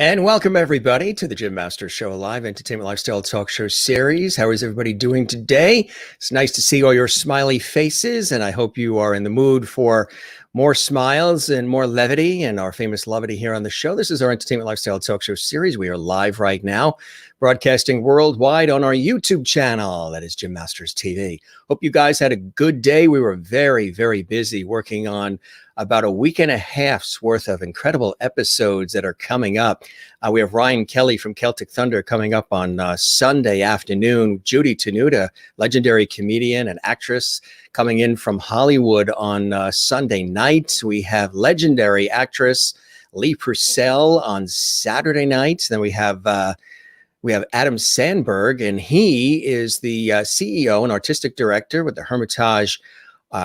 And welcome everybody to the Jim Masters Show, a live entertainment lifestyle talk show series. How is everybody doing today? It's nice to see all your smiley faces, and I hope you are in the mood for more smiles and more levity and our famous levity here on the show. This is our entertainment lifestyle talk show series. We are live right now, broadcasting worldwide on our YouTube channel. That is Jim Masters TV. Hope you guys had a good day. We were very, very busy working on about a week and a half's worth of incredible episodes that are coming up. We have Ryan Kelly from Celtic Thunder coming up on Sunday afternoon. Judy Tenuta, legendary comedian and actress, coming in from Hollywood on Sunday night. We have legendary actress Lee Purcell on Saturday night. Then we have Adam Sandberg, and he is the CEO and artistic director with the Hermitage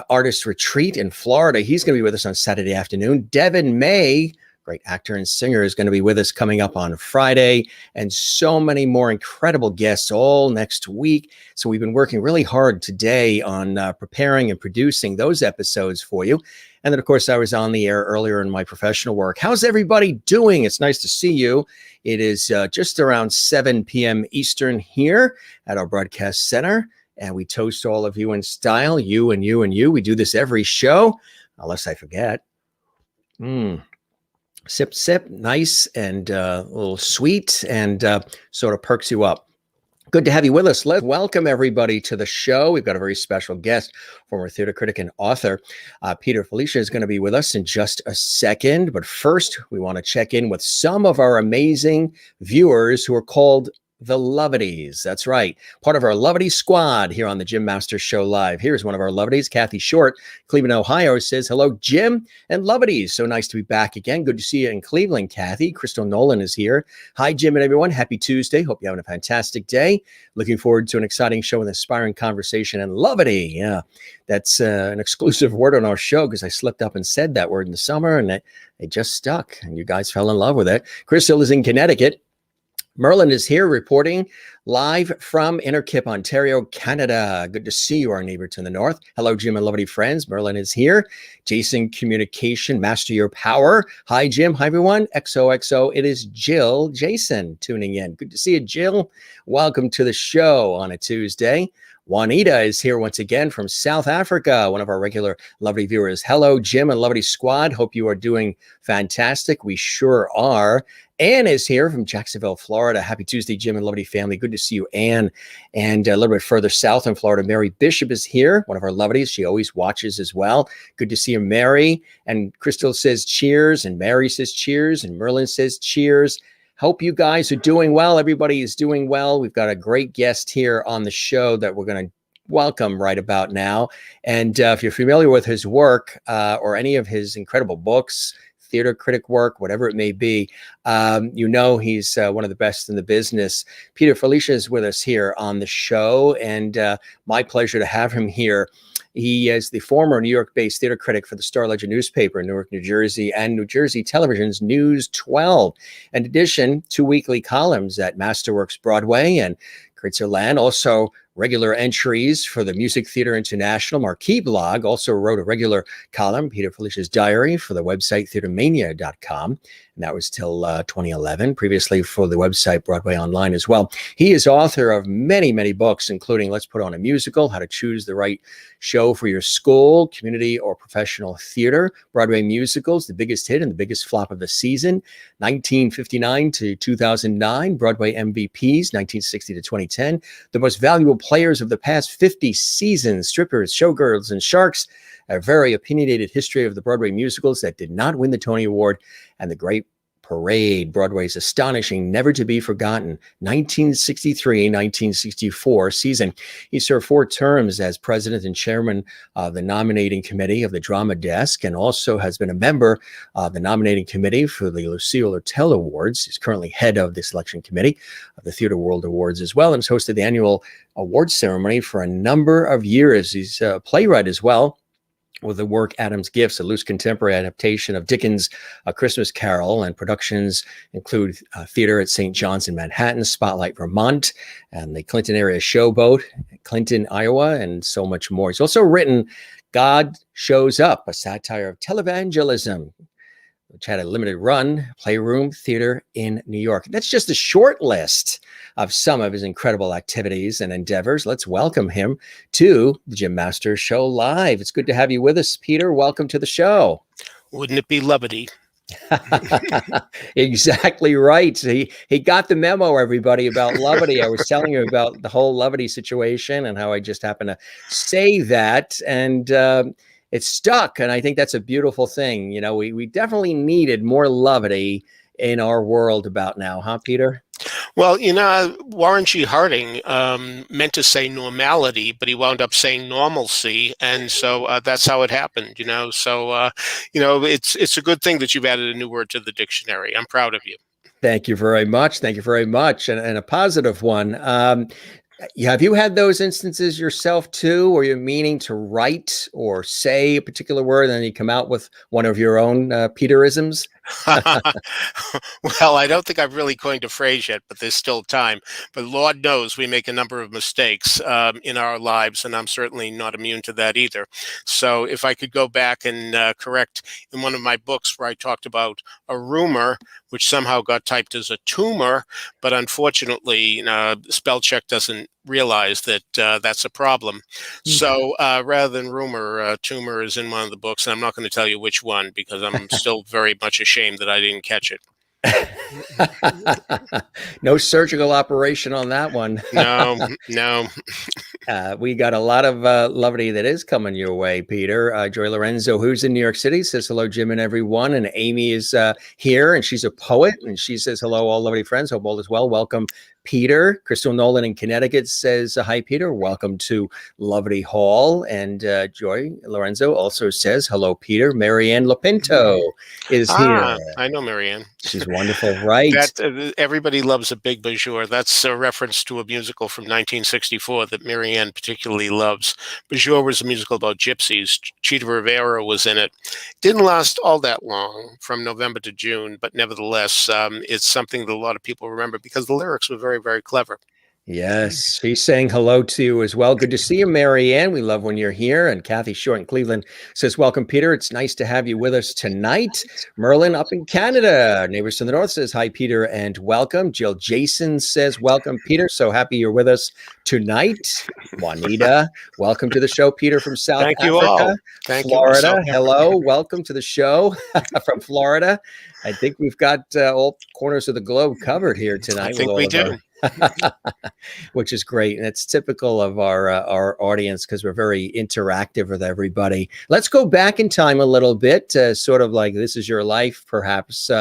Artist Retreat in Florida. He's going to be with us on Saturday afternoon. Devin May, great actor and singer, is going to be with us coming up on Friday, and so many more incredible guests all next week. So we've been working really hard today on preparing and producing those episodes for you. And then, of course, I was on the air earlier in my professional work. How's everybody doing? It's nice to see you. It is just around 7 p.m. Eastern here at our broadcast center. And we toast all of you in style, you and you and you. We do this every show, unless I forget. Sip, sip, nice and a little sweet, and sort of perks you up. Good to have you with us. Let's welcome everybody to the show. We've got a very special guest, former theater critic and author. Peter Fidelia is going to be with us in just a second. But first, we want to check in with some of our amazing viewers who are called the Lovities. That's right. Part of our Lovity squad here on the Jim Masters Show Live. Here's one of our Lovities, Kathy Short, Cleveland, Ohio, says, hello, Jim and Lovities. So nice to be back again. Good to see you in Cleveland, Kathy. Crystal Nolan is here. Hi, Jim and everyone. Happy Tuesday. Hope you're having a fantastic day. Looking forward to an exciting show with inspiring conversation and Lovity. Yeah, that's an exclusive word on our show because I slipped up and said that word in the summer and it just stuck and you guys fell in love with it. Crystal is in Connecticut. Merlin is here reporting live from Innerkip, Ontario, Canada. Good to see you, our neighbor to the north. Hello, Jim and lovely friends. Merlin is here. Jason Communication, Master Your Power. Hi, Jim. Hi, everyone. XOXO. It is Jill Jason tuning in. Good to see you, Jill. Welcome to the show on a Tuesday. Juanita is here once again from South Africa, one of our regular lovely viewers. Hello, Jim and lovely squad. Hope you are doing fantastic. We sure are. Anne is here from Jacksonville, Florida. Happy Tuesday, Jim and lovely family. Good to see you, Anne. And a little bit further south in Florida, Mary Bishop is here, one of our lovelies. She always watches as well. Good to see you, Mary. And Crystal says cheers, and Mary says cheers, and Merlin says cheers. Hope you guys are doing well. Everybody is doing well. We've got a great guest here on the show that we're going to welcome right about now. And if you're familiar with his work or any of his incredible books, theater critic work, whatever it may be, you know he's one of the best in the business. Peter Fidelia is with us here on the show, and my pleasure to have him here. He is the former New York-based theater critic for the Star Ledger newspaper in Newark, New Jersey, and New Jersey Television's News 12. In addition, 2 weekly columns at Masterworks Broadway and Land. Also, regular entries for the Music Theater International Marquee blog. Also wrote a regular column, Peter Felicia's Diary, for the website theatermania.com. And that was till 2011, previously for the website Broadway Online as well. He is author of many, many books, including Let's Put on a Musical, How to Choose the Right Show for Your School, Community or Professional Theater, Broadway Musicals, The Biggest Hit and the Biggest Flop of the Season, 1959 to 2009, Broadway MVPs, 1960 to 2010, The Most Valuable Players of the Past 50 Seasons, Strippers, Showgirls, and Sharks, a very opinionated history of the Broadway musicals that did not win the Tony Award, and The Great Parade, Broadway's astonishing, never to be forgotten 1963-1964 season. He served 4 terms as president and chairman of the nominating committee of the Drama Desk, and also has been a member of the nominating committee for the Lucille Lortel Awards. He's currently head of the selection committee of the Theater World Awards as well, and has hosted the annual awards ceremony for a number of years. He's a playwright as well, with the work Adam's Gifts, a loose contemporary adaptation of Dickens' A Christmas Carol, and productions include theater at St. John's in Manhattan, Spotlight, Vermont, and the Clinton area Showboat, Clinton, Iowa, and so much more. He's also written God Shows Up, a satire of televangelism. which had a limited run, Playroom Theater in New York. That's just a short list of some of his incredible activities and endeavors. Let's welcome him to the Jim Masters Show Live. It's good to have you with us, Peter. Welcome to the show. Wouldn't it be lovely? Exactly right. He got the memo, everybody, about levity. I was telling you about the whole levity situation and how I just happened to say that, and it stuck. And I think that's a beautiful thing. You know, we definitely needed more levity in our world about now, huh, Peter? Well, Warren G. Harding meant to say normality, but he wound up saying normalcy, and so that's how it happened. So it's a good thing that you've added a new word to the dictionary. I'm proud of you. Thank you very much. Thank you very much, and a positive one. Have you had those instances yourself too, where you're meaning to write or say a particular word, and then you come out with one of your own Peterisms? Well, I don't think I've really coined a phrase yet, but there's still time. But Lord knows we make a number of mistakes in our lives, and I'm certainly not immune to that either. So if I could go back and correct in one of my books where I talked about a rumor, which somehow got typed as a tumor, but unfortunately, spell check doesn't realize that that's a problem. So rather than rumor, tumor is in one of the books, and I'm not going to tell you which one because I'm still very much ashamed that I didn't catch it. No surgical operation on that one. No. We got a lot of levity that is coming your way, Peter. Joy Lorenzo, who's in New York City, says hello, Jim and everyone. And Amy is here, and she's a poet, and she says hello, all lovely friends. Hope all is well. Welcome, Peter. Crystal Nolan in Connecticut says hi, Peter. Welcome to Levity Hall. And Joy Lorenzo also says hello, Peter. Marianne Lopinto is here. I know Marianne. She's wonderful, right? Everybody loves a big bonjour. That's a reference to a musical from 1964 that Marianne particularly loves. Bonjour was a musical about gypsies. Chita Rivera was in it. Didn't last all that long, from November to June, but nevertheless, it's something that a lot of people remember because the lyrics were very, very clever. Yes, she's saying hello to you as well. Good to see you, Marianne. We love when you're here. And Kathy Short in Cleveland says, welcome, Peter. It's nice to have you with us tonight. Merlin up in Canada, neighbors to the north, says hi, Peter, and welcome. Jill Jason says, welcome, Peter. So happy you're with us tonight. Juanita, welcome to the show, Peter from South Thank Africa. you all. Thank Florida, you. hello. Welcome to the show from Florida. I think we've got all corners of the globe covered here tonight. I think we do. Which is great. And it's typical of our audience because we're very interactive with everybody. Let's go back in time a little bit, sort of like this is your life, perhaps.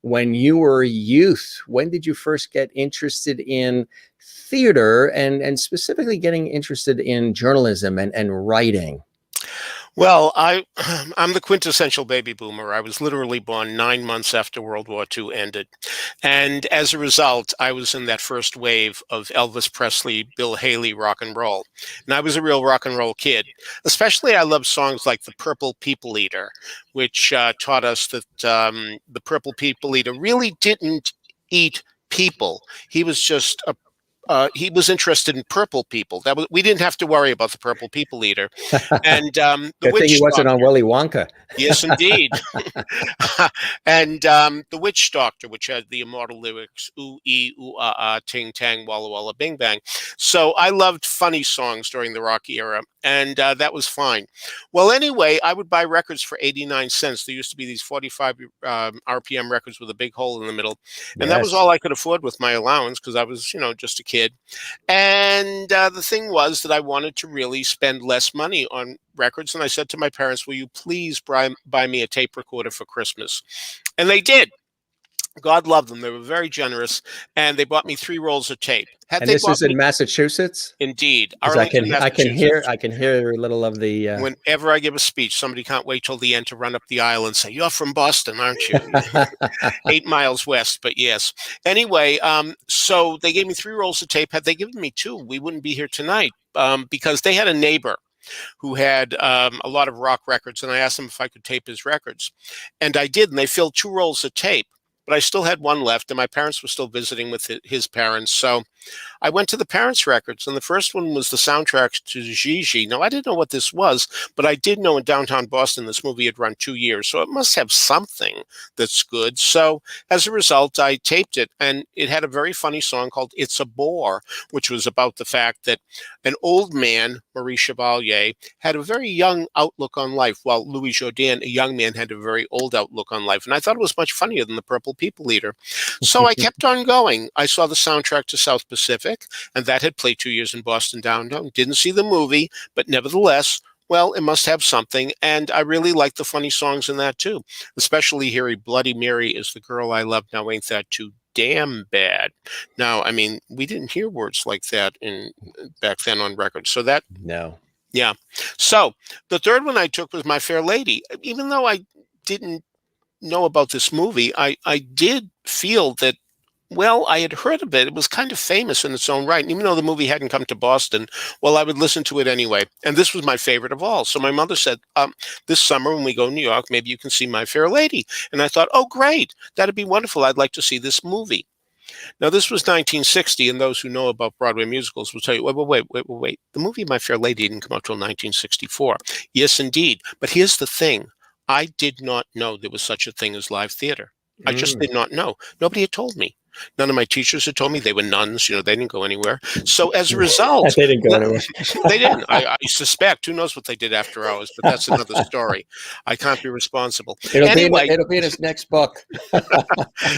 When you were a youth, when did you first get interested in theater and specifically getting interested in journalism and writing? Well, I'm the quintessential baby boomer. I was literally born 9 months after World War II ended. And as a result, I was in that first wave of Elvis Presley, Bill Haley rock and roll. And I was a real rock and roll kid. Especially, I loved songs like The Purple People Eater, which taught us that the Purple People Eater really didn't eat people. He was just he was interested in purple people. We didn't have to worry about the Purple People Eater. And the Good thing he wasn't on Willy Wonka. Yes, indeed. And the Witch Doctor, which had the immortal lyrics, ooh, ee, ooh, ah, ah, ting, tang, walla, walla, bing, bang. So I loved funny songs during the rock era, and that was fine. Well, anyway, I would buy records for 89 cents. There used to be these 45 RPM records with a big hole in the middle. And that was all I could afford with my allowance because I was, just a kid. And the thing was that I wanted to really spend less money on records. And I said to my parents, will you please buy me a tape recorder for Christmas? And they did. God love them. They were very generous. And they bought me 3 rolls of tape. And this is in Massachusetts? Indeed. I can hear a little of the... Whenever I give a speech, somebody can't wait till the end to run up the aisle and say, you're from Boston, aren't you? 8 miles west, but yes. Anyway, so they gave me 3 rolls of tape. Had they given me 2, we wouldn't be here tonight because they had a neighbor who had a lot of rock records, and I asked him if I could tape his records. And I did, and they filled 2 rolls of tape. But I still had 1 left, and my parents were still visiting with his parents. So I went to the Parents Records, and the first one was the soundtrack to Gigi. Now, I didn't know what this was, but I did know in downtown Boston this movie had run 2 years, so it must have something that's good. So as a result, I taped it, and it had a very funny song called It's a Bore, which was about the fact that an old man, Maurice Chevalier, had a very young outlook on life, while Louis Jourdan, a young man, had a very old outlook on life. And I thought it was much funnier than the Purple People Eater. So I kept on going. I saw the soundtrack to South Pacific, and that had played 2 years in Boston downtown. Didn't see the movie, but nevertheless, well, it must have something. And I really like the funny songs in that too, especially hearing Bloody Mary is the girl I love. Now, ain't that too damn bad? Now, I mean, we didn't hear words like that back then on records. So that, No. yeah. So the third one I took was My Fair Lady. Even though I didn't know about this movie, I did feel that, well, I had heard of it. It was kind of famous in its own right. And even though the movie hadn't come to Boston, well, I would listen to it anyway. And this was my favorite of all. So my mother said, this summer when we go to New York, maybe you can see My Fair Lady. And I thought, oh, great. That'd be wonderful. I'd like to see this movie. Now, this was 1960, and those who know about Broadway musicals will tell you, wait. The movie My Fair Lady didn't come out till 1964. Yes, indeed. But here's the thing. I did not know there was such a thing as live theater. I just did not know. Nobody had told me. None of my teachers had told me. They were nuns. They didn't go anywhere. So as a result, They didn't go anywhere. they didn't. I suspect. Who knows what they did after hours? But that's another story. I can't be responsible. Anyway, It'll be in his next book.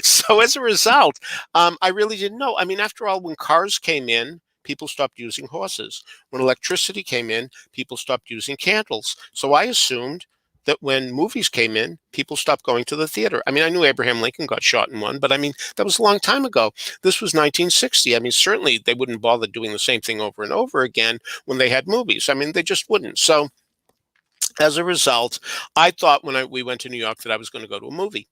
so as a result, I really didn't know. I mean, after all, when cars came in, people stopped using horses. When electricity came in, people stopped using candles. So I assumed that when movies came in, people stopped going to the theater. I mean, I knew Abraham Lincoln got shot in one, but I mean, that was a long time ago. This was 1960. I mean, certainly they wouldn't bother doing the same thing over and over again when they had movies. I mean, they just wouldn't. So as a result, I thought when we went to New York that I was going to go to a movie.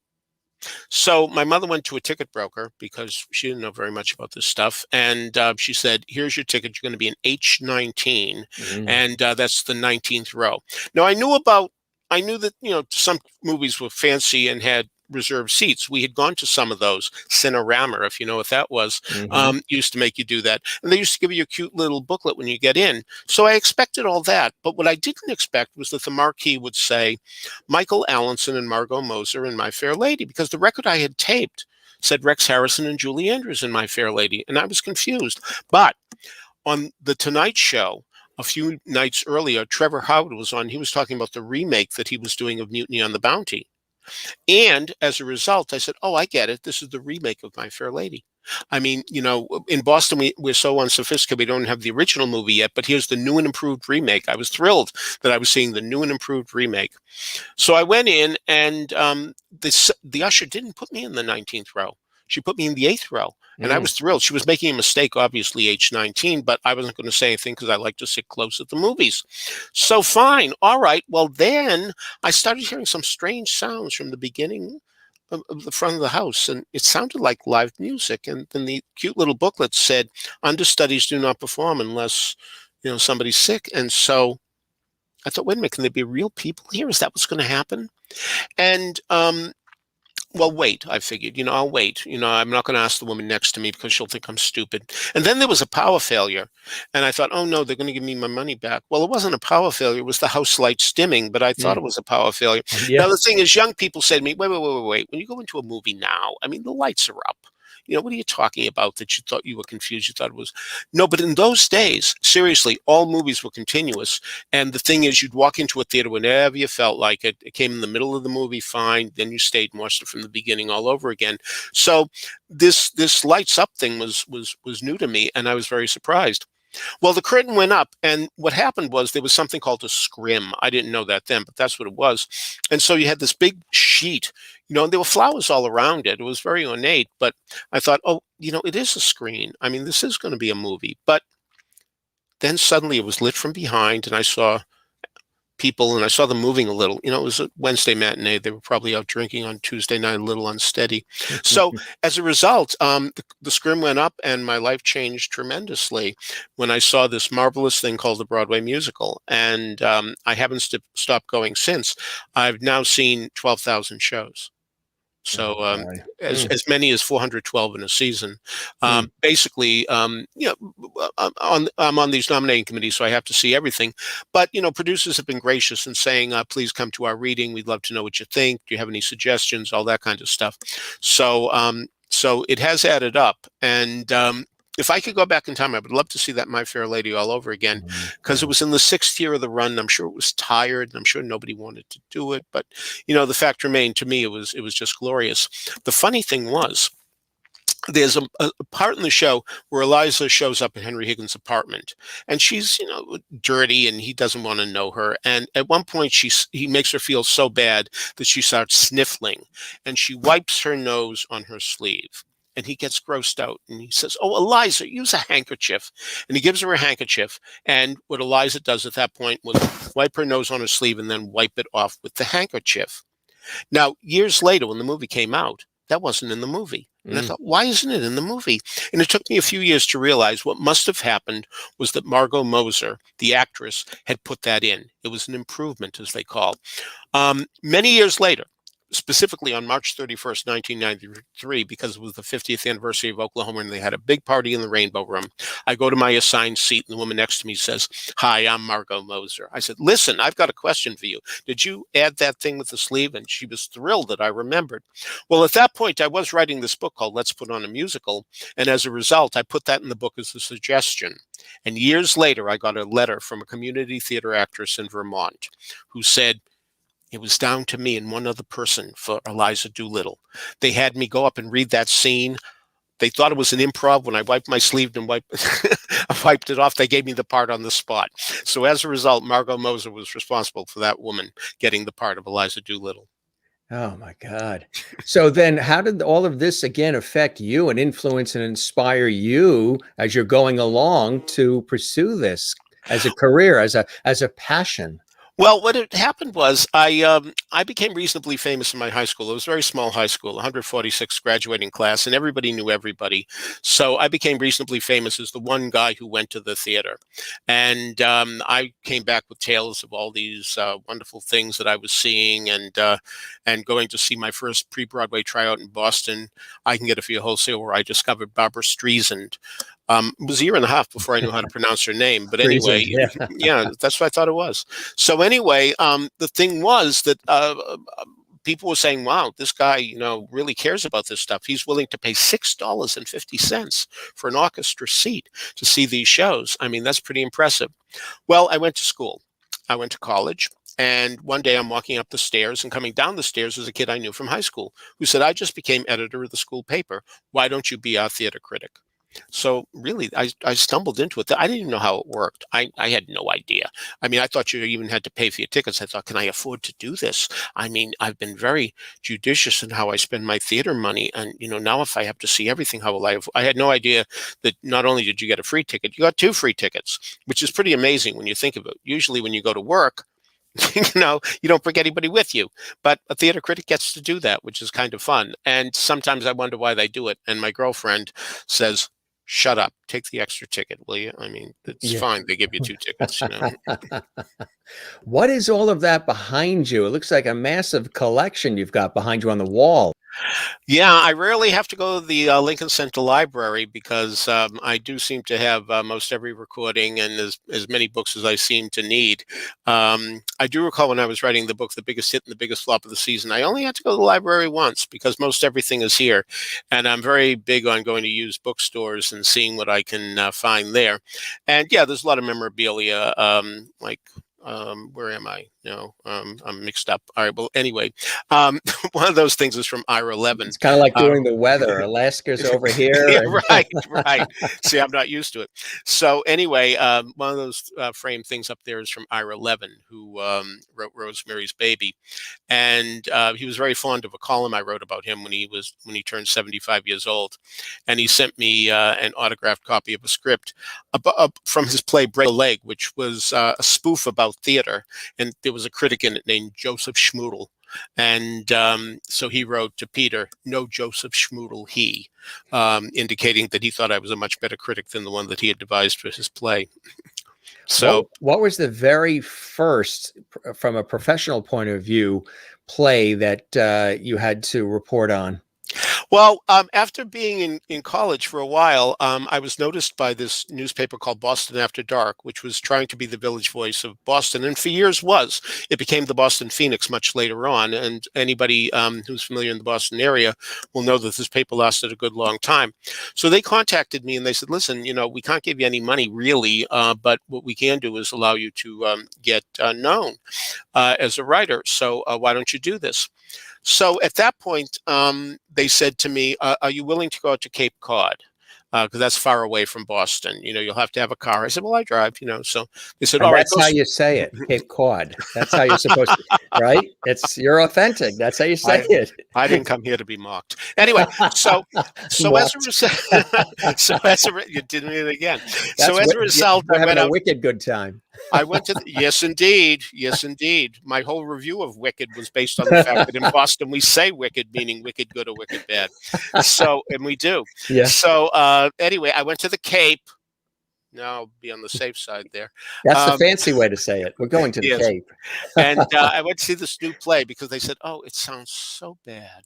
So my mother went to a ticket broker because she didn't know very much about this stuff. And she said, here's your ticket. You're going to be in H19. And that's the 19th row. Now, I knew that, some movies were fancy and had reserved seats. We had gone to some of those. Cinerama, if you know what that was, used to make you do that. And they used to give you a cute little booklet when you get in. So I expected all that. But what I didn't expect was that the marquee would say Michael Allenson and Margot Moser in My Fair Lady, because the record I had taped said Rex Harrison and Julie Andrews in My Fair Lady. And I was confused. But on The Tonight Show, a few nights earlier, Trevor Howard was on. He was talking about the remake that he was doing of Mutiny on the Bounty. And as a result, I said, oh, I get it. This is the remake of My Fair Lady. I mean, in Boston, we're so unsophisticated, we don't have the original movie yet, but here's the new and improved remake. I was thrilled that I was seeing the new and improved remake. So I went in, and the usher didn't put me in the 19th row. She put me in the 8th row. And I was thrilled. She was making a mistake, obviously, H19, but I wasn't going to say anything because I like to sit close at the movies. So fine. All right. Well, then I started hearing some strange sounds from the beginning of the front of the house, and it sounded like live music. And then the cute little booklet said, understudies do not perform unless, somebody's sick. And so I thought, wait a minute, can there be real people here? Is that what's going to happen? And well, wait, I figured, I'll wait. I'm not going to ask the woman next to me because she'll think I'm stupid. And then there was a power failure. And I thought, oh, no, they're going to give me my money back. Well, it wasn't a power failure. It was the house lights dimming, but I thought it was a power failure. Yeah. Now, the thing is, young people say to me, wait. When you go into a movie now, I mean, the lights are up. What are you talking about that you thought you were confused? You thought it was no, but in those days, seriously, all movies were continuous. And the thing is, you'd walk into a theater whenever you felt like it. It came in the middle of the movie, fine. Then you stayed and watched it from the beginning all over again. So this lights up thing was new to me, and I was very surprised. Well, the curtain went up, and what happened was there was something called a scrim. I didn't know that then, but that's what it was. And so you had this big sheet, and there were flowers all around it. It was very ornate, but I thought, oh, it is a screen. I mean, this is going to be a movie. But then suddenly it was lit from behind, and I saw people, and I saw them moving a little. It was a Wednesday matinee. They were probably out drinking on Tuesday night, a little unsteady. So as a result, the scrim went up, and my life changed tremendously when I saw this marvelous thing called the Broadway musical. And I haven't stopped going since. I've now seen 12,000 shows. So Oh, boy. Mm, as many as 412 in a season. mm, Basically, I'm on these nominating committees, so I have to see everything. But producers have been gracious in saying, "Please come to our reading. We'd love to know what you think. Do you have any suggestions? All that kind of stuff." So it has added up, and if I could go back in time, I would love to see that My Fair Lady all over again, mm, because it yeah. was in the sixth year of the run. I'm sure it was tired, and I'm sure nobody wanted to do it. But the fact remained, to me, it was just glorious. The funny thing was, there's a part in the show where Eliza shows up at Henry Higgins' apartment, and she's dirty, and he doesn't want to know her. And at one point, he makes her feel so bad that she starts sniffling, and she wipes her nose on her sleeve. And he gets grossed out, and he says, "Oh, Eliza, use a handkerchief." And he gives her a handkerchief. And what Eliza does at that point was wipe her nose on her sleeve and then wipe it off with the handkerchief. Now, years later, when the movie came out, that wasn't in the movie. And I Mm. thought, why isn't it in the movie? And it took me a few years to realize what must have happened was that Margot Moser, the actress, had put that in. It was an improvement, as they call. Many years later, specifically on March 31st, 1993, because it was the 50th anniversary of Oklahoma, and they had a big party in the Rainbow Room, I go to my assigned seat, and the woman next to me says, "Hi, I'm Margot Moser." I said, "Listen, I've got a question for you. Did you add that thing with the sleeve?" And she was thrilled that I remembered. Well, at that point, I was writing this book called Let's Put on a Musical, and as a result, I put that in the book as a suggestion. And years later, I got a letter from a community theater actress in Vermont who said, "It was down to me and one other person for Eliza Doolittle. They had me go up and read that scene. They thought it was an improv. When I wiped my sleeve and I wiped it off, they gave me the part on the spot." So as a result, Margot Moser was responsible for that woman getting the part of Eliza Doolittle. Oh my God. So then how did all of this again affect you and influence and inspire you as you're going along to pursue this as a career, as a passion? Well, what had happened was I became reasonably famous in my high school. It was a very small high school, 146 graduating class, and everybody knew everybody. So I became reasonably famous as the one guy who went to the theater, and I came back with tales of all these wonderful things that I was seeing, and going to see my first pre-Broadway tryout in Boston. I Can Get It For You Wholesale, where I discovered Barbara Streisand. It was a year and a half before I knew how to pronounce her name, but Reason, anyway, yeah. yeah, that's what I thought it was. So anyway, the thing was that people were saying, "Wow, this guy, really cares about this stuff. He's willing to pay $6.50 for an orchestra seat to see these shows. I mean, that's pretty impressive." Well, I went to school. I went to college. And one day I'm walking up the stairs, and coming down the stairs was a kid I knew from high school who said, "I just became editor of the school paper. Why don't you be our theater critic?" So really, I stumbled into it. I didn't even know how it worked. I had no idea. I mean, I thought you even had to pay for your tickets. I thought, can I afford to do this? I mean, I've been very judicious in how I spend my theater money. And, now if I have to see everything, how will I had no idea that not only did you get a free ticket, you got two free tickets, which is pretty amazing when you think of it. Usually when you go to work, you don't bring anybody with you, but a theater critic gets to do that, which is kind of fun. And sometimes I wonder why they do it. And my girlfriend says, "Shut up, take the extra ticket, will you? I mean, it's Yeah. fine. They give you two tickets. What is all of that behind you? It looks like a massive collection you've got behind you on the wall. Yeah, I rarely have to go to the Lincoln Center Library because I do seem to have most every recording and as many books as I seem to need. I do recall when I was writing the book, The Biggest Hit and the Biggest Flop of the Season, I only had to go to the library once because most everything is here. And I'm very big on going to used bookstores and seeing what I can find there. And yeah, there's a lot of memorabilia, like where am I? I'm mixed up. All right. Well, anyway, one of those things is from Ira Levin. It's kind of like Uh, doing the weather. Alaska's over here. yeah, And right, right. See, I'm not used to it. So anyway, one of those framed things up there is from Ira Levin, who wrote Rosemary's Baby, and he was very fond of a column I wrote about him when he turned 75 years old, and he sent me an autographed copy of a script from his play Break a Leg, which was a spoof about theater, and there was a critic in it named Joseph Schmoodle. And so he wrote to Peter, "No Joseph Schmoodle he," indicating that he thought I was a much better critic than the one that he had devised for his play. So what was the very first, from a professional point of view, play that you had to report on? Well, after being in college for a while, I was noticed by this newspaper called Boston After Dark, which was trying to be the Village Voice of Boston, and for years was. It became the Boston Phoenix much later on, and anybody who's familiar in the Boston area will know that this paper lasted a good long time. So they contacted me and they said, "Listen, we can't give you any money really, but what we can do is allow you to get known as a writer. So why don't you do this?" So at that point, they said to me, "Are you willing to go out to Cape Cod? Because that's far away from Boston. You'll have to have a car." I said, "Well, I drive." So they said, And "All right, that's how you say it, Cape Cod. That's how you're supposed to, right? You're authentic. That's how you say it. I didn't come here to be mocked. Anyway, so as a Mocked. result, you did it again. So That's as what a result, you're I having went a out. wicked good time. I went to yes, indeed, yes, indeed. My whole review of Wicked was based on the fact that in Boston we say wicked, meaning wicked good or wicked bad. So, and we do. Yeah, So anyway, I went to the Cape. Now I'll be on the safe side there. that's the Um, fancy way to say it. We're going to the yes, Cape. and I went to see this new play because they said, "Oh, it sounds so bad.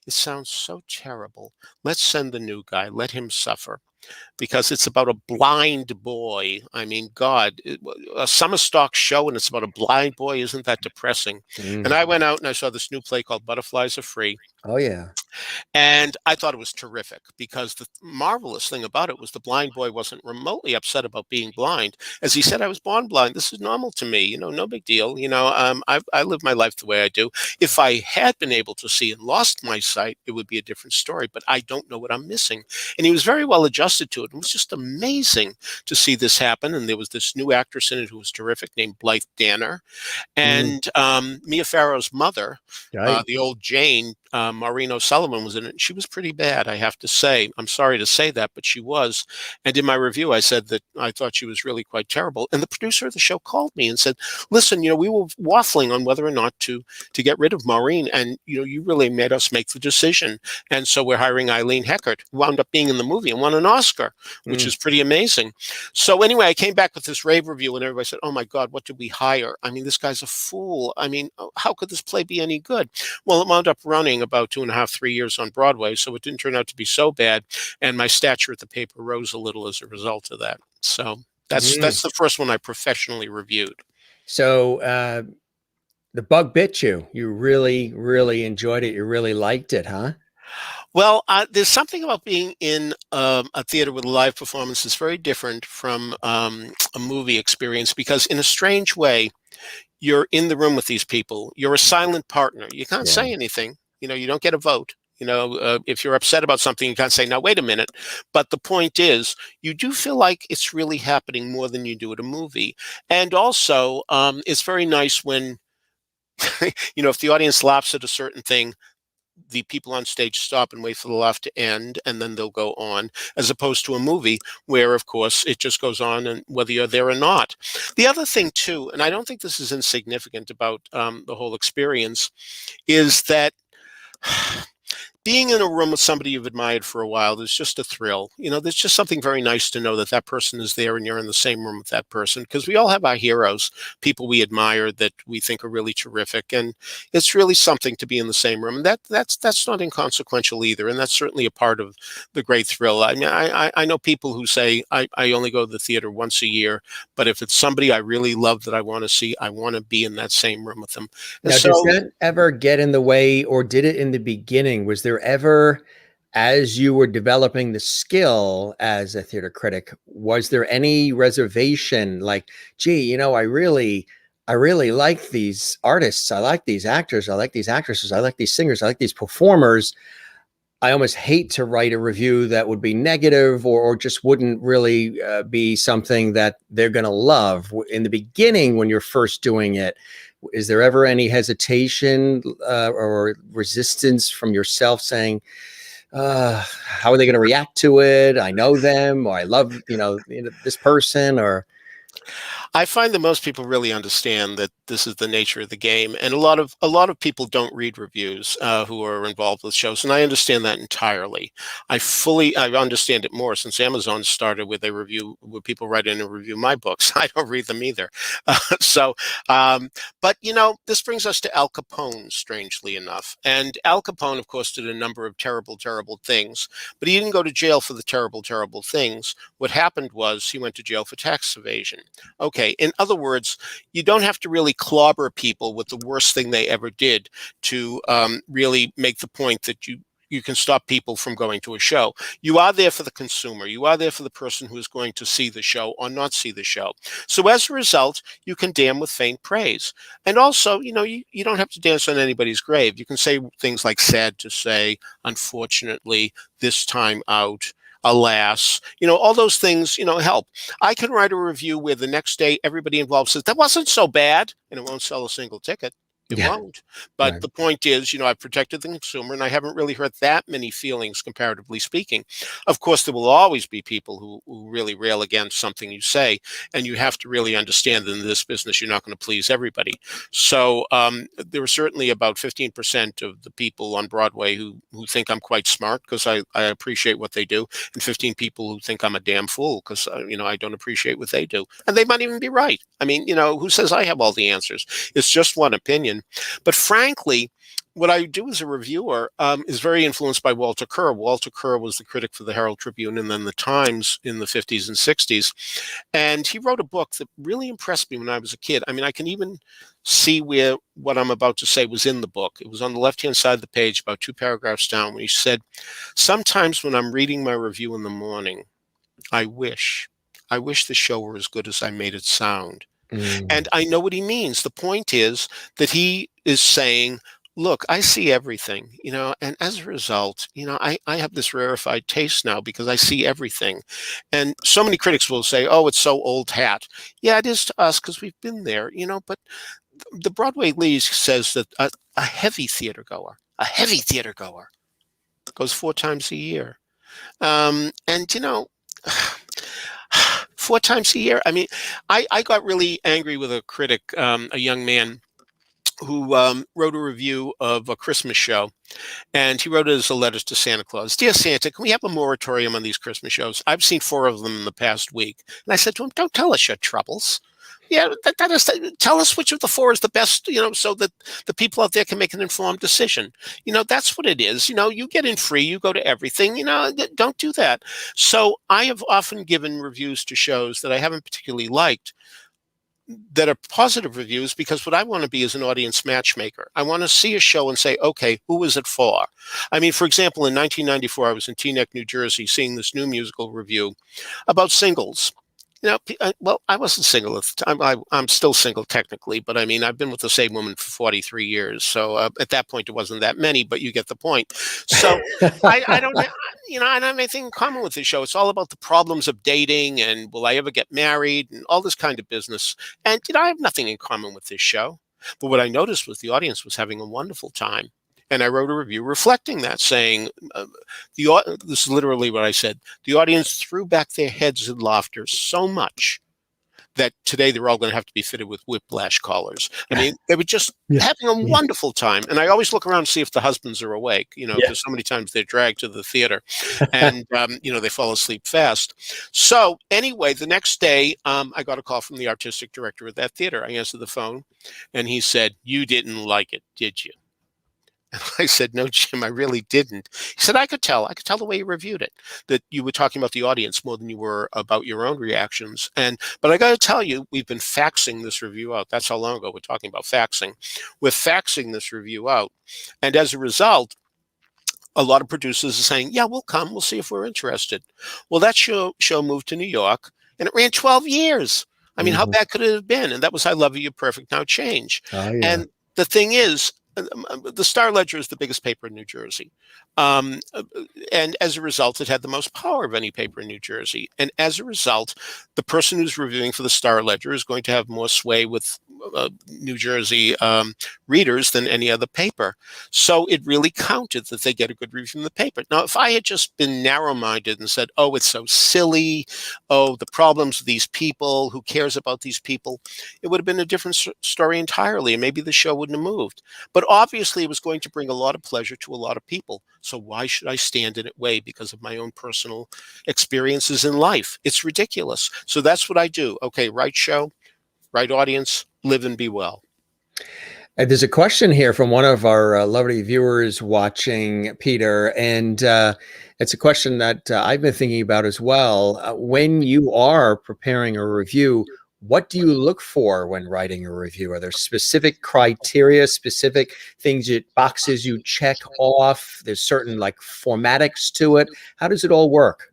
It sounds so terrible. Let's send the new guy. Let him suffer." Because it's about a blind boy. I mean, God, a summer stock show and it's about a blind boy. Isn't that depressing? And Mm. I went out and I saw this new play called Butterflies Are Free. Oh yeah. And I thought it was terrific because the marvelous thing about it was the blind boy wasn't remotely upset about being blind. As he said, "I was born blind. This is normal to me. No big deal. I live my life the way I do. If I had been able to see and lost my sight, it would be a different story, but I don't know what I'm missing." And he was very well adjusted to it. It was just amazing to see this happen. And there was this new actress in it who was terrific named Blythe Danner. Mm. And Mia Farrow's mother, Right. the old Jane, Maureen O'Sullivan, was in it. She was pretty bad, I have to say. I'm sorry to say that, but she was. And in my review, I said that I thought she was really quite terrible. And the producer of the show called me and said, "Listen, we were waffling on whether or not to get rid of Maureen, and you really made us make the decision. And so we're hiring Eileen Heckert, who wound up being in the movie and won an Oscar, which Mm. is pretty amazing." So anyway, I came back with this rave review, and everybody said, "Oh my God, what did we hire? I mean, this guy's a fool. I mean, how could this play be any good?" Well, it wound up running about 2.5, 3 years on Broadway, so it didn't turn out to be so bad. And my stature at the paper rose a little as a result of that. So that's Mm. the first one I professionally reviewed. So the bug bit you. You really, really enjoyed it. You really liked it, huh? Well, there's something about being in a theater with a live performance that's very different from a movie experience because, in a strange way, you're in the room with these people. You're a silent partner. You can't Yeah. say anything. You don't get a vote. If you're upset about something, you can't say, "Now, wait a minute." But the point is, you do feel like it's really happening more than you do at a movie. And also, it's very nice when, if the audience laughs at a certain thing, the people on stage stop and wait for the laugh to end, and then they'll go on, as opposed to a movie where, of course, it just goes on, and whether you're there or not. The other thing, too, and I don't think this is insignificant about the whole experience, is that being in a room with somebody you've admired for a while, there's just a thrill. There's just something very nice to know that that person is there and you're in the same room with that person, because we all have our heroes, people we admire that we think are really terrific. And it's really something to be in the same room. And that's not inconsequential either. And that's certainly a part of the great thrill. I mean, I know people who say, I only go to the theater once a year, but if it's somebody I really love that I want to see, I want to be in that same room with them. And Now, does so that ever get in the way, or did it in the beginning? Was there ever, as you were developing the skill as a theater critic, was there any reservation like, gee, I really like these artists. I like these actors. I like these actresses. I like these singers. I like these performers. I almost hate to write a review that would be negative or just wouldn't really be something that they're going to love. In the beginning, when you're first doing it, is there ever any hesitation or resistance from yourself saying, how are they going to react to it? I know them, or I love, this person, or I find that most people really understand that this is the nature of the game, and a lot of people don't read reviews who are involved with shows, and I understand that entirely. I understand it more since Amazon started with a review where people write in and review my books. I don't read them either. So, but this brings us to Al Capone, strangely enough, and Al Capone, of course, did a number of terrible, terrible things, but he didn't go to jail for the terrible, terrible things. What happened was he went to jail for tax evasion. Okay, in other words, you don't have to really clobber people with the worst thing they ever did to really make the point that you can stop people from going to a show. You are there for the consumer. You are there for the person who is going to see the show or not see the show. So as a result, you can damn with faint praise. And also, you don't have to dance on anybody's grave. You can say things like sad to say, unfortunately, this time out, alas, all those things, help. I can write a review where the next day everybody involved says, that wasn't so bad, and it won't sell a single ticket. It Yeah. won't. But Right. the point is, I've protected the consumer and I haven't really hurt that many feelings, comparatively speaking. Of course, there will always be people who really rail against something you say, and you have to really understand that in this business, you're not going to please everybody. So there are certainly about 15% of the people on Broadway who think I'm quite smart because I appreciate what they do, and 15 people who think I'm a damn fool because, I don't appreciate what they do. And they might even be right. I mean, who says I have all the answers? It's just one opinion. But frankly, what I do as a reviewer is very influenced by Walter Kerr. Walter Kerr was the critic for the Herald Tribune and then the Times in the 50s and 60s. And he wrote a book that really impressed me when I was a kid. I mean, I can even see where what I'm about to say was in the book. It was on the left-hand side of the page, about 2 paragraphs down, when he said, sometimes when I'm reading my review in the morning, I wish the show were as good as I made it sound. Mm. And I know what he means. The point is that he is saying, look, I see everything, and as a result, I have this rarefied taste now because I see everything. And so many critics will say, oh, it's so old hat. Yeah, it is to us because we've been there, but the Broadway League says that a heavy theater goer goes 4 times a year. And 4 times a year. I mean, I got really angry with a critic, a young man who wrote a review of a Christmas show. And he wrote it as a letter to Santa Claus. Dear Santa, can we have a moratorium on these Christmas shows? I've seen 4 of them in the past week. And I said to him, don't tell us your troubles. Yeah, tell us which of the 4 is the best, so that the people out there can make an informed decision. That's what it is. You get in free, you go to everything, don't do that. So I have often given reviews to shows that I haven't particularly liked that are positive reviews because what I want to be is an audience matchmaker. I want to see a show and say, okay, who is it for? I mean, for example, in 1994, I was in Teaneck, New Jersey, seeing this new musical review about singles. Well, I wasn't single at the time. I'm still single technically, but I mean, I've been with the same woman for 43 years. So at that point, it wasn't that many, but you get the point. So I don't, I don't have anything in common with this show. It's all about the problems of dating and will I ever get married and all this kind of business. And, I have nothing in common with this show. But what I noticed was the audience was having a wonderful time. And I wrote a review reflecting that, saying, this is literally what I said. The audience threw back their heads in laughter so much that today they're all going to have to be fitted with whiplash collars. I mean, they were just having a wonderful time. And I always look around to see if the husbands are awake, because so many times they're dragged to the theater and, they fall asleep fast. So anyway, the next day, I got a call from the artistic director of that theater. I answered the phone and he said, you didn't like it, did you? And I said, no, Jim, I really didn't. He said, I could tell the way you reviewed it, that you were talking about the audience more than you were about your own reactions. But I got to tell you, we've been faxing this review out. That's how long ago we're talking about faxing. We're faxing this review out. And as a result, a lot of producers are saying, yeah, we'll come. We'll see if we're interested. Well, that show moved to New York and it ran 12 years. I mean, how bad could it have been? And that was I Love You, You're Perfect, Now Change. Oh, yeah. And the thing is, the Star Ledger is the biggest paper in New Jersey. And as a result, it had the most power of any paper in New Jersey. And as a result, the person who's reviewing for the Star Ledger is going to have more sway with New Jersey readers than any other paper. So it really counted that they get a good review from the paper. Now, if I had just been narrow-minded and said, oh, it's so silly, oh, the problems of these people, who cares about these people, it would have been a different story entirely, and maybe the show wouldn't have moved. But obviously, it was going to bring a lot of pleasure to a lot of people. So why should I stand in its way because of my own personal experiences in life? It's ridiculous. So that's what I do. Okay, right show, right audience, live and be well. There's a question here from one of our lovely viewers watching, Peter, and it's a question that I've been thinking about as well. When you are preparing a review, what do you look for when writing a review? Are there specific criteria, specific things, boxes you check off? There's certain like formatics to it. How does it all work?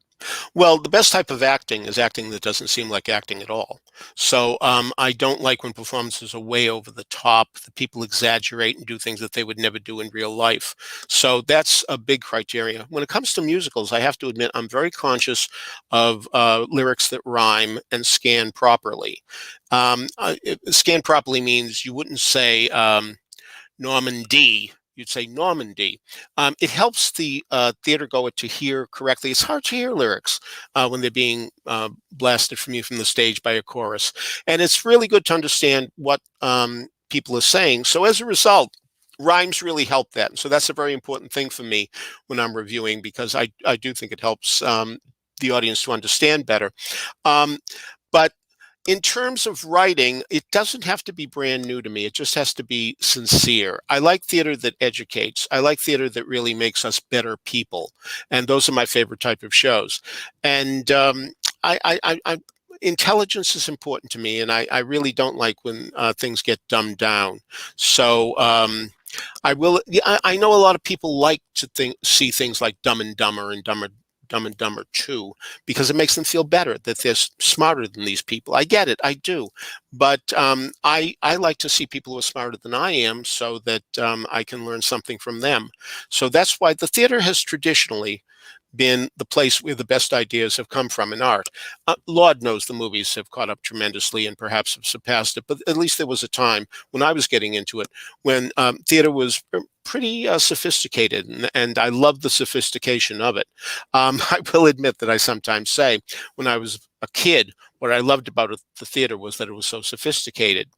Well, the best type of acting is acting that doesn't seem like acting at all. So I don't like when performances are way over the top, that people exaggerate and do things that they would never do in real life. So that's a big criteria. When it comes to musicals, I have to admit I'm very conscious of lyrics that rhyme and scan properly. Scan properly means you wouldn't say Normandy. You'd say Normandy. It helps the theater goer to hear correctly. It's hard to hear lyrics when they're being blasted from you from the stage by a chorus. And it's really good to understand what people are saying. So as a result, rhymes really help that. And so that's a very important thing for me when I'm reviewing, because I do think it helps the audience to understand better. But in terms of writing, it doesn't have to be brand new to me. It just has to be sincere. I like theater that educates. I like theater that really makes us better people. And those are my favorite type of shows. And intelligence is important to me. And I really don't like when things get dumbed down. So I know a lot of people like to see things like Dumb and Dumber and Dumb and Dumber 2, because it makes them feel better, that they're smarter than these people. I get it, I do. But I like to see people who are smarter than I am, so that I can learn something from them. So that's why the theater has traditionally been the place where the best ideas have come from in art. Lord knows the movies have caught up tremendously and perhaps have surpassed it, but at least there was a time when I was getting into it when theater was pretty sophisticated, and I love the sophistication of it. I will admit that I sometimes say when I was a kid, what I loved about the theater was that it was so sophisticated.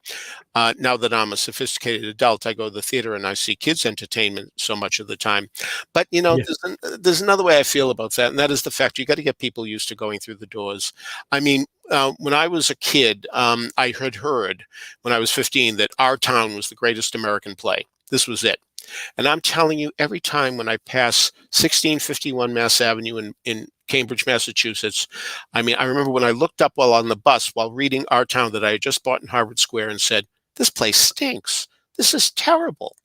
Now that I'm a sophisticated adult, I go to the theater and I see kids' entertainment so much of the time. But, you know, Yeah. there's another way I feel about that, and that is the fact you got to get people used to going through the doors. I mean, when I was a kid, I had heard when I was 15 that Our Town was the greatest American play. This was it. And I'm telling you, every time when I pass 1651 Mass Avenue in Cambridge, Massachusetts, I mean, I remember when I looked up while on the bus, while reading Our Town that I had just bought in Harvard Square, and said, this place stinks. This is terrible.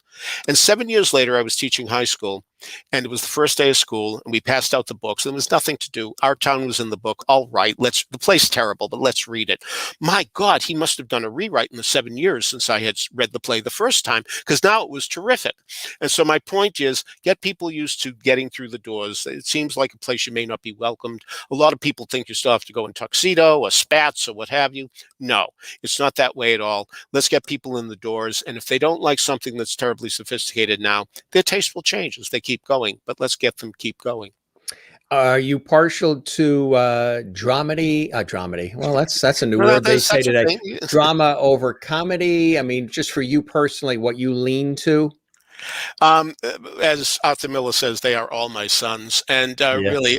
And 7 years later, I was teaching high school, and it was the first day of school, and we passed out the books. There was nothing to do. Our Town was in the book. All right, the play's terrible, but let's read it. My God, he must have done a rewrite in the 7 years since I had read the play the first time, because now it was terrific. And so my point is, get people used to getting through the doors. It seems like a place you may not be welcomed. A lot of people think you still have to go in tuxedo or spats or what have you. No, it's not that way at all. Let's get people in the doors. And if they don't like something that's terribly sophisticated now, their taste will change as they keep going, but let's get them keep going. Are you partial to dramedy? Dramedy. Well, that's a new Well, word they there's say such a today. thing. Drama over comedy. I mean, just for you personally, what you lean to? As Arthur Miller says, they are all my sons. And Yeah. really,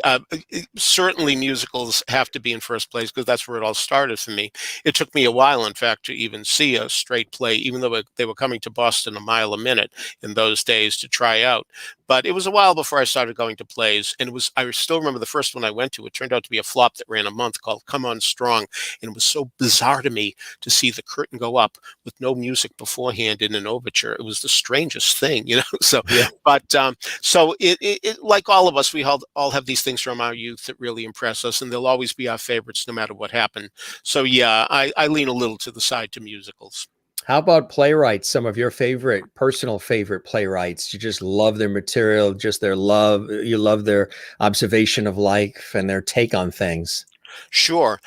certainly musicals have to be in first place, because that's where it all started for me. It took me a while, in fact, to even see a straight play, even though they were coming to Boston a mile a minute in those days to try out. But it was a while before I started going to plays. And I still remember the first one I went to. It turned out to be a flop that ran a month, called Come On Strong. And it was so bizarre to me to see the curtain go up with no music beforehand in an overture. It was the strangest thing, you know? So, Yeah. but so it like all of us, we all have these things from our youth that really impress us, and they'll always be our favorites no matter what happened. So yeah, I lean a little to the side to musicals. How about playwrights? Some of your personal favorite playwrights. You just love their material, just their love. You love their observation of life and their take on things. Sure.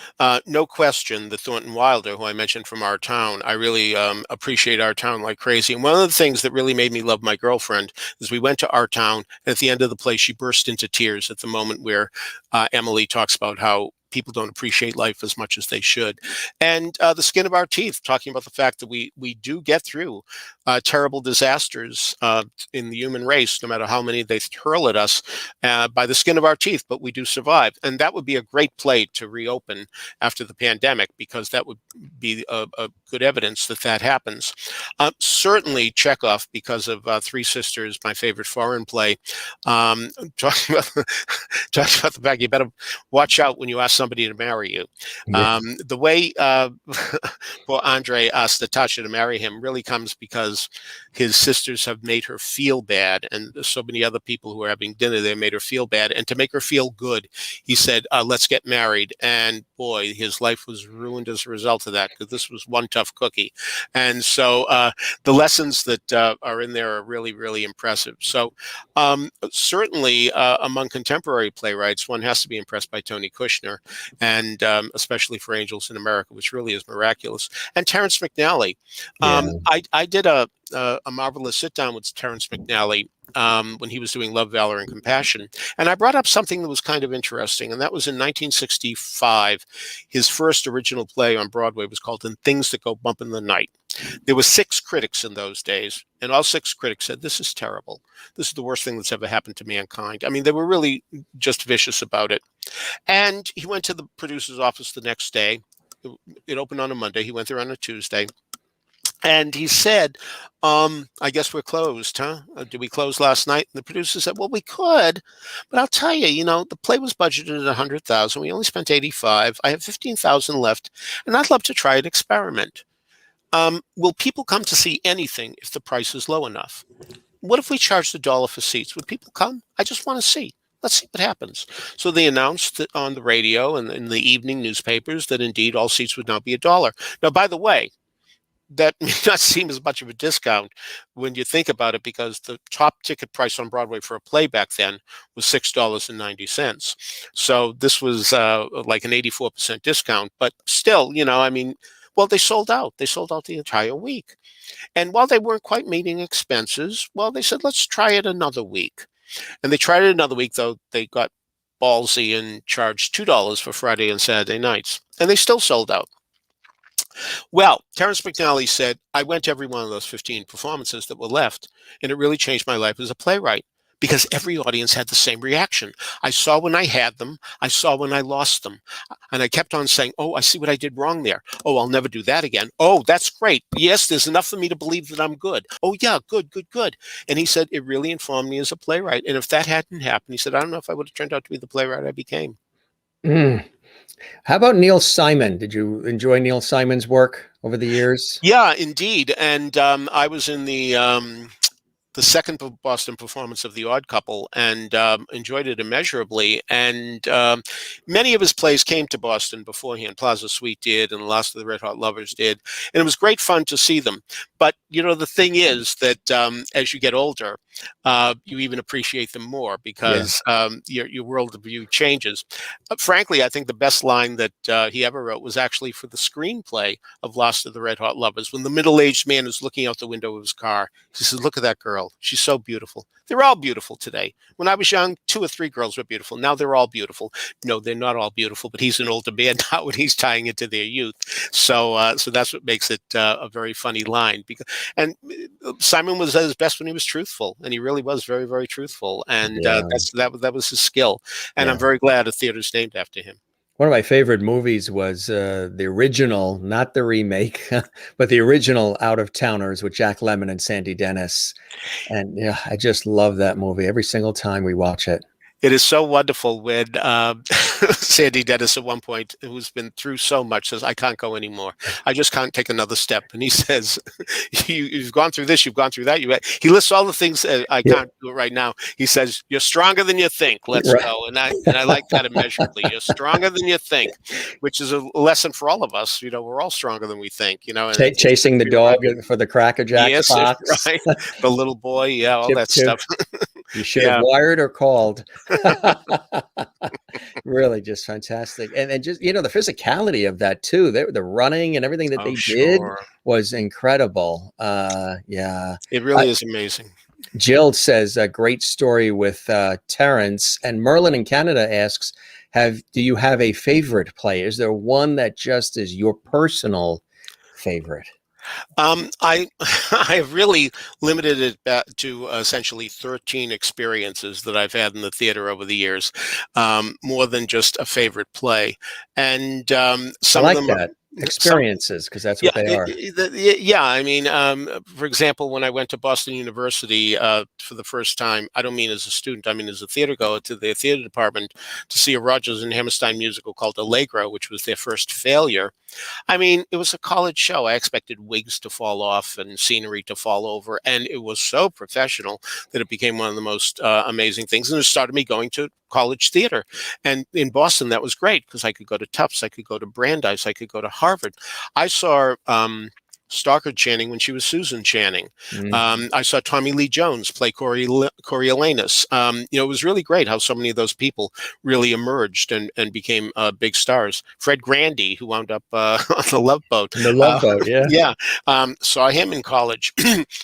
No question that Thornton Wilder, who I mentioned from Our Town, I really appreciate Our Town like crazy. And one of the things that really made me love my girlfriend is we went to Our Town, and at the end of the play, she burst into tears at the moment where Emily talks about how people don't appreciate life as much as they should. And the skin of our teeth, talking about the fact that we do get through terrible disasters in the human race, no matter how many they hurl at us, by the skin of our teeth, but we do survive. And that would be a great play to reopen after the pandemic, because that would be a good evidence that that happens. Certainly Chekhov, because of Three Sisters, my favorite foreign play, talking about, talking about the fact you better watch out when you ask somebody to marry you. Yeah. The way poor Andre asked Natasha to marry him really comes because his sisters have made her feel bad, and so many other people who were having dinner there made her feel bad. And to make her feel good, he said, let's get married. And boy, his life was ruined as a result of that, because this was one tough cookie. And so the lessons that are in there are really, really impressive. So certainly among contemporary playwrights, one has to be impressed by Tony Kushner, and especially for Angels in America, which really is miraculous. And Terrence McNally. Yeah. I did a marvelous sit down with Terrence McNally when he was doing Love, Valor, and Compassion. And I brought up something that was kind of interesting, and that was in 1965. His first original play on Broadway was called And Things That Go Bump in the Night. There were 6 critics in those days, and all 6 critics said, this is terrible. This is the worst thing that's ever happened to mankind. I mean, they were really just vicious about it. And he went to the producer's office the next day. It opened on a Monday. He went there on a Tuesday. And he said, I guess we're closed, huh? Did we close last night? And the producer said, well, we could, but I'll tell you, the play was budgeted at 100,000. We only spent 85. I have 15,000 left, and I'd love to try an experiment. Will people come to see anything if the price is low enough? What if we charged $1 for seats? Would people come? I just want to see. Let's see what happens. So they announced that on the radio and in the evening newspapers that indeed all seats would now be $1. Now, by the way, that may not seem as much of a discount when you think about it, because the top ticket price on Broadway for a play back then was $6.90. So this was like an 84% discount, but still, well, they sold out. They sold out the entire week. And while they weren't quite meeting expenses, well, they said, let's try it another week. And they tried it another week, though they got ballsy and charged $2 for Friday and Saturday nights. And they still sold out. Well, Terrence McNally said, I went to every one of those 15 performances that were left, and it really changed my life as a playwright, because every audience had the same reaction. I saw when I had them. I saw when I lost them. And I kept on saying, oh, I see what I did wrong there. Oh, I'll never do that again. Oh, that's great. Yes, there's enough for me to believe that I'm good. Oh, yeah, good, good, good. And he said, it really informed me as a playwright. And if that hadn't happened, he said, I don't know if I would have turned out to be the playwright I became. Mm. How about Neil Simon? Did you enjoy Neil Simon's work over the years? Yeah, indeed. And I was in the second Boston performance of The Odd Couple, and enjoyed it immeasurably. And many of his plays came to Boston beforehand. Plaza Suite did, and Last of the Red Hot Lovers did. And it was great fun to see them. But, the thing is that as you get older, you even appreciate them more, because your worldview changes. Frankly, I think the best line that he ever wrote was actually for the screenplay of Last of the Red Hot Lovers, when the middle-aged man is looking out the window of his car. He says, look at that girl. She's so beautiful. They're all beautiful today. When I was young, 2 or 3 girls were beautiful. Now they're all beautiful. No, they're not all beautiful, but he's an older man now, and he's tying it to their youth. So that's what makes it a very funny line. And Simon was at his best when he was truthful, and he really was very, very truthful. And that was his skill. And I'm very glad a theater's named after him. One of my favorite movies was the original, not the remake, but the original Out of Towners with Jack Lemmon and Sandy Dennis. And I just love that movie every single time we watch it. It is so wonderful when Sandy Dennis at one point, who's been through so much, says, I can't go anymore. I just can't take another step. And he says, you've gone through this, you've gone through that. He lists all the things I can't do it right now. He says, you're stronger than you think. Let's go. And I like that immeasurably. You're stronger than you think, which is a lesson for all of us. We're all stronger than we think. And chasing the dog for the Cracker Jack box. Right. The little boy. Yeah, all that stuff. You should have wired or called. Really just fantastic. And just, the physicality of that too. The running and everything that Oh, they did sure. was incredible. Yeah. It Uh, really is amazing. Jill says a great story with Terrence, and Merlin in Canada asks, do you have a favorite play? Is there one that just is your personal favorite? I I have really limited it back to essentially 13 experiences that I've had in the theater over the years, more than just a favorite play, and I some of like them are that. some. Experiences, because that's Yeah, what they are. yeah. I mean, for example, when I went to Boston University for the first time, I don't mean as a student, I mean as a theater goer, to the theater department to see a Rodgers and Hammerstein musical called Allegro, which was their first failure. I mean, it was a college show. I expected wigs to fall off and scenery to fall over, and it was so professional that it became one of the most amazing things. And it started me going to college theater. And in Boston, that was great because I could go to Tufts, I could go to Brandeis, I could go to Harvard. I saw Stockard Channing when she was Susan Channing. Mm. I saw Tommy Lee Jones play Coriolanus. It was really great how so many of those people really emerged and became big stars. Fred Grandy, who wound up on the Love Boat. The Love Boat, yeah. Yeah, saw him in college.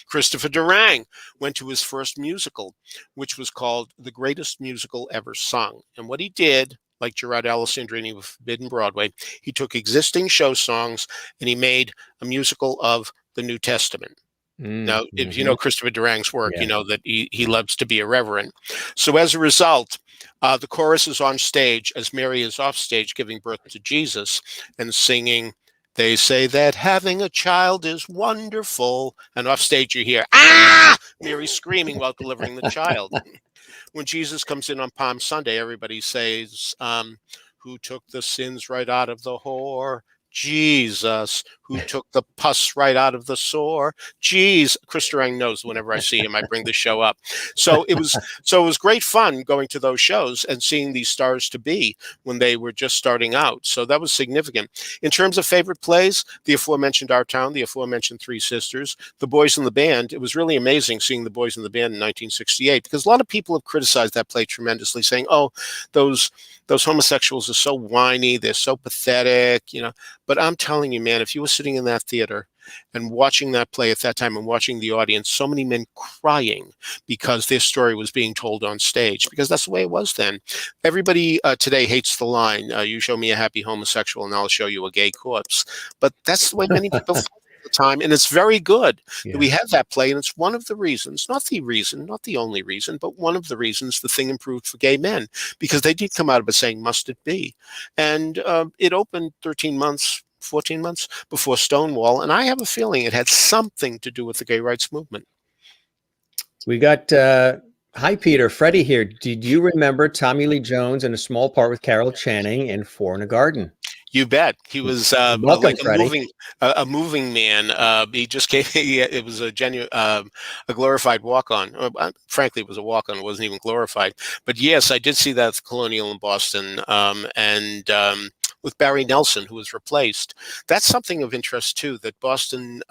Christopher Durang went to his first musical, which was called The Greatest Musical Ever Sung. And what he did, like Gerard Alessandrini with Forbidden Broadway, he took existing show songs and he made a musical of the New Testament. Mm, Now, if you hmm. know Christopher Durang's work, you Yeah. know that he loves to be irreverent. So as a result, the chorus is on stage as Mary is off stage giving birth to Jesus and singing, "They say that having a child is wonderful." And off stage you hear, "Ah!" Mary screaming while delivering the child. When Jesus comes in on Palm Sunday, everybody says, "Who took the sins right out of the whore? Jesus. Who took the pus right out of the sore? Jeez." Chris Durang knows whenever I see him, I bring the show up. So it was great fun going to those shows and seeing these stars to be when they were just starting out. So that was significant. In terms of favorite plays, the aforementioned Our Town, the aforementioned Three Sisters, The Boys in the Band. It was really amazing seeing The Boys in the Band in 1968 because a lot of people have criticized that play tremendously, saying, "Oh, those homosexuals are so whiny, they're so pathetic," But I'm telling you, man, if you were sitting in that theater and watching that play at that time and watching the audience, so many men crying because their story was being told on stage, because that's the way it was then. Everybody today hates the line, "You show me a happy homosexual and I'll show you a gay corpse." But that's the way many people felt at the time. And it's very good that we Yeah. have that play. And it's one of the reasons, not the reason, not the only reason, but one of the reasons the thing improved for gay men, because they did come out of it saying, "Must it be?" And it opened 14 months before Stonewall, and I have a feeling it had something to do with the gay rights movement. We got hi Peter, Freddie here. Did you remember Tommy Lee Jones in a small part with Carol Channing in Four in a Garden? You bet. He was Welcome, like Freddie. a moving man. He just came. It was a genuine, a glorified walk on. Frankly, it was a walk on. It wasn't even glorified. But yes, I did see that at the Colonial in Boston, and with Barry Nelson, who was replaced. That's something of interest too. That Boston,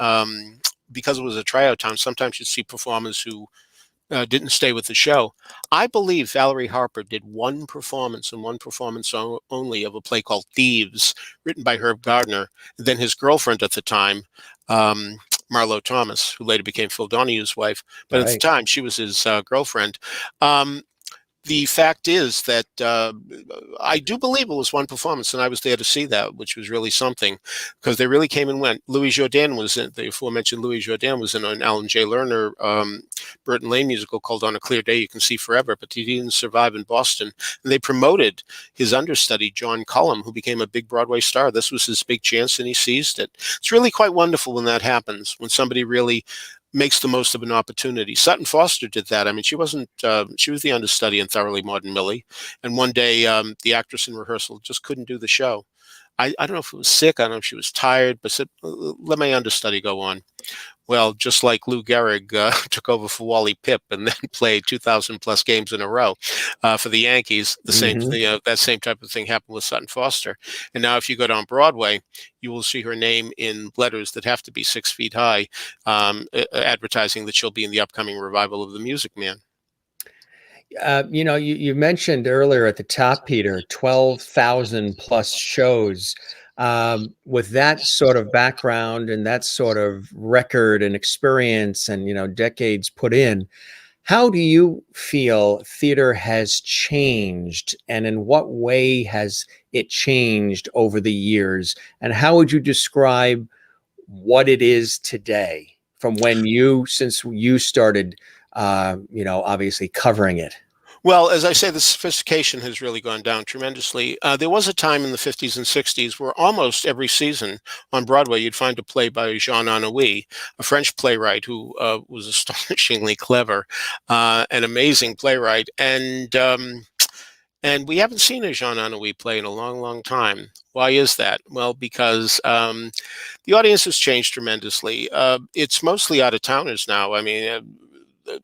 because it was a tryout town, sometimes you see performers who didn't stay with the show. I believe Valerie Harper did one performance and one performance only of a play called Thieves, written by Herb Gardner. Then his girlfriend at the time, Marlo Thomas, who later became Phil Donahue's wife, but at the Right. time she was his girlfriend. Um, the fact is that I do believe it was one performance, and I was there to see that, which was really something, because they really came and went. Louis Jourdain was in, the aforementioned Louis Jourdain was in an Alan J. Lerner, Burton Lane musical called On a Clear Day You Can See Forever, but he didn't survive in Boston. And they promoted his understudy, John Cullum, who became a big Broadway star. This was his big chance, and he seized it. It's really quite wonderful when that happens, when somebody really makes the most of an opportunity. Sutton Foster did that. I mean, she wasn't, she was the understudy in Thoroughly Modern Millie. And one day, the actress in rehearsal just couldn't do the show. I don't know if it was sick. I don't know if she was tired, but said, "Let my understudy go on." Well, just like Lou Gehrig took over for Wally Pipp and then played 2,000 plus games in a row for the Yankees, the same Hmm. that same type of thing happened with Sutton Foster. And now, if you go down Broadway, you will see her name in letters that have to be 6 feet high, advertising that she'll be in the upcoming revival of The Music Man. You mentioned earlier at the top, Peter, 12,000 plus shows. With that sort of background and that sort of record and experience and, decades put in, how do you feel theater has changed, and in what way has it changed over the years? And how would you describe what it is today from since you started, obviously covering it? Well, as I say, the sophistication has really gone down tremendously. There was a time in the 50s and 60s where almost every season on Broadway you'd find a play by Jean Anouilh, a French playwright who was astonishingly clever, an amazing playwright, and we haven't seen a Jean Anouilh play in a long, long time. Why is that? Well, because the audience has changed tremendously. It's mostly out of towners now. I mean,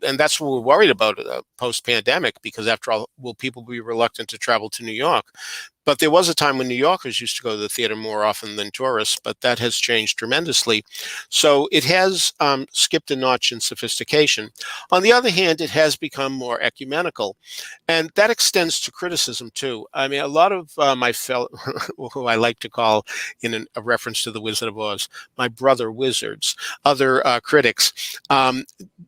and that's what we're worried about post-pandemic, because after all, will people be reluctant to travel to New York? But there was a time when New Yorkers used to go to the theater more often than tourists, but that has changed tremendously. So it has skipped a notch in sophistication. On the other hand, it has become more ecumenical, and that extends to criticism too. I mean, a lot of my fellow, who I like to call, in a reference to the Wizard of Oz, my brother wizards, other critics,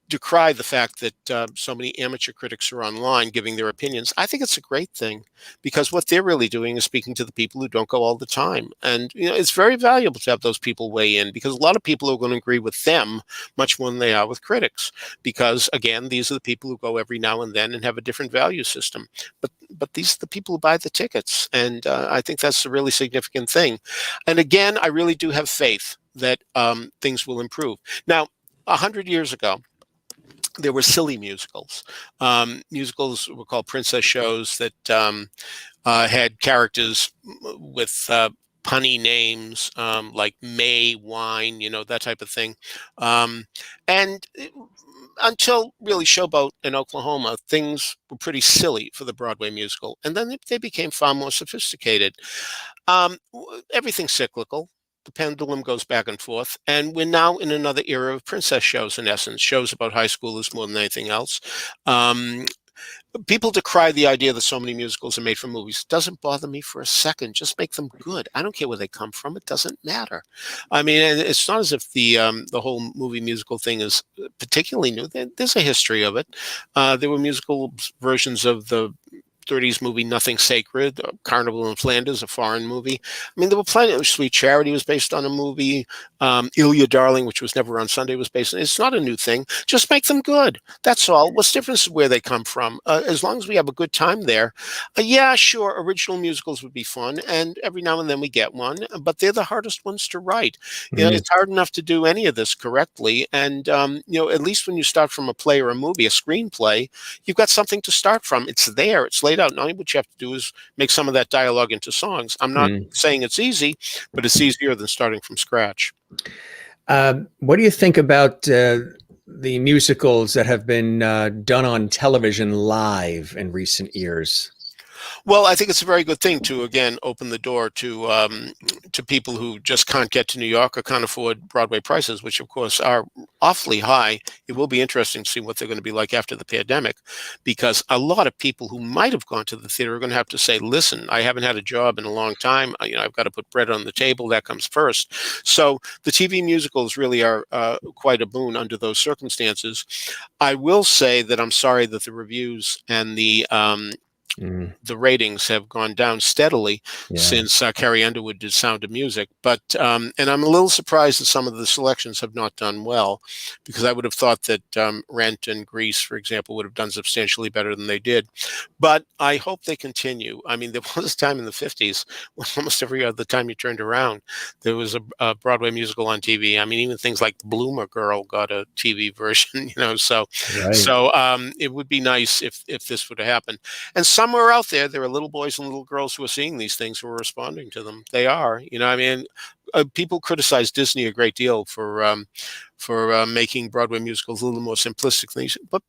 decry the fact that so many amateur critics are online giving their opinions. I think it's a great thing, because what they're really doing is speaking to the people who don't go all the time. And, it's very valuable to have those people weigh in, because a lot of people are going to agree with them much more than they are with critics, because, again, these are the people who go every now and then and have a different value system. But these are the people who buy the tickets. And I think that's a really significant thing. And again, I really do have faith that things will improve. Now, 100 years ago, there were silly musicals. Musicals were called princess shows that had characters with punny names, like May, Wine, that type of thing. And until really Showboat in Oklahoma, things were pretty silly for the Broadway musical. And then they became far more sophisticated. Everything's cyclical. The pendulum goes back and forth, and we're now in another era of princess shows, in essence, shows about high schoolers more than anything else. Um, People decry the idea that so many musicals are made for movies. It doesn't bother me for a second. Just make them good. I don't care where they come from. It doesn't matter. I mean, it's not as if the whole movie musical thing is particularly new. There's a history of it. There were musical versions of the 30s movie Nothing Sacred, Carnival in Flanders, a foreign movie. I mean, there were plenty of Sweet Charity was based on a movie. Ilya Darling, which was never on Sunday, was based on. It's not a new thing. Just make them good. That's all. What's the difference where they come from? As long as we have a good time there. Yeah, sure, original musicals would be fun, and every now and then we get one, but they're the hardest ones to write. It's hard enough to do any of this correctly, and at least when you start from a play or a movie, a screenplay, you've got something to start from. It's there. It's laid out. Now what you have to do is make some of that dialogue into songs. I'm not saying it's easy, but it's easier than starting from scratch. What do you think about the musicals that have been done on television live in recent years? Well, I think it's a very good thing to, again, open the door to people who just can't get to New York or can't afford Broadway prices, which, of course, are awfully high. It will be interesting to see what they're going to be like after the pandemic, because a lot of people who might have gone to the theater are going to have to say, listen, I haven't had a job in a long time. I've got to put bread on the table. That comes first. So the TV musicals really are quite a boon under those circumstances. I will say that I'm sorry that the reviews and the ratings have gone down steadily since Carrie Underwood did Sound of Music. But and I'm a little surprised that some of the selections have not done well, because I would have thought that Rent and Grease, for example, would have done substantially better than they did. But I hope they continue. I mean, there was a time in the 50s when almost every other time you turned around, there was a Broadway musical on TV. I mean, even things like Bloomer Girl got a TV version, So it would be nice if this would have happened. And somewhere out there are little boys and little girls who are seeing these things, who are responding to them. They are, I mean, people criticize Disney a great deal for making Broadway musicals a little more simplistic things. But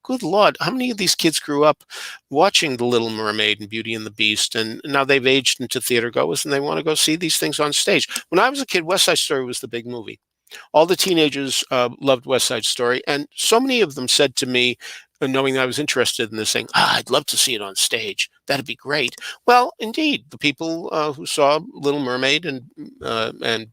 good Lord, how many of these kids grew up watching The Little Mermaid and Beauty and the Beast, and now they've aged into theater goers and they want to go see these things on stage? When I was a kid, West Side Story was the big movie. All the teenagers loved West Side Story, and so many of them said to me, knowing I was interested in this thing, I'd love to see it on stage. That'd be great. Well, indeed, the people who saw Little Mermaid and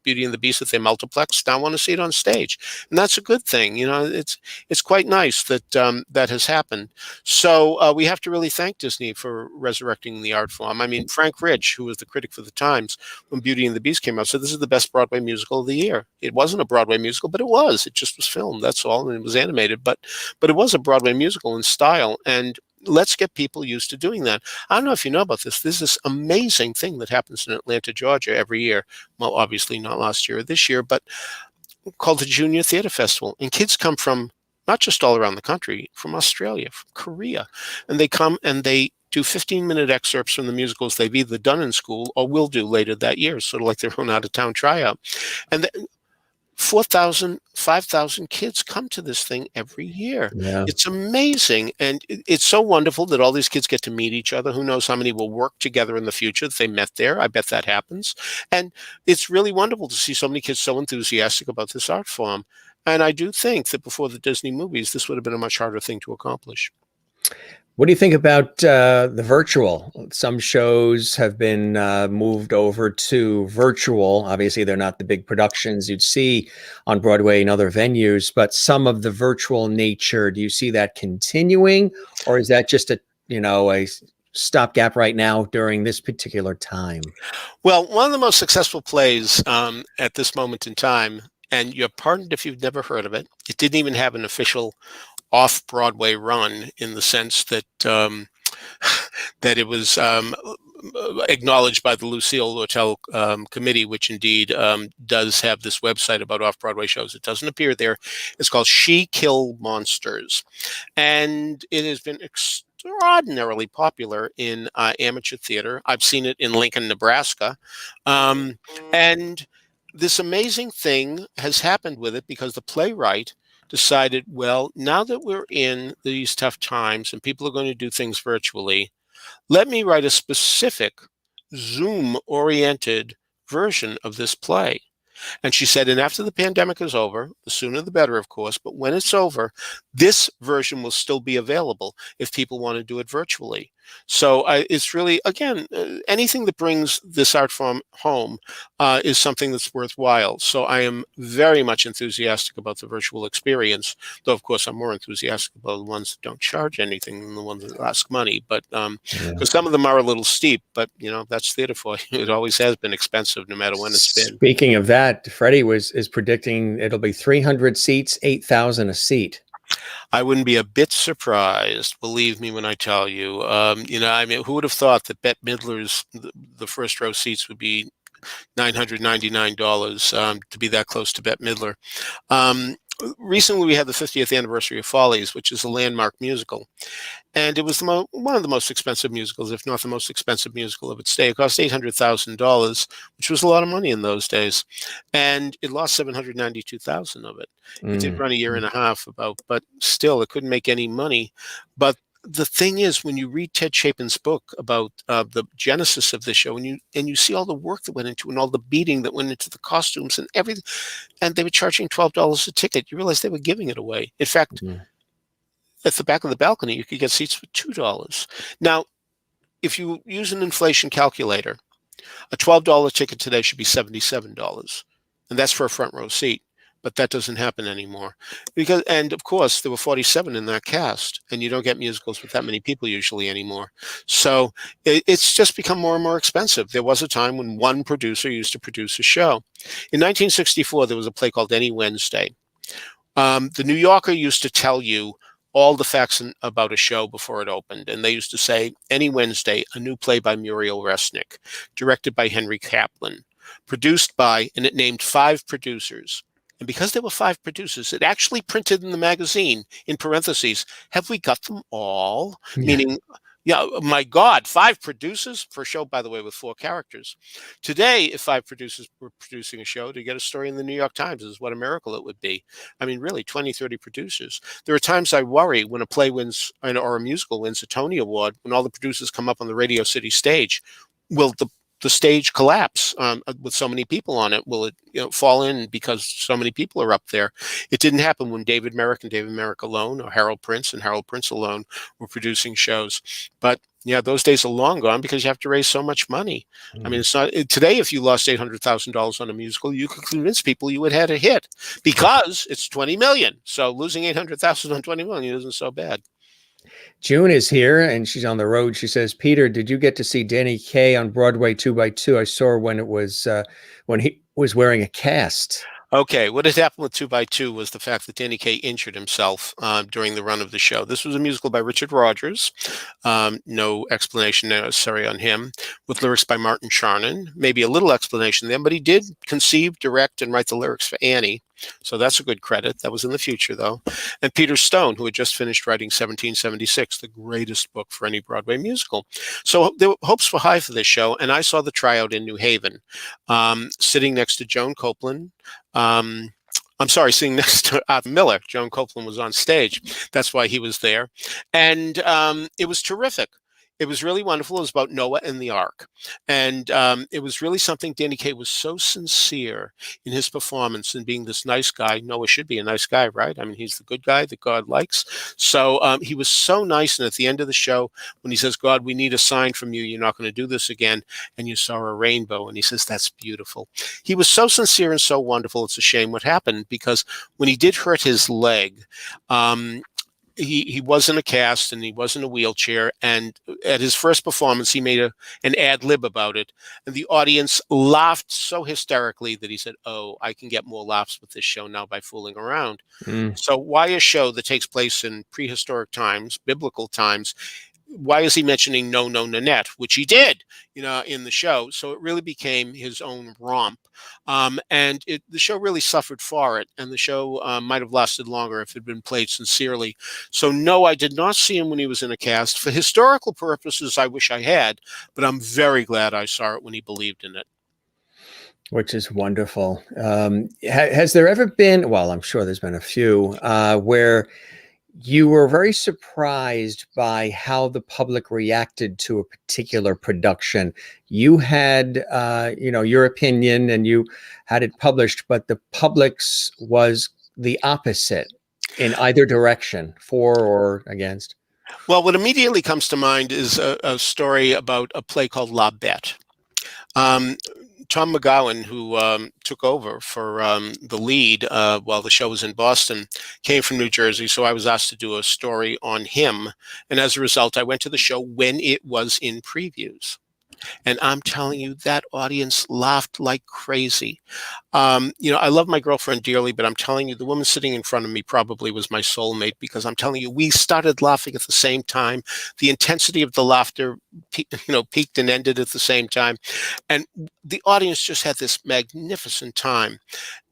Beauty and the Beast at their multiplex now want to see it on stage, and that's a good thing. It's quite nice that that has happened. So we have to really thank Disney for resurrecting the art form. I mean, Frank Rich, who was the critic for the Times when Beauty and the Beast came out, said this is the best Broadway musical of the year. It wasn't a Broadway musical, but it was. It just was filmed. That's all, and it was animated, but it was a Broadway musical in style, and let's get people used to doing that. I don't know if you know about this. There's this amazing thing that happens in Atlanta, Georgia every year. Well, obviously not last year or this year, but called the Junior Theater Festival. And kids come from not just all around the country, from Australia, from Korea. And they come and they do 15-minute excerpts from the musicals they've either done in school or will do later that year, sort of like their own out-of-town tryout. And 4,000, 5,000 kids come to this thing every year. Yeah. It's amazing. And it's so wonderful that all these kids get to meet each other. Who knows how many will work together in the future that they met there. I bet that happens. And it's really wonderful to see so many kids so enthusiastic about this art form. And I do think that before the Disney movies, this would have been a much harder thing to accomplish. What do you think about the virtual? Some shows have been moved over to virtual. Obviously, they're not the big productions you'd see on Broadway and other venues, but some of the virtual nature, do you see that continuing, or is that just a stopgap right now during this particular time? Well, one of the most successful plays at this moment in time, and you're pardoned if you've never heard of it, it didn't even have an official off-Broadway run in the sense that that it was acknowledged by the Lucille Hotel Committee, which indeed does have this website about off-Broadway shows. It doesn't appear there. It's called She Killed Monsters, and it has been extraordinarily popular in amateur theater. I've seen it in Lincoln, Nebraska, and this amazing thing has happened with it because the playwright decided, well, now that we're in these tough times and people are going to do things virtually, let me write a specific Zoom-oriented version of this play. And she said, and after the pandemic is over, the sooner the better, of course, but when it's over, this version will still be available if people want to do it virtually. So it's really, again, anything that brings this art form home is something that's worthwhile. So I am very much enthusiastic about the virtual experience, though, of course, I'm more enthusiastic about the ones that don't charge anything than the ones that ask money. But because some of them are a little steep, but, that's theater for you. It always has been expensive, no matter when it's been. Speaking of that, Freddie is predicting it'll be 300 seats, 8,000 a seat. I wouldn't be a bit surprised, believe me when I tell you. I mean, who would have thought that Bette Midler's the first row seats would be $999 to be that close to Bette Midler? Recently, we had the 50th anniversary of Follies, which is a landmark musical. And it was one of the most expensive musicals, if not the most expensive musical of its day. It cost $800,000, which was a lot of money in those days. And it lost $792,000 of it. It did run a year and a half but still, it couldn't make any money. But the thing is, when you read Ted Chapin's book about the genesis of the show, and you see all the work that went into it and all the beating that went into the costumes and everything, and they were charging $12 a ticket, you realize they were giving it away. In fact, at the back of the balcony, you could get seats for $2. Now, if you use an inflation calculator, a $12 ticket today should be $77, and that's for a front row seat. But that doesn't happen anymore and of course there were 47 in that cast, and you don't get musicals with that many people usually anymore. So it's just become more and more expensive. There was a time when one producer used to produce a show. In 1964, there was a play called Any Wednesday. The New Yorker used to tell you all the facts about a show before it opened, and they used to say, Any Wednesday, a new play by Muriel Resnick, directed by Henry Kaplan, produced by, and it named 5 producers. And because there were 5 producers, it actually printed in the magazine, in parentheses, have we got them all? Yeah. Meaning, my God, 5 producers for a show, by the way, with 4 characters. Today, if 5 producers were producing a show, to get a story in the New York Times is what a miracle it would be. I mean, really, 20, 30 producers. There are times I worry when a play wins, or a musical wins a Tony Award, when all the producers come up on the Radio City stage, will the the stage collapse with so many people on it? Will it fall in because so many people are up there? It didn't happen when David Merrick and David Merrick alone, or Harold Prince and Harold Prince alone, were producing shows. But yeah, those days are long gone because you have to raise so much money. I mean, it's not today. If you lost $800,000 on a musical, you could convince people you had had a hit because it's 20 million. So losing 800,000 on 20 million isn't so bad. June is here and she's on the road. She says, Peter, did you get to see Danny Kaye on Broadway 2x2? I saw her when it was when he was wearing a cast. Okay, what had happened with 2x2 was the fact that Danny Kaye injured himself during the run of the show. This was a musical by Richard Rodgers. No explanation necessary on him, with lyrics by Martin Charnin. Maybe a little explanation then, but he did conceive, direct, and write the lyrics for Annie. So that's a good credit. That was in the future, though. And Peter Stone, who had just finished writing 1776, the greatest book for any Broadway musical. So the hopes were high for this show, and I saw the tryout in New Haven, sitting next to Joan Copeland. I'm sorry, sitting next to Miller. Joan Copeland was on stage. That's why he was there. And it was terrific. It was really wonderful. It was about Noah and the Ark. And it was really something. Danny Kaye was so sincere in his performance and being this nice guy. Noah should be a nice guy, right? I mean, he's the good guy that God likes. So he was so nice. And at the end of the show, when he says, God, we need a sign from you. You're not going to do this again. And you saw a rainbow. And he says, that's beautiful. He was so sincere and so wonderful. It's a shame what happened, because when he did hurt his leg, he was in a cast and he was in a wheelchair. And at his first performance, he made an ad lib about it. And the audience laughed so hysterically that he said, oh, I can get more laughs with this show now by fooling around. So why a show that takes place in prehistoric times, biblical times? Why is he mentioning No, No, Nanette, which he did, in the show? So it really became his own romp. And the show really suffered for it. And the show might have lasted longer if it had been played sincerely. So no, I did not see him when he was in a cast. For historical purposes, I wish I had, but I'm very glad I saw it when he believed in it. Which is wonderful. Has there ever been, well, I'm sure there's been a few, where you were very surprised by how the public reacted to a particular production? You had, your opinion and you had it published, but the public's was the opposite in either direction, for or against. Well, what immediately comes to mind is a story about a play called La Bête. Tom McGowan, who took over for the lead while the show was in Boston, came from New Jersey. So I was asked to do a story on him. And as a result, I went to the show when it was in previews. And I'm telling you, that audience laughed like crazy. I love my girlfriend dearly, but I'm telling you, the woman sitting in front of me probably was my soulmate, because I'm telling you, we started laughing at the same time. The intensity of the laughter, peaked and ended at the same time. And the audience just had this magnificent time.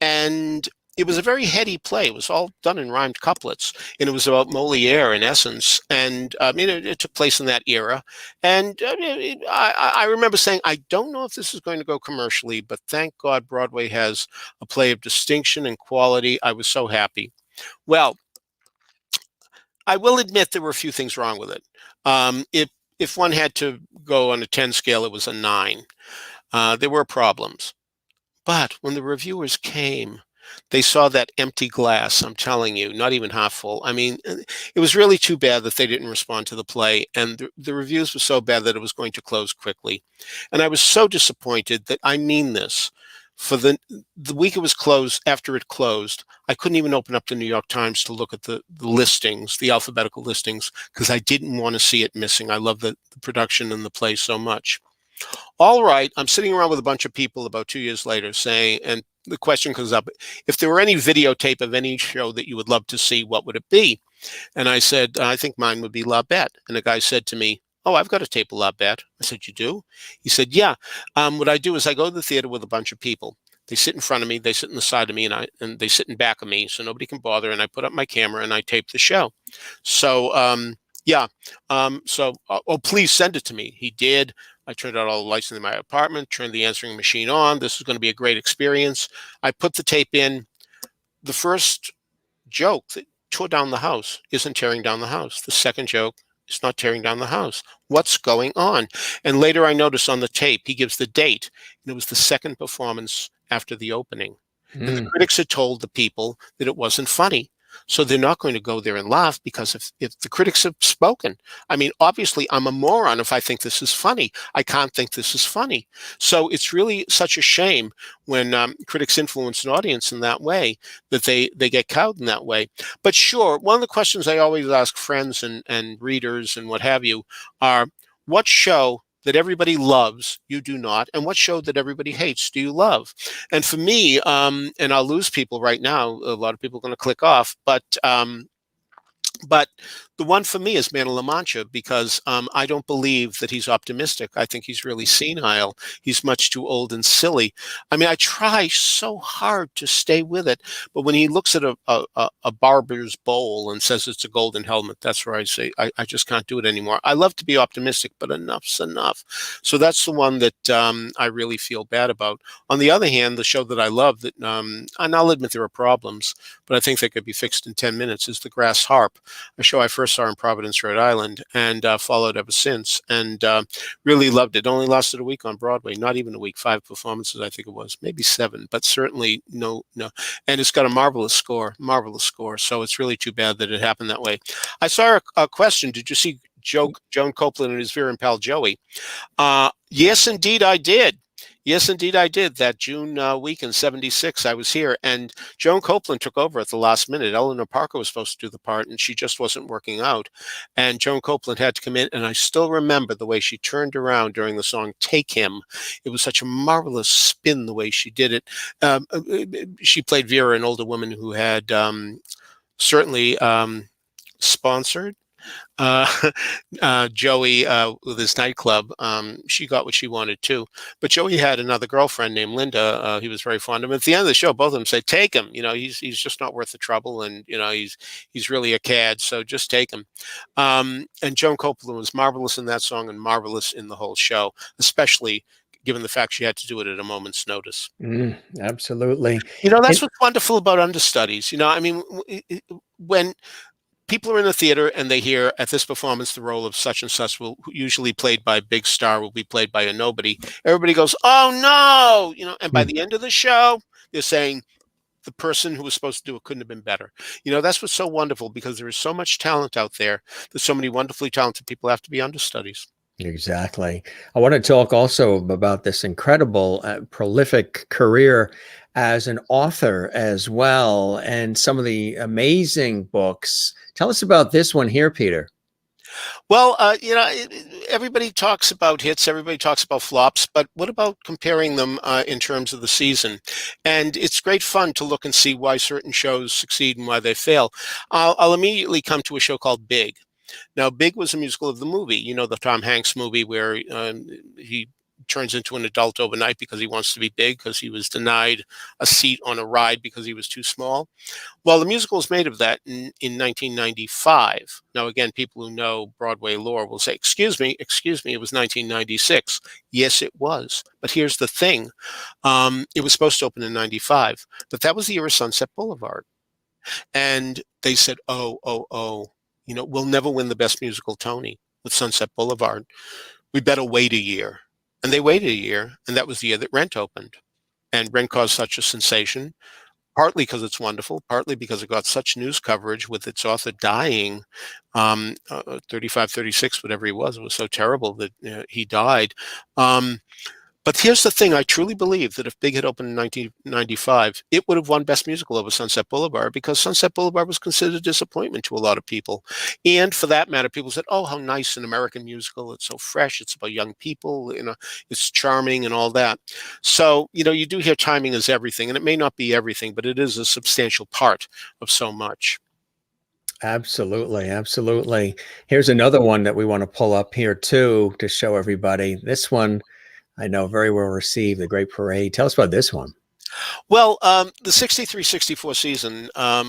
And it was a very heady play. It was all done in rhymed couplets, and it was about Moliere in essence. And it took place in that era. And I remember saying, I don't know if this is going to go commercially, but thank God Broadway has a play of distinction and quality. I was so happy. Well, I will admit there were a few things wrong with it. If one had to go on a 10 scale, it was a 9. There were problems. But when the reviewers came, they saw that empty glass, I'm telling you, not even half full. I mean, it was really too bad that they didn't respond to the play. And the reviews were so bad that it was going to close quickly. And I was so disappointed that, I mean this, for the week it was closed, after it closed, I couldn't even open up the New York Times to look at the listings, the alphabetical listings, because I didn't want to see it missing. I love the production and the play so much. All right, I'm sitting around with a bunch of people about 2 years later saying, and the question comes up, if there were any videotape of any show that you would love to see, what would it be? And I said, I think mine would be La Bête. And the guy said to me, oh, I've got a tape of La Bête. I said, you do? He said, yeah. What I do is I go to the theater with a bunch of people. They sit in front of me, they sit in the side of me, and they sit in back of me, so nobody can bother. And I put up my camera and I tape the show. So, please send it to me. He did. I turned out all the lights in my apartment, turned the answering machine on. This is going to be a great experience. I put the tape in. The first joke that tore down the house isn't tearing down the house. The second joke is not tearing down the house. What's going on? And later I noticed on the tape, he gives the date, and it was the second performance after the opening. And the Mm. critics had told the people that it wasn't funny. So they're not going to go there and laugh, because if the critics have spoken, I mean, obviously I'm a moron if I think this is funny. I can't think this is funny. So it's really such a shame when critics influence an audience in that way, that they get cowed in that way. But sure, one of the questions I always ask friends and readers and what have you are, what show that everybody loves you do not, and what show that everybody hates do you love? And for me, and I'll lose people right now, a lot of people are going to click off, but the one for me is Man of La Mancha, because I don't believe that he's optimistic. I think he's really senile. He's much too old and silly. I mean, I try so hard to stay with it, but when he looks at a barber's bowl and says it's a golden helmet, that's where I say I just can't do it anymore. I love to be optimistic, but enough's enough. So that's the one that I really feel bad about. On the other hand, the show that I love, that and I'll admit there are problems, but I think they could be fixed in 10 minutes, is The Grass Harp, a show I first saw in Providence, Rhode Island, and followed ever since, and really loved it. Only lasted a week on Broadway, not even a week, 5 performances, I think it was, maybe 7, but certainly no. And it's got a marvelous score. So it's really too bad that it happened that way. I saw a question. Did you see Joan Copeland and his Vera pal Joey? Yes, indeed, I did. Yes, indeed, I did. That June week in '76, I was here, and Joan Copeland took over at the last minute. Eleanor Parker was supposed to do the part, and she just wasn't working out. And Joan Copeland had to come in, and I still remember the way she turned around during the song "Take Him." It was such a marvelous spin the way she did it. She played Vera, an older woman who had certainly sponsored uh, Joey with his nightclub. She got what she wanted too. But Joey had another girlfriend named Linda. He was very fond of him. At the end of the show, both of them say, "Take him. You know, he's just not worth the trouble, and you know, he's really a cad. So just take him." And Joan Copeland was marvelous in that song and marvelous in the whole show, especially given the fact she had to do it at a moment's notice. Absolutely. You know, that's And what's wonderful about understudies. You know, I mean, when people are in the theater and they hear at this performance the role of such and such will usually played by a big star, will be played by a nobody, everybody goes, "Oh no," you know, and by mm, the end of the show they're saying the person who was supposed to do it couldn't have been better. You know, that's what's so wonderful, because there is so much talent out there. There's so many wonderfully talented people have to be understudies. exactly. I want to talk also about this incredible, prolific career as an author as well, and some of the amazing books. Tell us about this one here, Peter. Well, you know, everybody talks about hits, everybody talks about flops, but what about comparing them in terms of the season? And it's great fun to look and see why certain shows succeed and why they fail. I'll immediately come to a show called Big. Now, Big was a musical of the movie, you know, the Tom Hanks movie where he turns into an adult overnight because he wants to be big, because he was denied a seat on a ride because he was too small. Well, the musical is made of that in 1995. Now, again, people who know Broadway lore will say, excuse me, it was 1996. Yes, it was. But here's the thing. It was supposed to open in 95, but that was the year of Sunset Boulevard. And they said, oh, you know, we'll never win the Best Musical Tony with Sunset Boulevard. We better wait a year. And they waited a year, and that was the year that Rent opened. And Rent caused such a sensation, partly because it's wonderful, partly because it got such news coverage with its author dying, 35, 36, whatever he was. It was so terrible that he died. But here's the thing. I truly believe that if Big had opened in 1995, it would have won Best Musical over Sunset Boulevard, because Sunset Boulevard was considered a disappointment to a lot of people. And for that matter, people said, "Oh, how nice, an American musical. It's so fresh. It's about young people. You know, it's charming and all that." So, you know, you do hear timing is everything, and it may not be everything, but it is a substantial part of so much. Absolutely, absolutely. Here's another one that we want to pull up here too to show everybody. This one I know very well received, The Great Parade. Tell us about this one. Well, the 63-64 season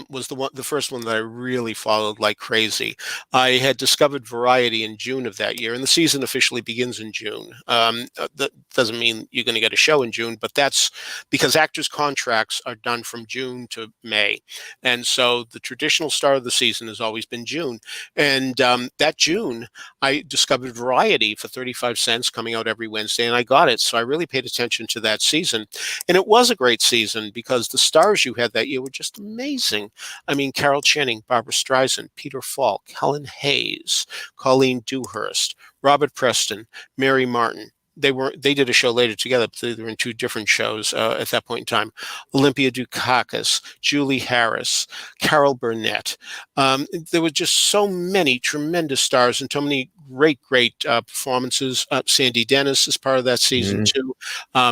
was the first one that I really followed like crazy. I had discovered Variety in June of that year, and the season officially begins in June. That doesn't mean you're going to get a show in June, but that's because actors' contracts are done from June to May, and so the traditional start of the season has always been June. And that June, I discovered Variety for 35 cents coming out every Wednesday, and I got it. So I really paid attention to that season. And it was a great season because the stars you had that year were just amazing. I mean, Carol Channing, Barbara Streisand, Peter Falk, Helen Hayes, Colleen Dewhurst, Robert Preston, Mary Martin. They did a show later together, but they were in two different shows at that point in time. Olympia Dukakis, Julie Harris, Carol Burnett. There were just so many tremendous stars and so many great performances. Sandy Dennis is part of that season Mm. too.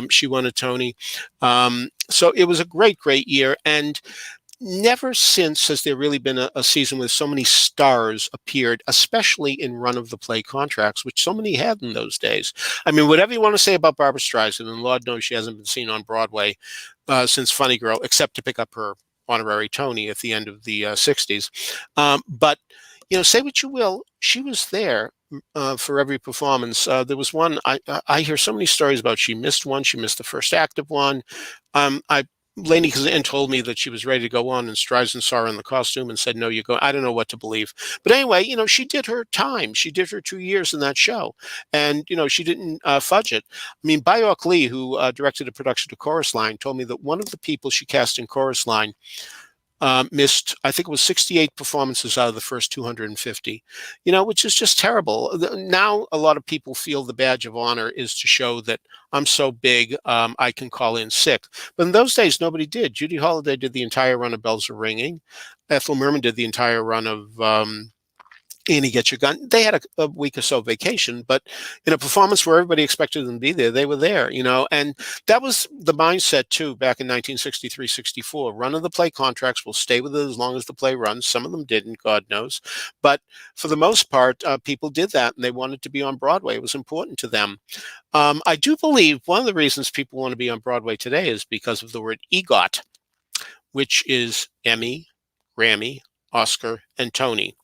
She won a Tony. So it was a great year. And never since has there really been a season where so many stars appeared, especially in run of the play contracts, which so many had in those days. I mean, whatever you want to say about Barbara Streisand, and Lord knows she hasn't been seen on Broadway since Funny Girl, except to pick up her honorary Tony at the end of the 60s. But, say what you will, she was there for every performance. There was one, I hear so many stories about she missed one. She missed the first act of one. Lainey Kazan told me that she was ready to go on, and Streisand saw her in the costume and said, "No, you go." I don't know what to believe, but anyway, she did her time. She did her 2 years in that show, and she didn't fudge it. I mean, Bayok Lee, who directed a production of Chorus Line, told me that one of the people she cast in Chorus Line missed, I think it was 68 performances out of the first 250, which is just terrible. Now, a lot of people feel the badge of honor is to show that I'm so big, I can call in sick. But in those days, nobody did. Judy Holliday did the entire run of Bells Are Ringing. Ethel Merman did the entire run of Annie Get Your Gun. They had a week or so vacation, but in a performance where everybody expected them to be there, they were there, and that was the mindset too back in 1963-64. Run of the play contracts will stay with it as long as the play runs. Some of them didn't, God knows. But for the most part, people did that and they wanted to be on Broadway. It was important to them. I do believe one of the reasons people want to be on Broadway today is because of the word EGOT, which is Emmy, Grammy, Oscar, and Tony.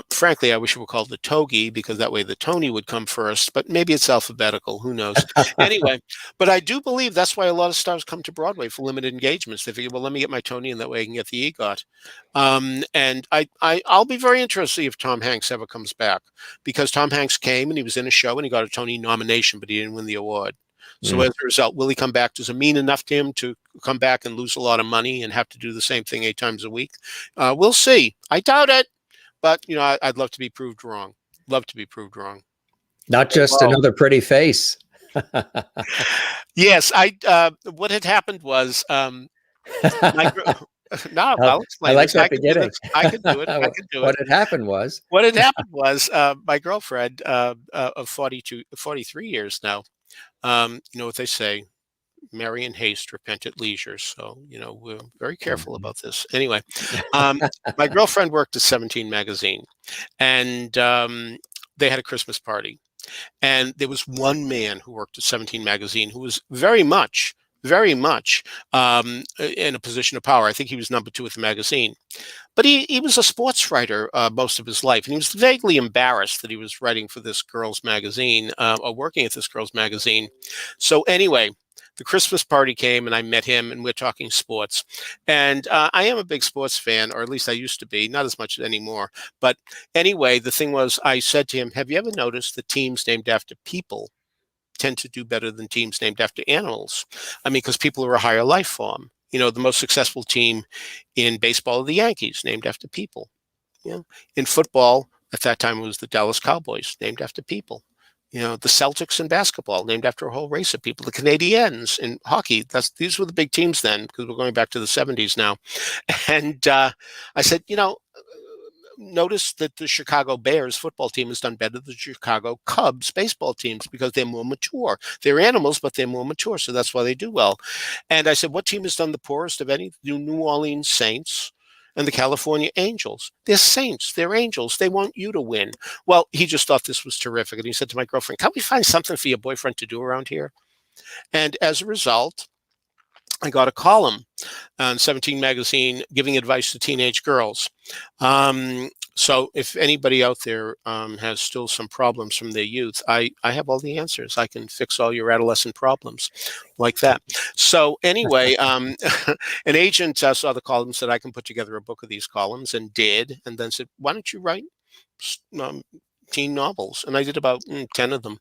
Frankly, I wish it were called the Togie because that way the Tony would come first, but maybe it's alphabetical. Who knows? Anyway, but I do believe that's why a lot of stars come to Broadway for limited engagements. They figure, well, let me get my Tony and that way I can get the EGOT. And I'll be very interested if Tom Hanks ever comes back because Tom Hanks came and he was in a show and he got a Tony nomination, but he didn't win the award. So as a result, will he come back? Does it mean enough to him to come back and lose a lot of money and have to do the same thing 8 times a week? We'll see. I doubt it. But, I'd love to be proved wrong. Love to be proved wrong. Not just another pretty face. Yes, what had happened was, no, I'll explain I like this. that beginning. I could do it. I could do it. What had happened was, my girlfriend of 43 years now, you know what they say, marry in haste, repent at leisure. So, we're very careful about this. Anyway, my girlfriend worked at 17 magazine and they had a Christmas party. And there was one man who worked at 17 magazine who was very much in a position of power. I think he was number 2 at the magazine. But he was a sports writer most of his life. And he was vaguely embarrassed that he was writing for this girl's magazine or working at this girl's magazine. So anyway, the Christmas party came and I met him and we're talking sports. And I am a big sports fan, or at least I used to be, not as much anymore. But anyway, the thing was, I said to him, have you ever noticed that teams named after people tend to do better than teams named after animals? I mean, because people are a higher life form. The most successful team in baseball are the Yankees, named after people. In football, at that time, it was the Dallas Cowboys, named after people. The Celtics in basketball, named after a whole race of people. The Canadiens in hockey, these were the big teams then, because we're going back to the 70s now. And I said, notice that the Chicago Bears football team has done better than the Chicago Cubs baseball teams because they're more mature. They're animals, but they're more mature, so that's why they do well. And I said, what team has done the poorest of any? The New Orleans Saints and the California Angels. They're saints. They're angels. They want you to win. Well, he just thought this was terrific. And he said to my girlfriend, can't we find something for your boyfriend to do around here? And as a result, I got a column on 17 magazine giving advice to teenage girls. So if anybody out there has still some problems from their youth, I have all the answers. I can fix all your adolescent problems like that. So anyway, an agent saw the column, said I can put together a book of these columns, and did, and then said, why don't you write um, teen novels? And I did about 10 of them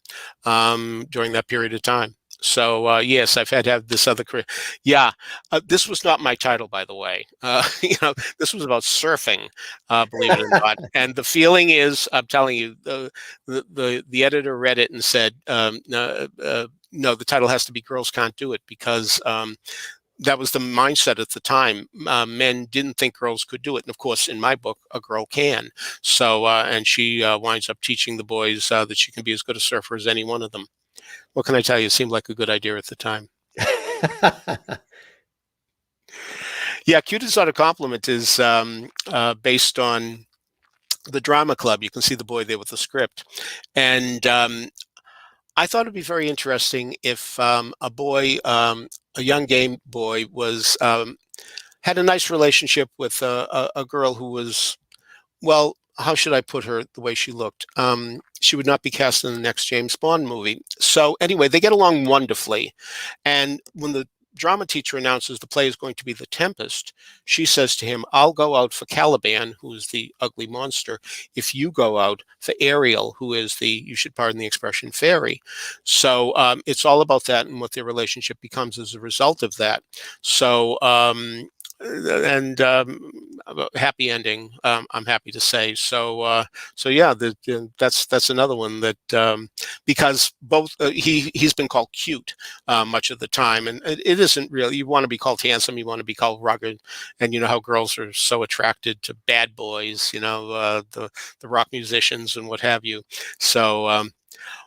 during that period of time. So yes, I've had to have this other career. Yeah, this was not my title, by the way. This was about surfing, believe it or not. And the feeling is, I'm telling you, the editor read it and said, no, the title has to be "Girls Can't Do It," because that was the mindset at the time. Men didn't think girls could do it. And of course, in my book, a girl can. So, and she winds up teaching the boys that she can be as good a surfer as any one of them. What can I tell you? It seemed like a good idea at the time. Yeah, Cute is Not a Compliment is based on the drama club. You can see the boy there with the script. And I thought it'd be very interesting if a boy, a young gay boy, was had a nice relationship with a girl who was, well, how should I put her the way she looked? She would not be cast in the next James Bond movie. So anyway, they get along wonderfully. And when the drama teacher announces the play is going to be The Tempest, she says to him, I'll go out for Caliban, who is the ugly monster, if you go out for Ariel, who is the, you should pardon the expression, fairy. So it's all about that and what their relationship becomes as a result of that. So, and happy ending, I'm happy to say. So yeah, that's another one that because both he's been called cute much of the time, and it isn't really. You want to be called handsome, you want to be called rugged, and you know how girls are so attracted to bad boys, the rock musicians and what have you. So.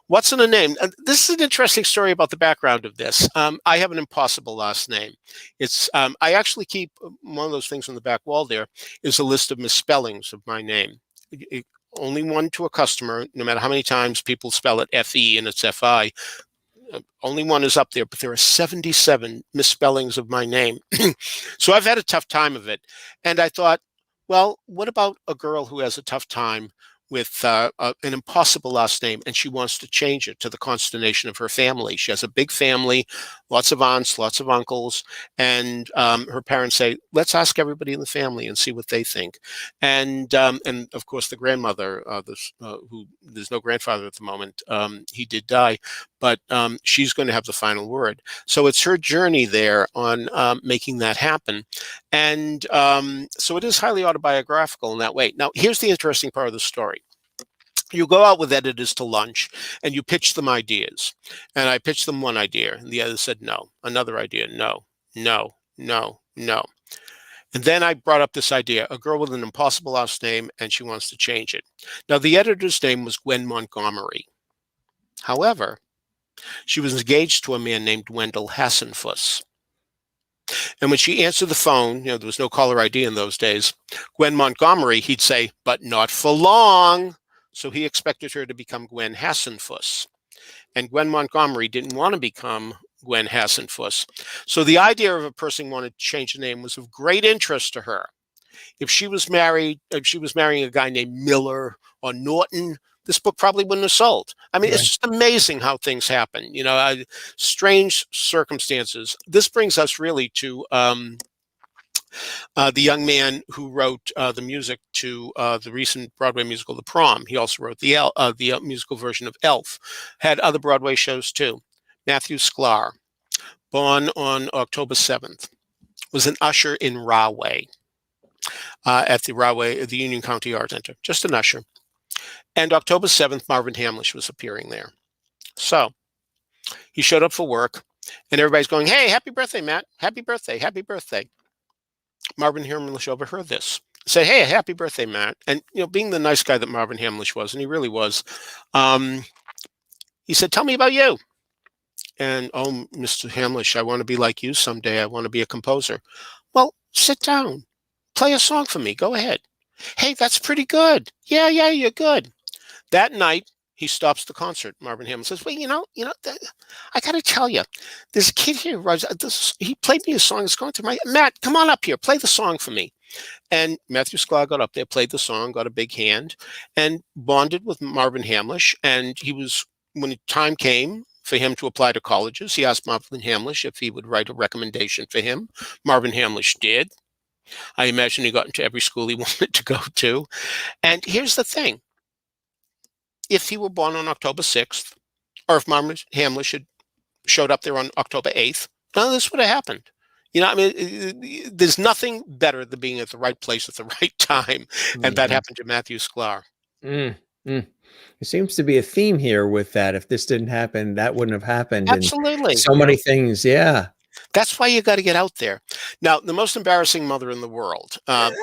What's in a name? This is an interesting story about the background of this. I have an impossible last name. It's I actually keep one of those things on the back wall. There is a list of misspellings of my name. Only one to a customer, no matter how many times people spell it F-E and it's F-I. Only one is up there, but there are 77 misspellings of my name. So I've had a tough time of it. And I thought, well, what about a girl who has a tough time with an impossible last name, and she wants to change it to the consternation of her family? She has a big family, lots of aunts, lots of uncles, and her parents say, let's ask everybody in the family and see what they think. And of course, the grandmother, who there's no grandfather at the moment, he did die, but she's going to have the final word. So it's her journey there on making that happen. And so it is highly autobiographical in that way. Now, here's the interesting part of the story. You go out with editors to lunch and you pitch them ideas. And I pitched them one idea, and the other said no. Another idea, no, no, no, no. And then I brought up this idea, a girl with an impossible last name, and she wants to change it. Now, the editor's name was Gwen Montgomery. However, she was engaged to a man named Wendell Hassenfuss. And when she answered the phone, there was no caller ID in those days, Gwen Montgomery, he'd say, but not for long. So he expected her to become Gwen Hassenfuss. And Gwen Montgomery didn't want to become Gwen Hassenfuss. So the idea of a person wanting to change the name was of great interest to her. If she was marrying a guy named Miller or Norton, this book probably wouldn't have sold. I mean, It's just amazing how things happen, strange circumstances. This brings us really to the young man who wrote the music to the recent Broadway musical, The Prom. He also wrote the musical version of Elf, had other Broadway shows too. Matthew Sklar, born on October 7th, was an usher in Rahway, at the Union County Art Center, just an usher. And October 7th, Marvin Hamlish was appearing there. So he showed up for work, and everybody's going, hey, happy birthday, Matt. Happy birthday, happy birthday. Marvin Hamlish overheard this. Said, hey, happy birthday, Matt. And, being the nice guy that Marvin Hamlish was, and he really was, he said, tell me about you. And, oh, Mr. Hamlish, I want to be like you someday. I want to be a composer. Well, sit down. Play a song for me. Go ahead. Hey, that's pretty good. Yeah, you're good. That night, he stops the concert. Marvin Hamlish says, "Well, I got to tell you, this kid here, he played me a song. It's going through my Matt. Come on up here, play the song for me." And Matthew Sklar got up there, played the song, got a big hand, and bonded with Marvin Hamlish. And when the time came for him to apply to colleges, he asked Marvin Hamlish if he would write a recommendation for him. Marvin Hamlish did. I imagine he got into every school he wanted to go to. And here's the thing. If he were born on October 6th, or if Marvin Hamlish had showed up there on October 8th, none of this would have happened. There's nothing better than being at the right place at the right time. And that happened to Matthew Sklar. Mm, mm. There seems to be a theme here with that. If this didn't happen, that wouldn't have happened. Absolutely. And so many things. Yeah. That's why you got to get out there. Now, the most embarrassing mother in the world.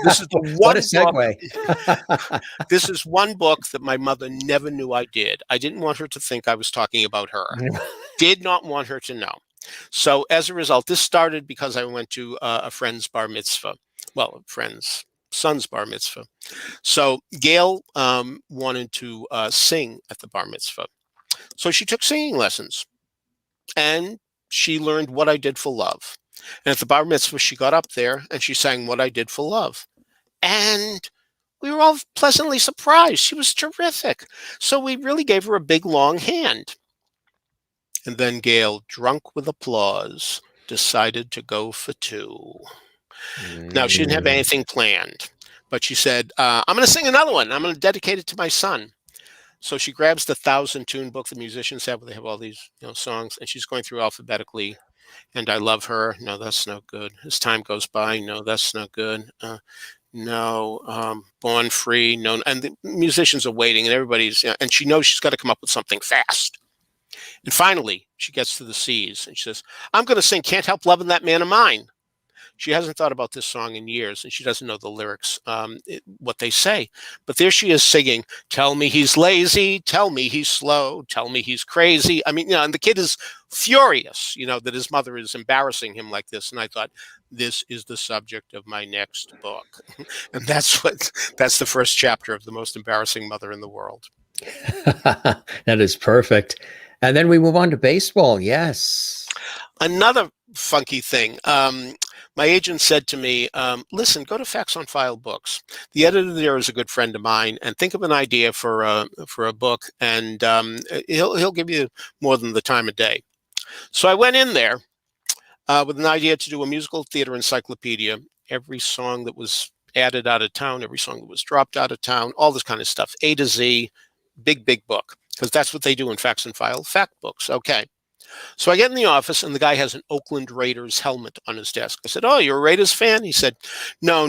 This is the one What a segue. This is one book that my mother never knew I did. I didn't want her to think I was talking about her. Did not want her to know. So as a result, this started because I went to a friend's bar mitzvah. Well, a friend's son's bar mitzvah. So Gail wanted to sing at the bar mitzvah. So she took singing lessons. And she learned What I Did for Love. And at the bar mitzvah, she got up there and she sang What I Did for Love. And we were all pleasantly surprised. She was terrific. So we really gave her a big, long hand. And then Gail, drunk with applause, decided to go for two. Now, she didn't have anything planned, but she said, I'm going to sing another one. I'm going to dedicate it to my son. So she grabs the 1,000-tune book the musicians have, where they have all these songs, and she's going through alphabetically. And I Love Her. No, that's no good. As Time Goes By. No, that's no good. No. Born Free. No. And the musicians are waiting, and everybody's, and she knows she's got to come up with something fast. And finally, she gets to the C's, and she says, I'm going to sing Can't Help Loving That Man of Mine. She hasn't thought about this song in years, and she doesn't know the lyrics, what they say. But there she is singing, tell me he's lazy, tell me he's slow, tell me he's crazy. I mean, and the kid is furious, that his mother is embarrassing him like this. And I thought, this is the subject of my next book. And that's the first chapter of The Most Embarrassing Mother in the World. That is perfect. And then we move on to baseball. Yes. Another funky thing. My agent said to me, listen, go to Facts on File Books. The editor there is a good friend of mine, and think of an idea for a book, and he'll give you more than the time of day. So I went in there with an idea to do a musical theater encyclopedia, every song that was added out of town, every song that was dropped out of town, all this kind of stuff, A to Z, big book, because that's what they do in Facts and File, fact books. Okay. So I get in the office, and the guy has an Oakland Raiders helmet on his desk. I said, oh, you're a Raiders fan? He said, no.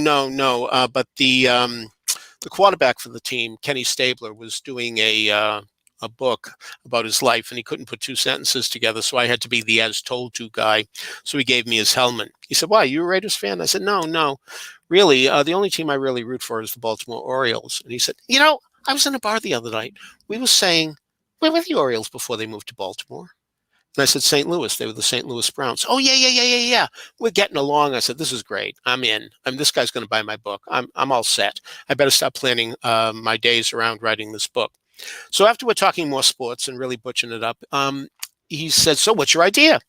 But the quarterback for the team, Kenny Stabler, was doing a book about his life, and he couldn't put two sentences together, so I had to be the as told to guy. So he gave me his helmet. He said, why, you a Raiders fan? I said, no. Really, the only team I really root for is the Baltimore Orioles. And he said, I was in a bar the other night. We were saying, where were the Orioles before they moved to Baltimore? And I said, St. Louis. They were the St. Louis Browns. Oh, yeah. We're getting along. I said, this is great. I'm in. This guy's going to buy my book. I'm all set. I better start planning my days around writing this book. So after we're talking more sports and really butching it up, he said, so what's your idea?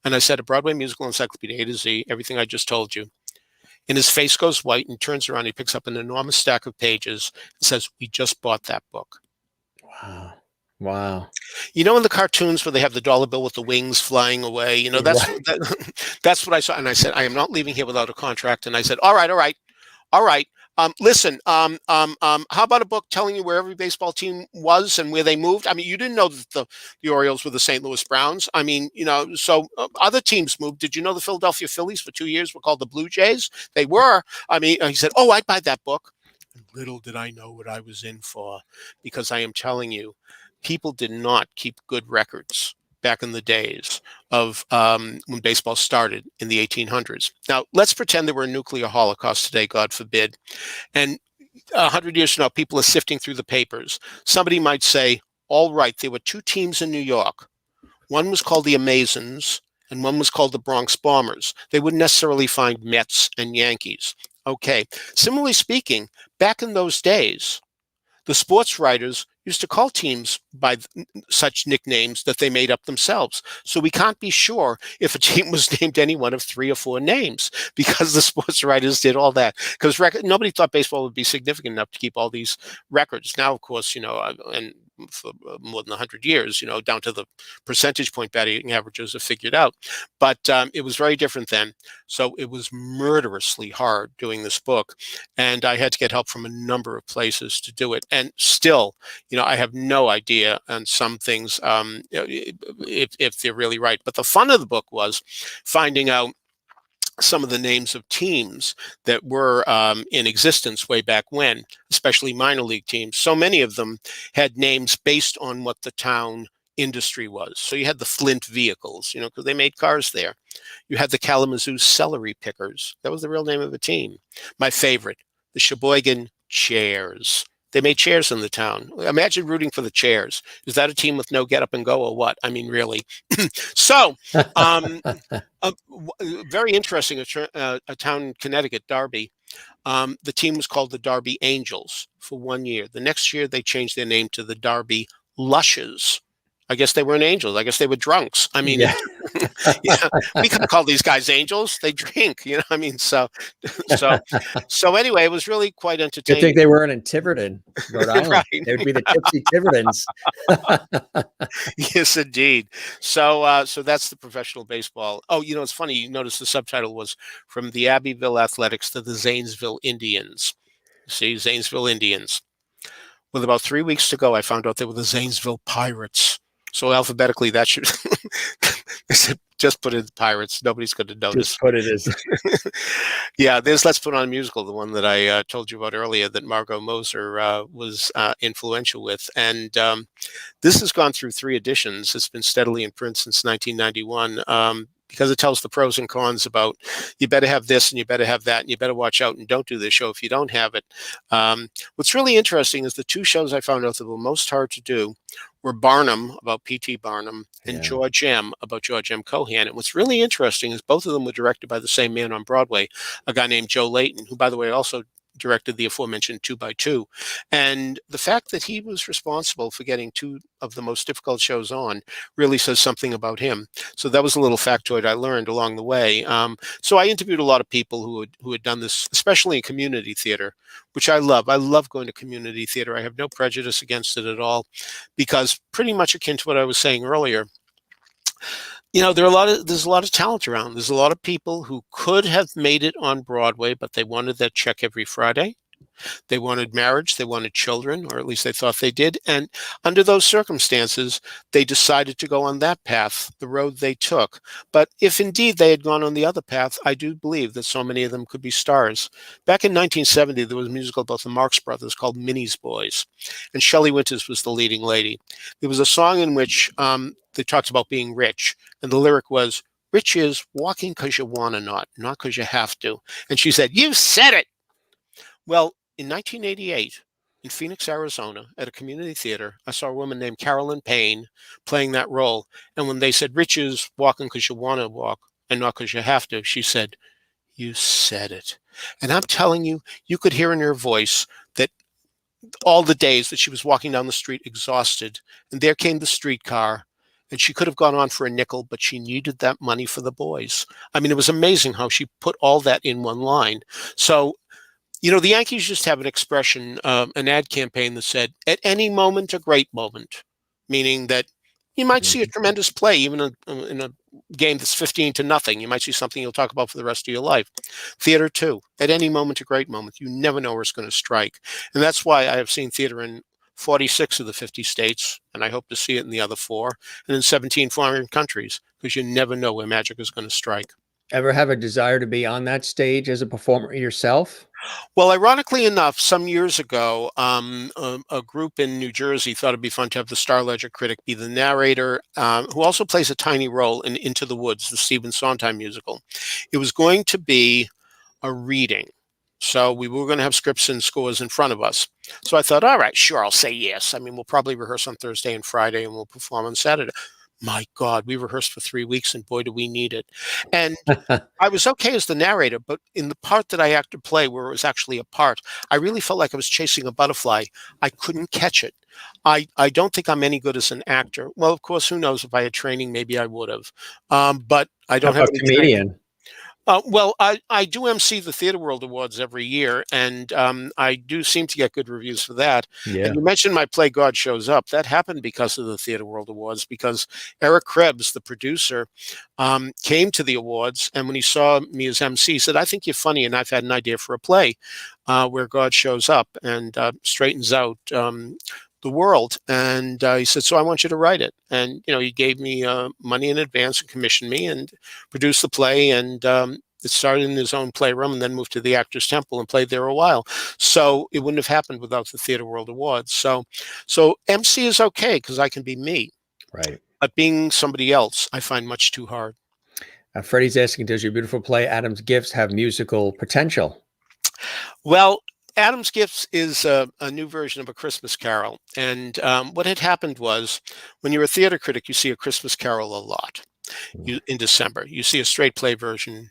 And I said, a Broadway musical encyclopedia, A to Z, everything I just told you. And his face goes white, and turns around. He picks up an enormous stack of pages and says, we just bought that book. Wow. In the cartoons where they have the dollar bill with the wings flying away, that's that's what I saw. And I said, I am not leaving here without a contract. And I said, all right. Listen, how about a book telling you where every baseball team was and where they moved? I mean, you didn't know that the Orioles were the St. Louis Browns. I mean, so other teams moved. Did you know the Philadelphia Phillies for 2 years were called the Blue Jays? They were. I mean, he said, oh, I'd buy that book. And little did I know what I was in for, because I am telling you, people did not keep good records back in the days of when baseball started in the 1800s. Now, let's pretend there were a nuclear holocaust today, God forbid. And 100 years from now, people are sifting through the papers. Somebody might say, all right, there were two teams in New York. One was called the Amazons, and one was called the Bronx Bombers. They wouldn't necessarily find Mets and Yankees. Okay. Similarly speaking, back in those days, the sports writers used to call teams by such nicknames that they made up themselves. So we can't be sure if a team was named any one of 3 or 4 names because the sports writers did all that. Because nobody thought baseball would be significant enough to keep all these records. Now, of course, and for more than 100 years, down to the percentage point batting averages are figured out. But it was very different then. So it was murderously hard doing this book. And I had to get help from a number of places to do it. And still, I have no idea on some things if they're really right. But the fun of the book was finding out some of the names of teams that were in existence way back when, especially minor league teams. So many of them had names based on what the town industry was. So you had the Flint Vehicles, because they made cars there. You had the Kalamazoo Celery Pickers. That was the real name of a team. My favorite, the Sheboygan Chairs. They made chairs in the town. Imagine rooting for the Chairs. Is that a team with no get up and go or what? I mean, really. So, very interesting, a town in Connecticut, Derby. The team was called the Derby Angels for 1 year. The next year, they changed their name to the Derby Lushes. I guess they weren't angels. I guess they were drunks. I mean, Yeah. we can't call these guys angels. They drink, I mean, so anyway, it was really quite Good entertaining. thing they weren't in Tiverton, Rhode Island. Right. They would be the tipsy Tivertons. Yes, indeed. So that's the professional baseball. Oh, it's funny. You notice the subtitle was From the Abbeville Athletics to the Zanesville Indians. See, Zanesville Indians. With about 3 weeks to go, I found out they were the Zanesville Pirates. So alphabetically, that should just put in Pirates. Nobody's going to notice. Just put it as. Yeah, there's Let's Put On a Musical, the one that I told you about earlier that Margot Moser was influential with. And this has gone through 3 editions. It's been steadily in print since 1991. Because it tells the pros and cons about you better have this and you better have that and you better watch out and don't do this show if you don't have it. What's really interesting is the 2 shows I found out that were most hard to do were Barnum, about P.T. Barnum, and George M., about George M. Cohan. And what's really interesting is both of them were directed by the same man on Broadway, a guy named Joe Layton, who, by the way, also directed the aforementioned 2x2. And the fact that he was responsible for getting 2 of the most difficult shows on really says something about him. So that was a little factoid I learned along the way. So I interviewed a lot of people who had done this, especially in community theater, which I love. I love going to community theater. I have no prejudice against it at all, because pretty much akin to what I was saying earlier, there's a lot of talent around. There's a lot of people who could have made it on Broadway, but they wanted that check every Friday. They wanted marriage, they wanted children, or at least they thought they did. And under those circumstances, they decided to go on that path, the road they took. But if indeed they had gone on the other path, I do believe that so many of them could be stars. Back in 1970, there was a musical about the Marx Brothers called Minnie's Boys, and Shelley Winters was the leading lady. There was a song in which they talked about being rich, and the lyric was, "Rich is walking because you want to, not because you have to." And she said, "You said it." Well, in 1988, in Phoenix, Arizona, at a community theater, I saw a woman named Carolyn Payne playing that role. And when they said, "Rich is walking because you want to walk and not because you have to," she said, "You said it." And I'm telling you, you could hear in her voice that all the days that she was walking down the street exhausted, and there came the streetcar, and she could have gone on for a nickel, but she needed that money for the boys. I mean, it was amazing how she put all that in one line. So, the Yankees just have an expression, an ad campaign that said, "At any moment, a great moment," meaning that you might see a tremendous play, even in a game that's 15-0. You might see something you'll talk about for the rest of your life. Theater, too. At any moment, a great moment. You never know where it's going to strike. And that's why I have seen theater in 46 of the 50 states, and I hope to see it in the other 4, and in 17 foreign countries, because you never know where magic is going to strike. Ever have a desire to be on that stage as a performer yourself? Well, ironically enough, some years ago, a group in New Jersey thought it'd be fun to have the Star Ledger critic be the narrator, who also plays a tiny role in Into the Woods, the Stephen Sondheim musical. It was going to be a reading. So we were going to have scripts and scores in front of us. So I thought, all right, sure, I'll say yes. I mean, we'll probably rehearse on Thursday and Friday, and we'll perform on Saturday. my God, we rehearsed for 3 weeks, and boy, do we need it. And I was okay as the narrator, but in the part that I acted play, where it was actually a part, I really felt like I was chasing a butterfly. I couldn't catch it. I don't think I'm any good as an actor. Well, of course, who knows? If I had training, maybe I would have. But I How don't have about any training. comedian? Well, I do MC the Theatre World Awards every year, and I do seem to get good reviews for that. And Yeah. you mentioned my play God Shows Up. That happened because of the Theatre World Awards, because Eric Krebs, the producer, came to the awards, and when he saw me as MC, he said, "I think you're funny, and I've had an idea for a play where God shows up and straightens out the world." And he said, "So I want you to write it." And he gave me money in advance and commissioned me and produced the play. And it started in his own playroom and then moved to the Actors Temple and played there a while. So it wouldn't have happened without the Theatre World Awards. So MC is okay because I can be me, Right. but being somebody else, I find much too hard. Freddie's asking, does your beautiful play Adam's Gifts have musical potential? Well, Adam's Gifts is a new version of A Christmas Carol. And what had happened was, when you're a theater critic, you see A Christmas Carol a lot. In December, you see a straight play version,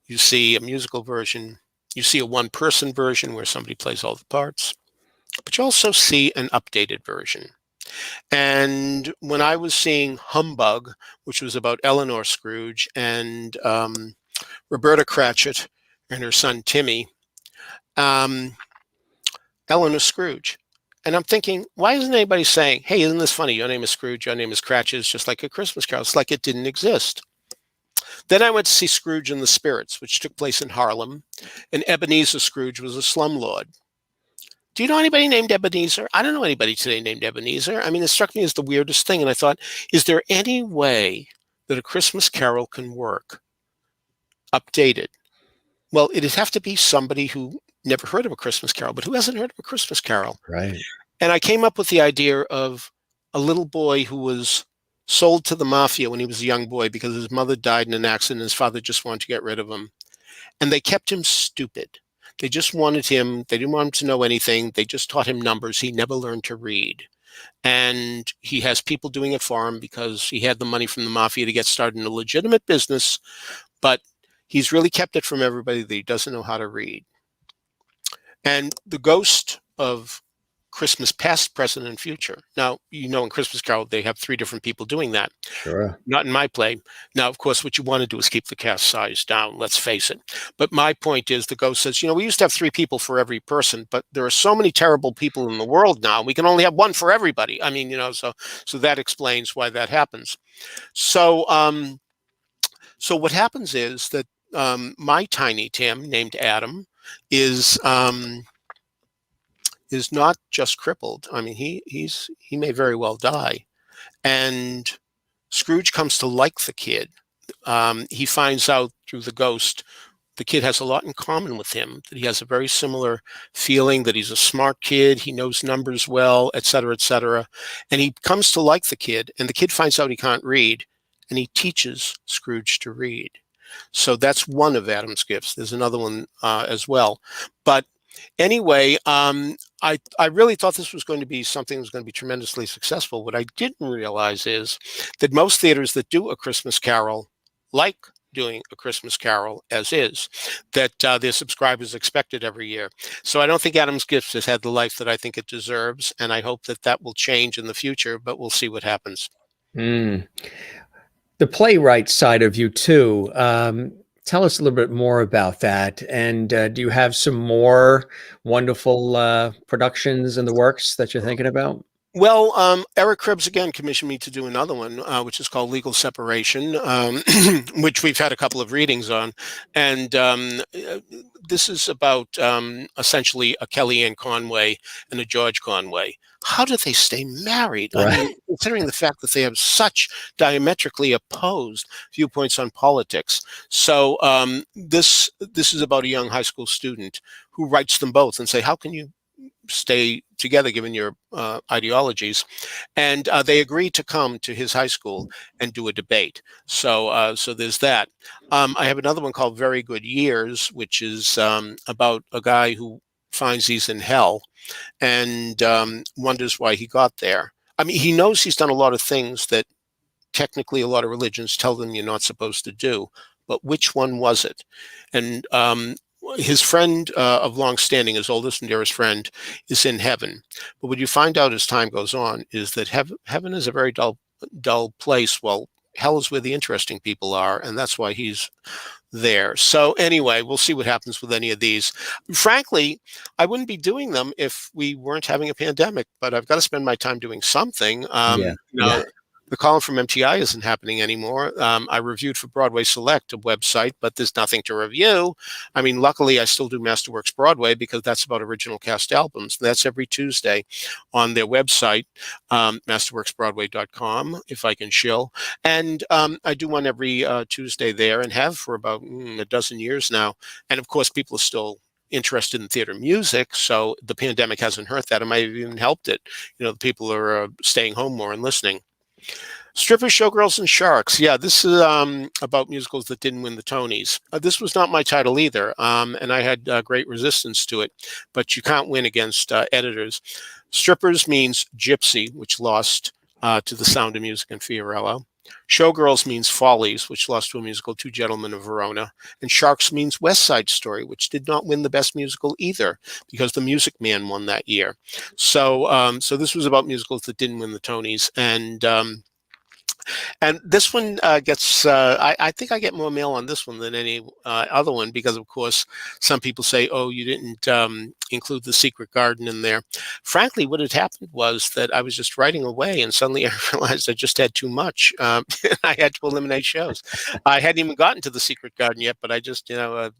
you see a musical version, you see a one-person version where somebody plays all the parts, but you also see an updated version. And when I was seeing Humbug, which was about Eleanor Scrooge and Roberta Cratchit and her son Timmy, um, Eleanor Scrooge. And I'm thinking, why isn't anybody saying, "Hey, isn't this funny? Your name is Scrooge, your name is Cratchit. It's just like A Christmas Carol." It's like it didn't exist. Then I went to see Scrooge and the Spirits, which took place in Harlem, and Ebenezer Scrooge was a slumlord. Do you know anybody named Ebenezer? I don't know anybody today named Ebenezer. I mean, it struck me as the weirdest thing, and I thought, is there any way that A Christmas Carol can work updated? Well, it'd have to be somebody who never heard of A Christmas Carol, but who hasn't heard of A Christmas Carol? Right. And I came up with the idea of a little boy who was sold to the mafia when he was a young boy because his mother died in an accident. His father just wanted to get rid of him. And they kept him stupid. They just wanted him, they didn't want him to know anything. They just taught him numbers. He never learned to read. And he has people doing it for him because he had the money from the mafia to get started in a legitimate business. But he's really kept it from everybody that he doesn't know how to read. And the ghost of Christmas past, present, and future. Now, in Christmas Carol, they have 3 different people doing that. Sure. Not in my play. Now, of course, what you want to do is keep the cast size down, let's face it. But my point is, the ghost says, we used to have 3 people for every person, but there are so many terrible people in the world now, we can only have 1 for everybody. I mean, so that explains why that happens. So what happens is that my tiny Tim, named Adam, is not just crippled. I mean, he may very well die. And Scrooge comes to like the kid. He finds out through the ghost the kid has a lot in common with him, that he has a very similar feeling, that he's a smart kid, he knows numbers well, et cetera, et cetera. And he comes to like the kid, and the kid finds out he can't read, and he teaches Scrooge to read. So that's one of Adam's gifts. There's another one as well. But anyway, I really thought this was going to be something that was going to be tremendously successful. What I didn't realize is that most theaters that do A Christmas Carol like doing A Christmas Carol as is, that their subscribers expect it every year. So I don't think Adam's Gifts has had the life that I think it deserves, and I hope that that will change in the future, but we'll see what happens. The playwright side of you too. Tell us a little bit more about that. And do you have some more wonderful productions in the works that you're thinking about? Well, Eric Krebs again commissioned me to do another one, which is called Legal Separation, which we've had a couple of readings on. And this is about essentially a Kellyanne Conway and a George Conway. How did they stay married? Right. I mean, considering the fact that they have such diametrically opposed viewpoints on politics. So this is about a young high school student who writes them both and say, how can you stay together given your ideologies? And they agreed to come to his high school and do a debate. So there's that. I have another one called Very Good Years, which is about a guy who finds he's in hell and wonders why he got there. I mean, he knows he's done a lot of things that technically a lot of religions tell them you're not supposed to do. But which one was it? And his friend of long standing, his oldest and dearest friend, is in heaven. But what you find out as time goes on is that heaven is a very dull place. Well, hell is where the interesting people are, and that's why he's there. So anyway, we'll see what happens with any of these. Frankly, I wouldn't be doing them if we weren't having a pandemic, but I've got to spend my time doing something. Yeah. Yeah. The column from MTI isn't happening anymore. I reviewed for Broadway Select, a website, but there's nothing to review. I mean, luckily, I still do Masterworks Broadway because that's about original cast albums. That's every Tuesday on their website, masterworksbroadway.com, if I can shill. And I do one every Tuesday there and have for about a dozen years now. And of course, people are still interested in theater music, so the pandemic hasn't hurt that. It might have even helped it. You know, the people are staying home more and listening. Strippers, Showgirls, and Sharks. Yeah, this is about musicals that didn't win the Tonys. This was not my title either, and I had great resistance to it, but you can't win against editors. Strippers means gypsy, which lost to The Sound of Music and Fiorello. Showgirls means Follies, which lost to a musical, Two Gentlemen of Verona. And Sharks means West Side Story, which did not win the best musical either, because The Music Man won that year. So so this was about musicals that didn't win the Tonys. And this one gets, I think I get more mail on this one than any other one because, of course, some people say, oh, you didn't include The Secret Garden in there. Frankly, what had happened was that I was just writing away and suddenly I realized I just had too much. And I had to eliminate shows. I hadn't even gotten to The Secret Garden yet, but I just, I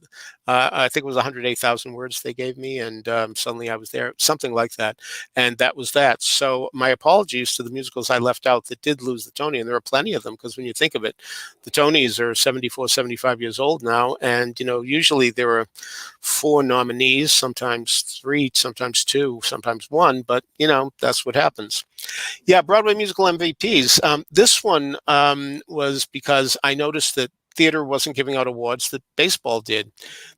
think it was 108,000 words they gave me, and suddenly I was there, something like that. And that was that. So my apologies to the musicals I left out that did lose the Tony, and there are plenty of them, because when you think of it, the Tonys are 74, 75 years old now, and usually there are 4 nominees, sometimes 3, sometimes 2, sometimes 1, but that's what happens. Yeah, Broadway musical MVPs. This one was because I noticed that theater wasn't giving out awards that baseball did.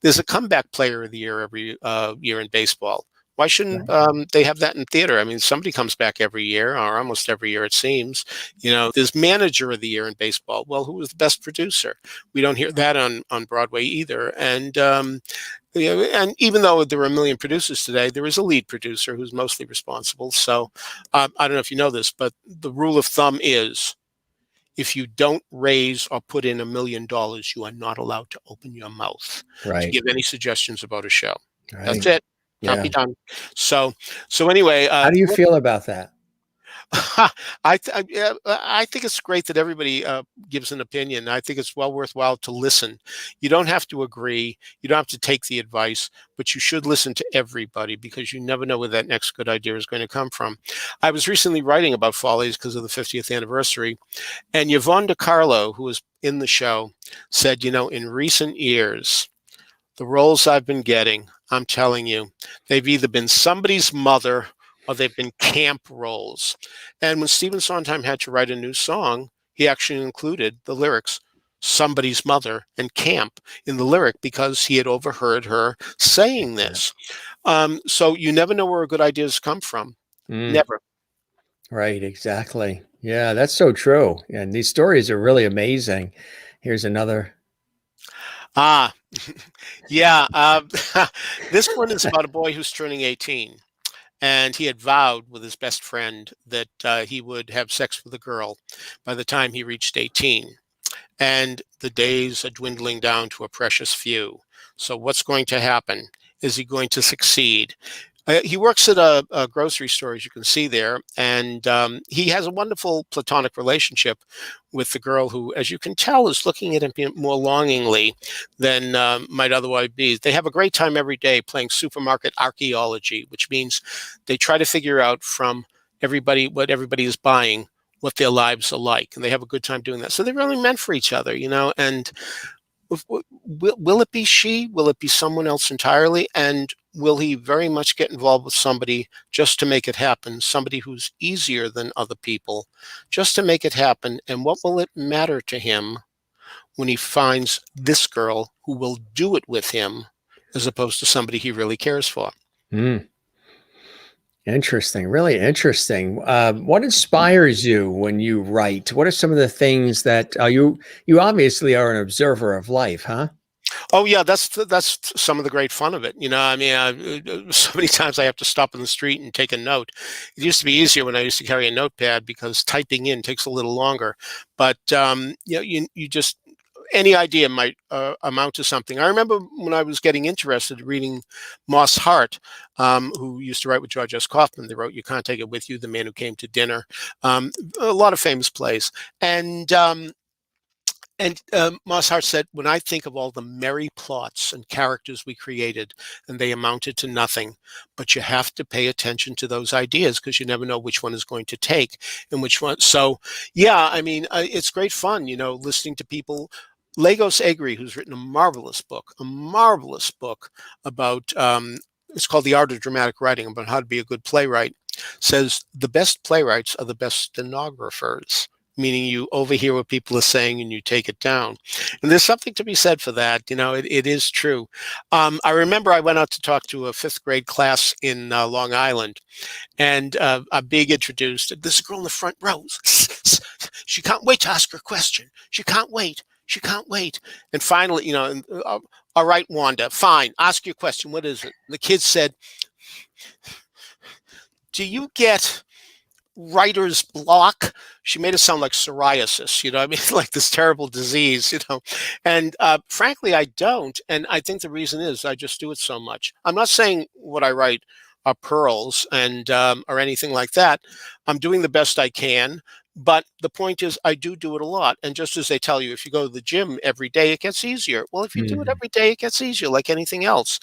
There's a comeback player of the year every year in baseball. Why shouldn't they have that in theater? I mean, somebody comes back every year, or almost every year, it seems. There's manager of the year in baseball. Well, who was the best producer? We don't hear that on Broadway either. And and even though there are a million producers today, there is a lead producer who's mostly responsible. So I don't know if you know this, but the rule of thumb is, if you don't raise or put in $1 million, you are not allowed to open your mouth to give any suggestions about a show. Right. That's it. Can't be done. So anyway, how do you feel about that? I think it's great that everybody gives an opinion. I think it's well worthwhile to listen. You don't have to agree. You don't have to take the advice, but you should listen to everybody, because you never know where that next good idea is going to come from. I was recently writing about Follies because of the 50th anniversary, and Yvonne DiCarlo, who was in the show, said, in recent years, the roles I've been getting, I'm telling you, they've either been somebody's mother or they've been camp roles. And when Stephen Sondheim had to write a new song, he actually included the lyrics, somebody's mother and camp, in the lyric, because he had overheard her saying this. So you never know where good ideas come from. Never. Right, exactly. Yeah, that's so true. And these stories are really amazing. Here's another. Yeah. This one is about a boy who's turning 18. And he had vowed with his best friend that he would have sex with a girl by the time he reached 18. And the days are dwindling down to a precious few. So what's going to happen? Is he going to succeed? He works at a grocery store, as you can see there, and he has a wonderful platonic relationship with the girl who, as you can tell, is looking at him more longingly than might otherwise be. They have a great time every day playing supermarket archaeology, which means they try to figure out from what everybody is buying, what their lives are like, and they have a good time doing that. So they're really meant for each other, and will it be she? Will it be someone else entirely? And will he very much get involved with somebody just to make it happen, somebody who's easier than other people, just to make it happen? And what will it matter to him when he finds this girl who will do it with him, as opposed to somebody he really cares for? Interesting, really interesting. What inspires you when you write? What are some of the things that you obviously are an observer of life, huh? Oh yeah, that's some of the great fun of it. I mean, so many times I have to stop in the street and take a note. It used to be easier when I used to carry a notepad because typing in takes a little longer. But you just any idea might amount to something. I remember when I was getting interested reading Moss Hart, who used to write with George S. Kaufman. They wrote "You Can't Take It With You," "The Man Who Came to Dinner," a lot of famous plays, and Moss Hart said, when I think of all the merry plots and characters we created, and they amounted to nothing, but you have to pay attention to those ideas because you never know which one is going to take and which one. So, yeah, I mean, it's great fun, listening to people. Lagos Egri, who's written a marvelous book about, it's called The Art of Dramatic Writing, about how to be a good playwright, says the best playwrights are the best stenographers, meaning you overhear what people are saying and you take it down. And there's something to be said for that. It is true. I remember I went out to talk to a fifth grade class in Long Island, and I'm being introduced. There's a girl in the front row. She can't wait to ask her question. She can't wait. She can't wait. And finally, all right, Wanda, fine. Ask your question. What is it? The kid said, do you get writer's block? She made it sound like psoriasis, I mean, like this terrible disease. And frankly, I don't. And I think the reason is I just do it so much. I'm not saying what I write are pearls and or anything like that. I'm doing the best I can. But the point is, I do it a lot. And just as they tell you, if you go to the gym every day, it gets easier. Well, if you do it Mhm. every day, it gets easier, like anything else.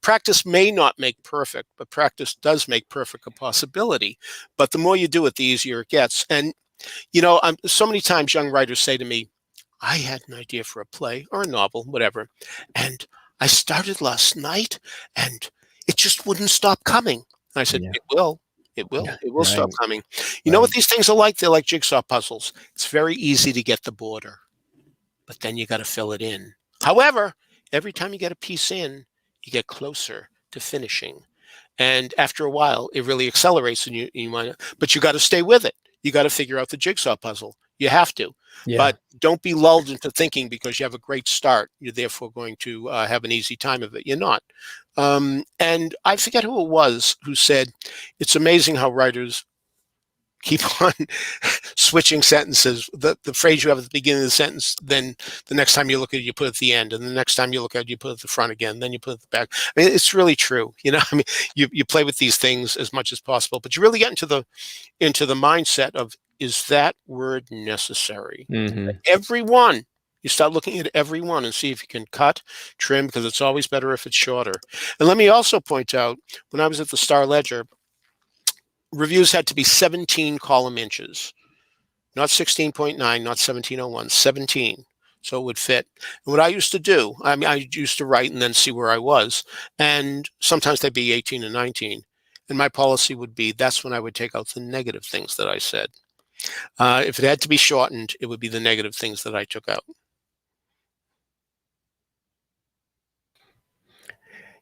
Practice may not make perfect, but practice does make perfect a possibility. But the more you do it, the easier it gets. And, so many times young writers say to me, I had an idea for a play or a novel, whatever, and I started last night and it just wouldn't stop coming. And I said, Yeah. it will. It will. Yeah. It will Right. stop coming. You know what Right. these things are like? They're like jigsaw puzzles. It's very easy to get the border, but then you got to fill it in. However, every time you get a piece in, you get closer to finishing. And after a while, it really accelerates, and you want to, but you got to stay with it. You got to figure out the jigsaw puzzle. You have to, Yeah. but don't be lulled into thinking because you have a great start, you're therefore going to have an easy time of it. You're not. And I forget who it was who said, "It's amazing how writers keep on switching sentences. The phrase you have at the beginning of the sentence, then the next time you look at it, you put it at the end, and the next time you look at it, you put it at the front again, then you put it at the back." I mean, it's really true. I mean, you play with these things as much as possible, but you really get into the mindset of, is that word necessary? Hmm. Everyone. You start looking at every one and see if you can cut, trim, because it's always better if it's shorter. And let me also point out, when I was at the Star Ledger, reviews had to be 17 column inches, not 16.9, not 1701, 17. So it would fit. And what I used to do, I mean, I used to write and then see where I was. And sometimes they'd be 18 and 19. And my policy would be, that's when I would take out the negative things that I said. If it had to be shortened, it would be the negative things that I took out.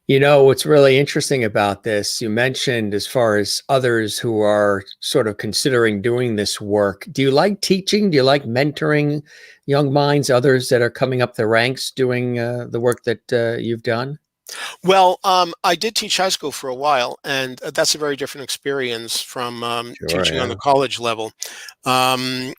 What's really interesting about this, you mentioned as far as others who are sort of considering doing this work. Do you like teaching? Do you like mentoring young minds, others that are coming up the ranks doing the work that you've done? Well, I did teach high school for a while, and that's a very different experience from Sure, teaching on yeah. the college level. Um,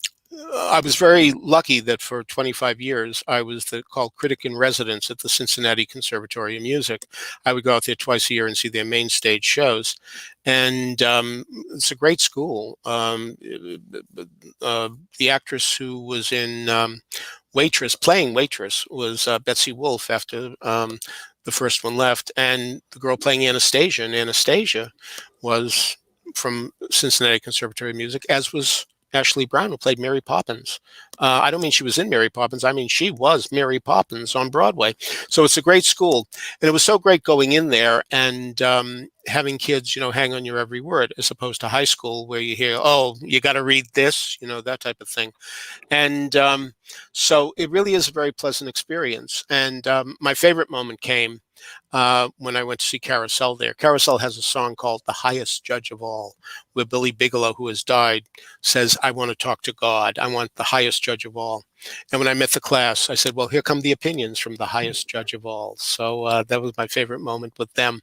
I was very lucky that for 25 years I was called critic in residence at the Cincinnati Conservatory of Music. I would go out there twice a year and see their main stage shows, and it's a great school. The actress who was in playing Waitress, was Betsy Wolfe after the first one left, and the girl playing Anastasia, and Anastasia was from Cincinnati Conservatory of Music, as was Ashley Brown, who played Mary Poppins. I don't mean she was in Mary Poppins. I mean, she was Mary Poppins on Broadway. So it's a great school. And it was so great going in there and having kids, hang on your every word, as opposed to high school where you hear, oh, you got to read this, that type of thing. And so it really is a very pleasant experience. And my favorite moment came when I went to see Carousel there. Carousel has a song called The Highest Judge of All, where Billy Bigelow, who has died, says, I want to talk to God. I want the highest judge of all. And when I met the class, I said, well, here come the opinions from the highest judge of all. So that was my favorite moment with them.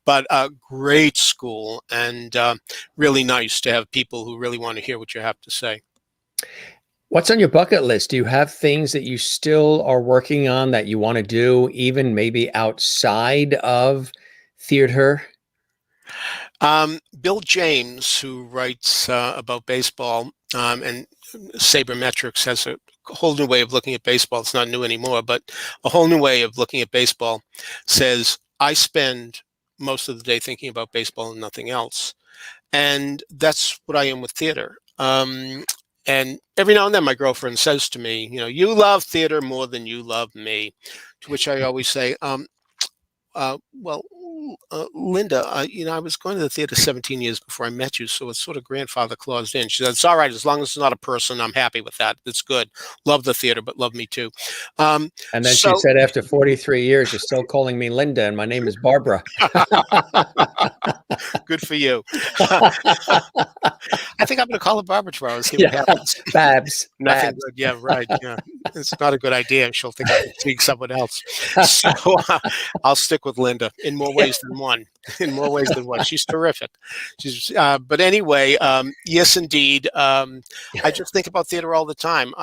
But a great school, and really nice to have people who really want to hear what you have to say. What's on your bucket list? Do you have things that you still are working on that you want to do, even maybe outside of theater? Bill James, who writes about baseball and sabermetrics, has a whole new way of looking at baseball. It's not new anymore, but a whole new way of looking at baseball, says, I spend most of the day thinking about baseball and nothing else. And that's what I am with theater. And every now and then my girlfriend says to me, you love theater more than you love me, to which I always say, well, Linda, I was going to the theater 17 years before I met you, so it's sort of grandfather claused in. She said, it's all right, as long as it's not a person, I'm happy with that. It's good. Love the theater, but love me too. And then she said, after 43 years, you're still calling me Linda, and my name is Barbara. Good for you. I think I'm going to call her Barbara tomorrow and see what happens. Babs. Nothing Babs. good. Yeah, right. Yeah, it's not a good idea. She'll think I'm seeing someone else. So I'll stick with Linda in more ways than one. In more ways than one. She's terrific. But anyway, yes, indeed. I just think about theater all the time.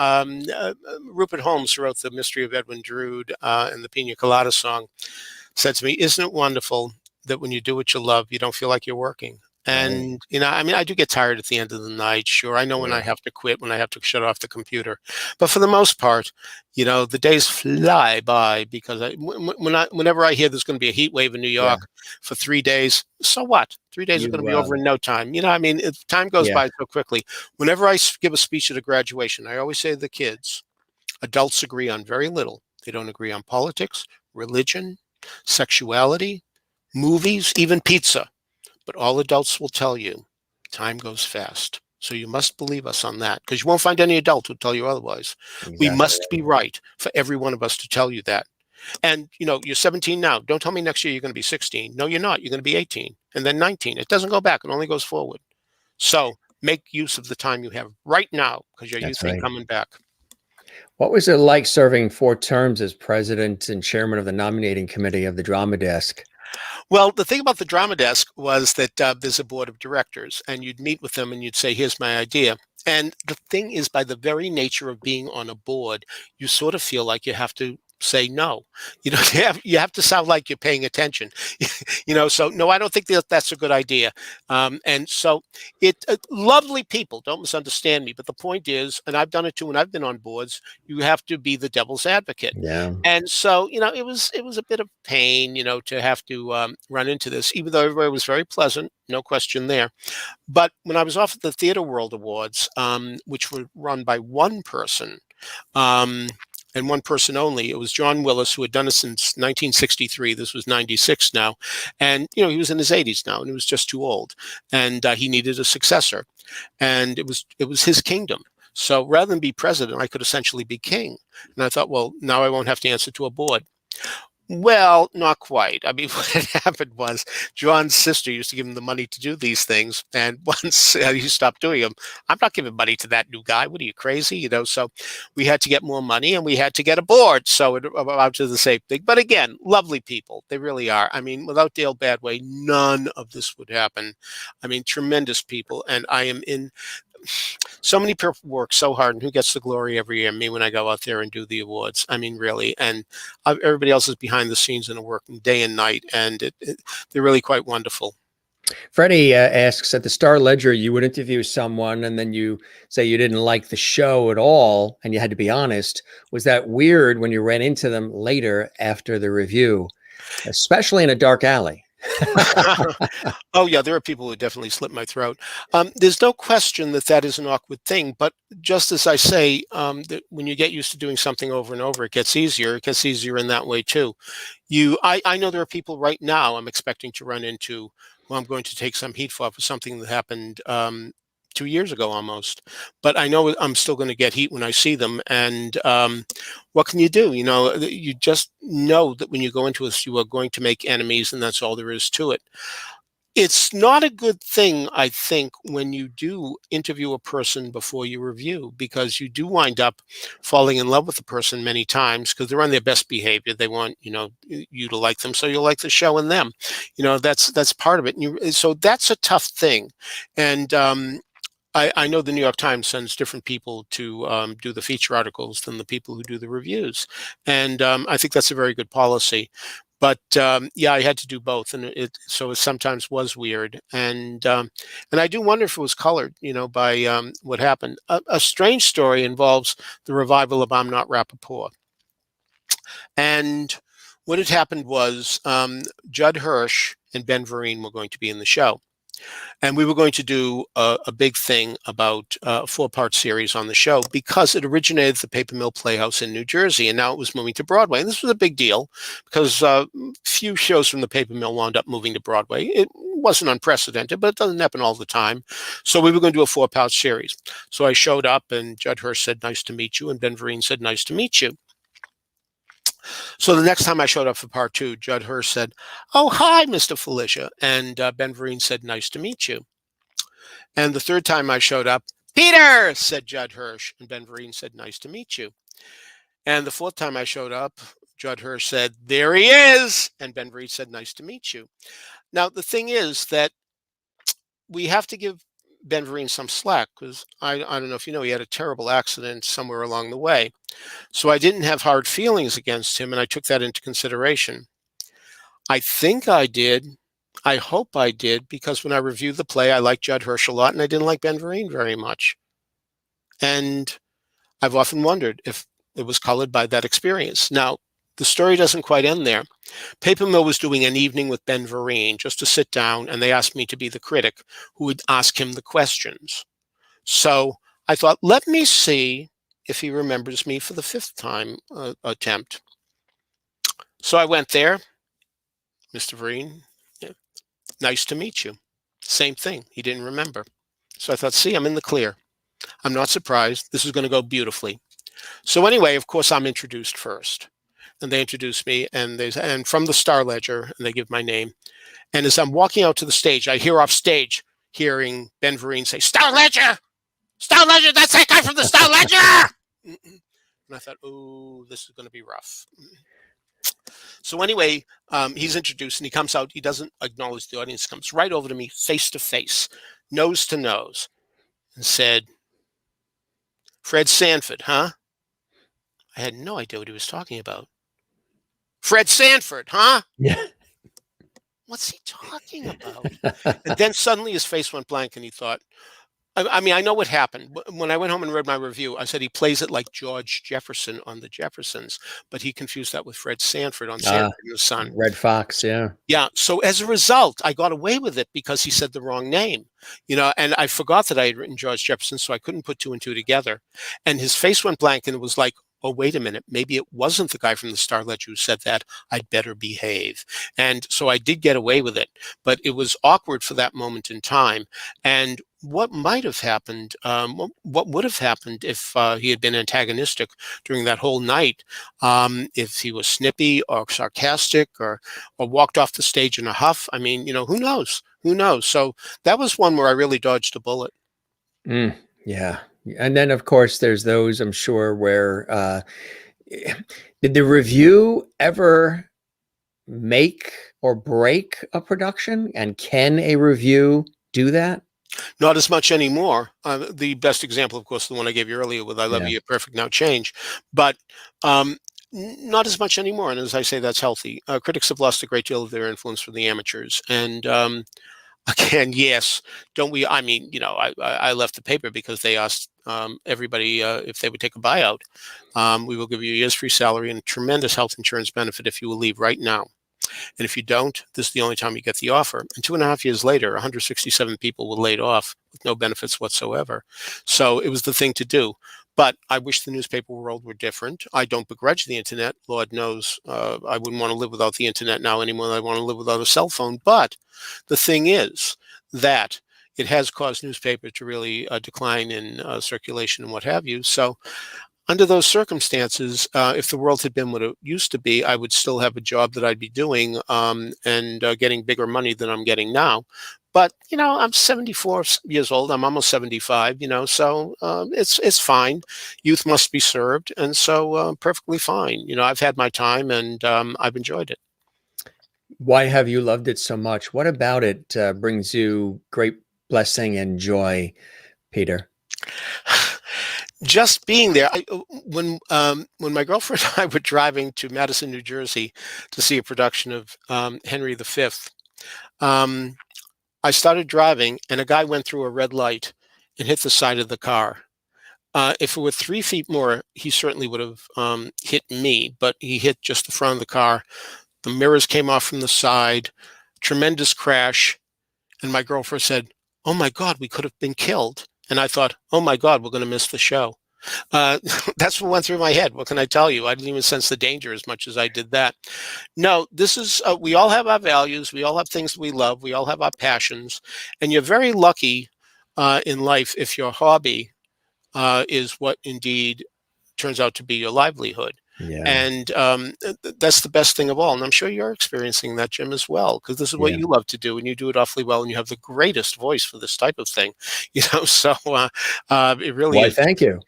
Rupert Holmes, who wrote The Mystery of Edwin Drood and the Pina Colada song, said to me, isn't it wonderful that when you do what you love, you don't feel like you're working? And, I do get tired at the end of the night. Sure. I know when I have to quit, when I have to shut off the computer. But for the most part, the days fly by because whenever I hear there's going to be a heat wave in New York for 3 days, so what? 3 days are going to be over in no time. Time goes by so quickly. Whenever I give a speech at a graduation, I always say to the kids, adults agree on very little. They don't agree on politics, religion, sexuality, movies, even pizza. But all adults will tell you time goes fast. So you must believe us on that, because you won't find any adult who'll tell you otherwise. Exactly. We must be right for every one of us to tell you that. And, you're 17 now. Don't tell me next year you're going to be 16. No, you're not. You're going to be 18 and then 19. It doesn't go back. It only goes forward. So make use of the time you have right now, because your youth ain't coming back. What was it like serving 4 terms as president and chairman of the nominating committee of the Drama Desk? Well, the thing about the Drama Desk was that there's a board of directors, and you'd meet with them and you'd say, here's my idea. And the thing is, by the very nature of being on a board, you sort of feel like you have to say no. You have to sound like you're paying attention. So no, I don't think that's a good idea. And so lovely people, don't misunderstand me, but the point is, and I've done it too when I've been on boards, you have to be the devil's advocate. Yeah. And so it was a bit of pain, to have to run into this, even though everybody was very pleasant, no question there. But when I was off at the Theater World Awards, which were run by one person, and one person only. It was John Willis, who had done it since 1963. This was 96 now. And, he was in his 80s now, and he was just too old. And he needed a successor. And it was his kingdom. So rather than be president, I could essentially be king. And I thought, well, now I won't have to answer to a board. Well, not quite. I mean, what had happened was John's sister used to give him the money to do these things. And once he stopped doing them, I'm not giving money to that new guy. What are you, crazy? So we had to get more money and we had to get a board. So it amounted to the same thing. But again, lovely people. They really are. I mean, without Dale Badway, none of this would happen. I mean, tremendous people. And I am in... So many people work so hard, and who gets the glory every year? Me, when I go out there and do the awards. I mean, really. And everybody else is behind the scenes and working day and night, and they're really quite wonderful. Freddie asks, at the Star Ledger, you would interview someone and then you say you didn't like the show at all, and you had to be honest. Was that weird when you ran into them later after the review, especially in a dark alley? Oh yeah, there are people who definitely slit my throat. There's no question that that is an awkward thing, but just as I say, that when you get used to doing something over and over, it gets easier. It gets easier in that way too. I know there are people right now I'm expecting to run into who I'm going to take some heat for something that happened 2 years ago almost. But I know I'm still going to get heat when I see them. And what can you do? You know, you just know that when you go into this, you are going to make enemies, and that's all there is to it. It's not a good thing, I think, when you do interview a person before you review, because you do wind up falling in love with the person many times because they're on their best behavior. They want, you to like them, so you'll like the show and them. That's part of it. So that's a tough thing. And I know the New York Times sends different people to do the feature articles than the people who do the reviews, and I think that's a very good policy. But yeah, I had to do both, and it sometimes was weird, and I do wonder if it was colored, by what happened. A strange story involves the revival of I'm Not Rappaport, and what had happened was Judd Hirsch and Ben Vereen were going to be in the show. And we were going to do a big thing about a 4-part series on the show because it originated at the Paper Mill Playhouse in New Jersey, and now it was moving to Broadway. And this was a big deal because few shows from the Paper Mill wound up moving to Broadway. It wasn't unprecedented, but it doesn't happen all the time. So we were going to do a 4-part series. So I showed up, and Judd Hirsch said, "Nice to meet you," and Ben Vereen said, "Nice to meet you." So the next time I showed up for part 2, Judd Hirsch said, "Oh, hi, Mr. Filichia." And Ben Vereen said, "Nice to meet you." And the third time I showed up, "Peter," said Judd Hirsch. And Ben Vereen said, "Nice to meet you." And the fourth time I showed up, Judd Hirsch said, "There he is." And Ben Vereen said, "Nice to meet you." Now, the thing is that we have to give Ben Vereen some slack because I don't know if you know, he had a terrible accident somewhere along the way. So I didn't have hard feelings against him, and I took that into consideration. I think I did. I hope I did, because when I reviewed the play, I liked Judd Hirsch a lot, and I didn't like Ben Vereen very much. And I've often wondered if it was colored by that experience. Now, the story doesn't quite end there. Paper Mill was doing an evening with Ben Vereen just to sit down, and they asked me to be the critic who would ask him the questions. So I thought, let me see if he remembers me for the 5th time attempt. So I went there. "Mr. Vereen, yeah, nice to meet you." Same thing. He didn't remember. So I thought, see, I'm in the clear. I'm not surprised. This is going to go beautifully. So anyway, of course, I'm introduced first. And they introduce me, and from the Star Ledger, and they give my name. And as I'm walking out to the stage, I hear off stage, hearing Ben Vereen say, "Star Ledger! Star Ledger! That's that guy from the Star Ledger!" And I thought, oh, this is going to be rough. So anyway, he's introduced, and he comes out. He doesn't acknowledge the audience. Comes right over to me, face to face, nose to nose, and said, "Fred Sanford, huh?" I had no idea what he was talking about. "Fred Sanford, huh?" Yeah. What's he talking about? And then suddenly his face went blank, and he thought, I mean, I know what happened. When I went home and read my review, I said he plays it like George Jefferson on The Jeffersons, but he confused that with Fred Sanford on Sanford and the Son. Red Fox, yeah. Yeah. So as a result, I got away with it because he said the wrong name, and I forgot that I had written George Jefferson, so I couldn't put 2 and 2 together. And his face went blank, and it was like, oh, wait a minute, maybe it wasn't the guy from the Star Ledger who said that. I'd better behave. And so I did get away with it, but it was awkward for that moment in time. And what might have happened, what would have happened if he had been antagonistic during that whole night, if he was snippy or sarcastic or walked off the stage in a huff? I mean, who knows? Who knows? So that was one where I really dodged a bullet. Yeah. And then, of course, there's those, I'm sure, where did the review ever make or break a production? And can a review do that? Not as much anymore. The best example, of course, the one I gave you earlier with "I Love You, You're Perfect, Now Change." But not as much anymore. And as I say, that's healthy. Critics have lost a great deal of their influence from the amateurs. And again, yes, don't we? I mean, I left the paper because they asked everybody if they would take a buyout. "We will give you a year's free salary and tremendous health insurance benefit if you will leave right now." And if you don't, this is the only time you get the offer. And 2.5 years later, 167 people were laid off with no benefits whatsoever. So it was the thing to do. But I wish the newspaper world were different. I don't begrudge the internet. Lord knows I wouldn't want to live without the internet now any more than I want to live without a cell phone. But the thing is that it has caused newspaper to really decline in circulation and what have you. So under those circumstances, if the world had been what it used to be, I would still have a job that I'd be doing and getting bigger money than I'm getting now. But I'm 74 years old. I'm almost 75. So it's fine. Youth must be served, and so perfectly fine. I've had my time, and I've enjoyed it. Why have you loved it so much? What about it brings you great blessing and joy, Peter? Just being there. When my girlfriend and I were driving to Madison, New Jersey, to see a production of Henry V, I started driving, and a guy went through a red light and hit the side of the car. If it were 3 feet more, he certainly would have hit me, but he hit just the front of the car. The mirrors came off from the side, tremendous crash, and my girlfriend said, "Oh my God, we could have been killed." And I thought, "Oh my God, we're going to miss the show." That's what went through my head. What can I tell you? I didn't even sense the danger as much as I did that. No, this is, we all have our values. We all have things we love. We all have our passions. And you're very lucky in life if your hobby is what indeed turns out to be your livelihood. Yeah. And that's the best thing of all. And I'm sure you're experiencing that, Jim, as well, because this is what Yeah. you love to do, and you do it awfully well, and you have the greatest voice for this type of thing. So it really Why, is. thank you.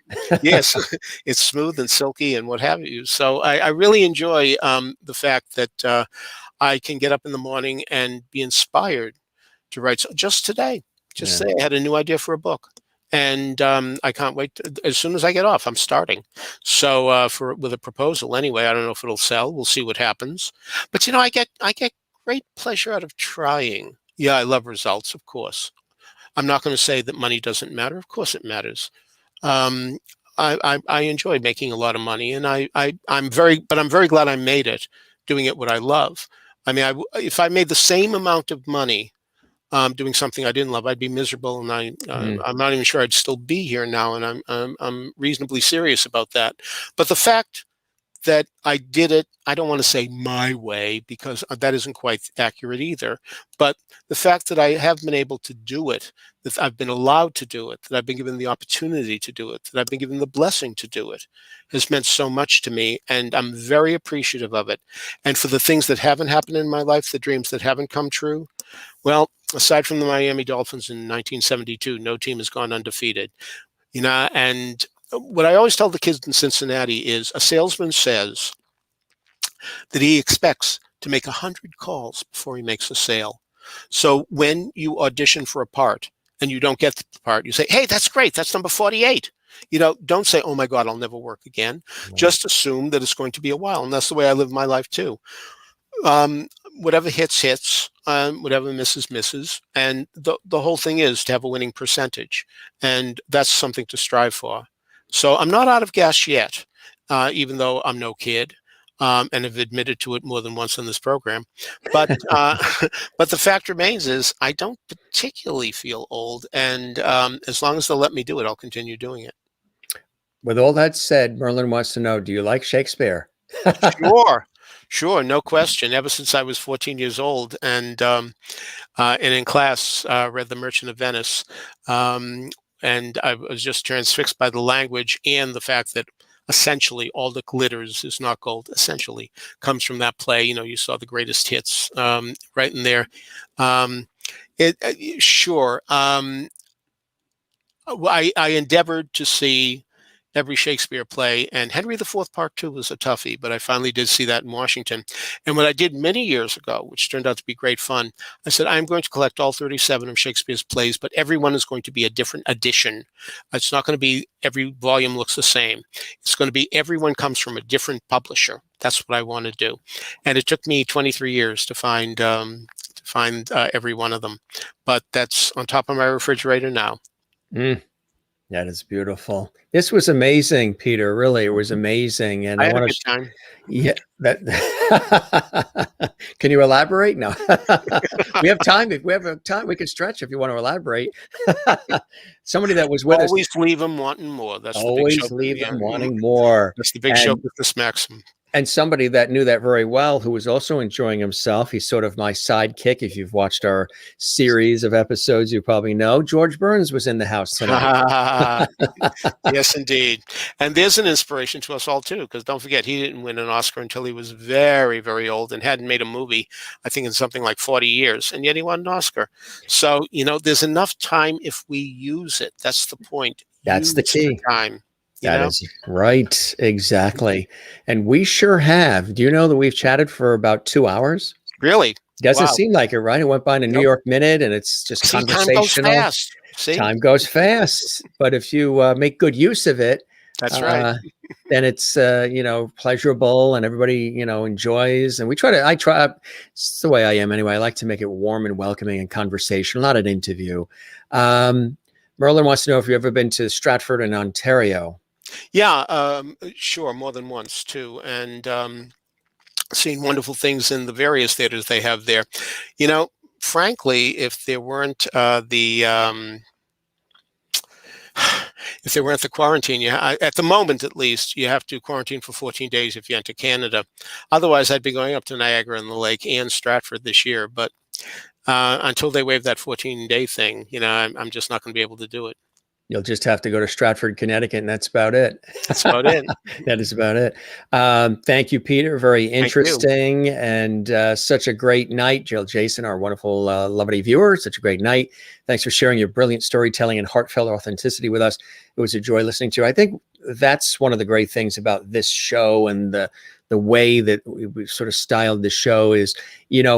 Yes, it's smooth and silky and what have you. So I really enjoy the fact that I can get up in the morning and be inspired to write. So just today, just Yeah. say I had a new idea for a book. And I can't wait. As soon as I get off, I'm starting. So with a proposal anyway. I don't know if it'll sell. We'll see what happens. But I get great pleasure out of trying. Yeah, I love results, of course. I'm not going to say that money doesn't matter. Of course, it matters. Um, I enjoy making a lot of money, and I'm very glad I made it doing it what I love. I mean, if I made the same amount of money doing something I didn't love, I'd be miserable, and I'm not even sure I'd still be here now. And I'm reasonably serious about that. But the fact that I did it, I don't want to say my way, because that isn't quite accurate either. But the fact that I have been able to do it, that I've been allowed to do it, that I've been given the opportunity to do it, that I've been given the blessing to do it, has meant so much to me. And I'm very appreciative of it. And for the things that haven't happened in my life, the dreams that haven't come true, well, aside from the Miami Dolphins in 1972, no team has gone undefeated. And what I always tell the kids in Cincinnati is a salesman says that he expects to make 100 calls before he makes a sale. So when you audition for a part and you don't get the part, you say, "Hey, that's great. That's number 48." Don't say, "Oh my God, I'll never work again." Right. Just assume that it's going to be a while. And that's the way I live my life too. Whatever hits, whatever misses. And the whole thing is to have a winning percentage. And that's something to strive for. So I'm not out of gas yet, even though I'm no kid. And have admitted to it more than once in this program. But but the fact remains is I don't particularly feel old. And as long as they'll let me do it, I'll continue doing it. With all that said, Merlin wants to know, do you like Shakespeare? Sure, no question. Ever since I was 14 years old, and in class read The Merchant of Venice, and I was just transfixed by the language and the fact that essentially all that glitters is not gold. Essentially, comes from that play. You saw the greatest hits right in there. Sure. I endeavored to see every Shakespeare play, and Henry IV Part 2 was a toughie, but I finally did see that in Washington. And what I did many years ago, which turned out to be great fun, I said, I'm going to collect all 37 of Shakespeare's plays, but every one is going to be a different edition. It's not going to be every volume looks the same. It's going to be everyone comes from a different publisher. That's what I want to do. And it took me 23 years to find every one of them. But that's on top of my refrigerator now. That is beautiful. This was amazing, Peter. Really, it was amazing. And I had a good time. Yeah, that Can you elaborate? No. We have time. If we have time, we can stretch if you want to elaborate. Somebody that was with us Always leave them wanting more. That's the big show. always leave Yeah, them wanting more. that's the big show And business maxim. somebody that knew that very well, who was also enjoying himself. He's sort of my sidekick. If you've watched our series of episodes, you probably know George Burns was in the house tonight. Yes, indeed. And there's an inspiration to us all too, because don't forget, he didn't win an Oscar until he was very, very old and hadn't made a movie, I think, in something like 40 years, and yet he won an Oscar. So, there's enough time if we use it. That's the point. That's the Use key. time. That is right. Exactly. And we sure have. Do you know that we've chatted for about 2 hours? Really? Doesn't Wow. seem like it, right? It went by in a New Nope. York minute, and it's just See, time goes conversational. fast. See? Time goes fast. But if you make good use of it, That's right. then it's pleasurable, and everybody enjoys. And I try. It's the way I am anyway. I like to make it warm and welcoming and conversational, not an interview. Merlin wants to know if you've ever been to Stratford in Ontario. Yeah, sure, more than once too, and seen wonderful things in the various theaters they have there. Frankly, if there weren't if there weren't the quarantine, at the moment at least, you have to quarantine for 14 days if you enter Canada. Otherwise, I'd be going up to Niagara and the Lake and Stratford this year. But until they waive that 14-day thing, I'm just not going to be able to do it. You'll just have to go to Stratford, Connecticut, and that's about it. That's about it. That is about it. Thank you, Peter. Very interesting and such a great night. Jason, our wonderful, lovely viewer, such a great night. Thanks for sharing your brilliant storytelling and heartfelt authenticity with us. It was a joy listening to you. I think that's one of the great things about this show and the way that we've sort of styled the show is,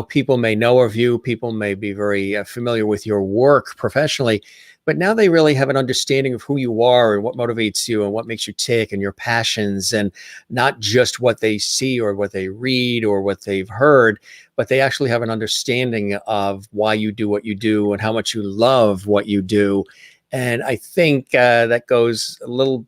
people may know of you, people may be very familiar with your work professionally, but now they really have an understanding of who you are and what motivates you and what makes you tick and your passions, and not just what they see or what they read or what they've heard, but they actually have an understanding of why you do what you do and how much you love what you do. And I think that goes a little,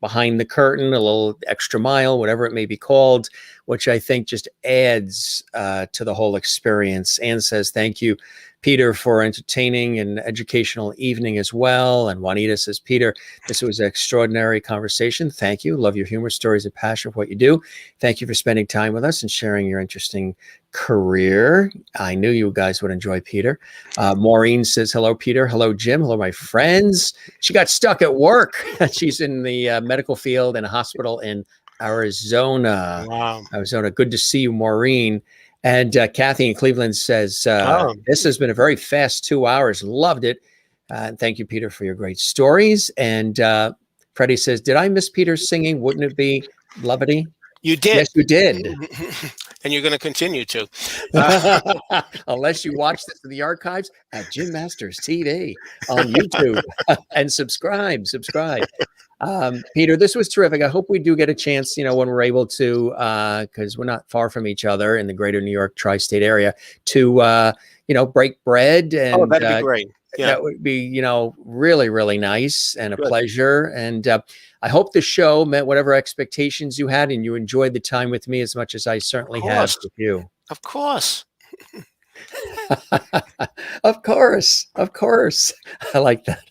behind the curtain, a little extra mile, whatever it may be called, which I think just adds to the whole experience. Anne says, thank you, Peter, for entertaining and educational evening as well. And Juanita says, Peter, this was an extraordinary conversation. Thank you. Love your humor, stories, and passion for what you do. Thank you for spending time with us and sharing your interesting career. I knew you guys would enjoy Peter. Maureen says, hello, Peter. Hello, Jim. Hello, my friends. She got stuck at work. She's in the medical field in a hospital in Arizona. Wow. Arizona. Good to see you, Maureen. And Kathy in Cleveland says, this has been a very fast 2 hours. Loved it. And thank you, Peter, for your great stories. And Freddie says, did I miss Peter singing? Wouldn't it be lovely? You did. Yes, you did. And you're going to continue to. Unless you watch this in the archives at Jim Masters TV on YouTube. And subscribe. Peter, this was terrific. I hope we do get a chance, when we're able to, because we're not far from each other in the greater New York tri-state area, to, break bread. And that'd be great. Yeah. That would be, really, really nice and a pleasure. And I hope the show met whatever expectations you had and you enjoyed the time with me as much as I certainly have with you. Of course. Of course. I like that.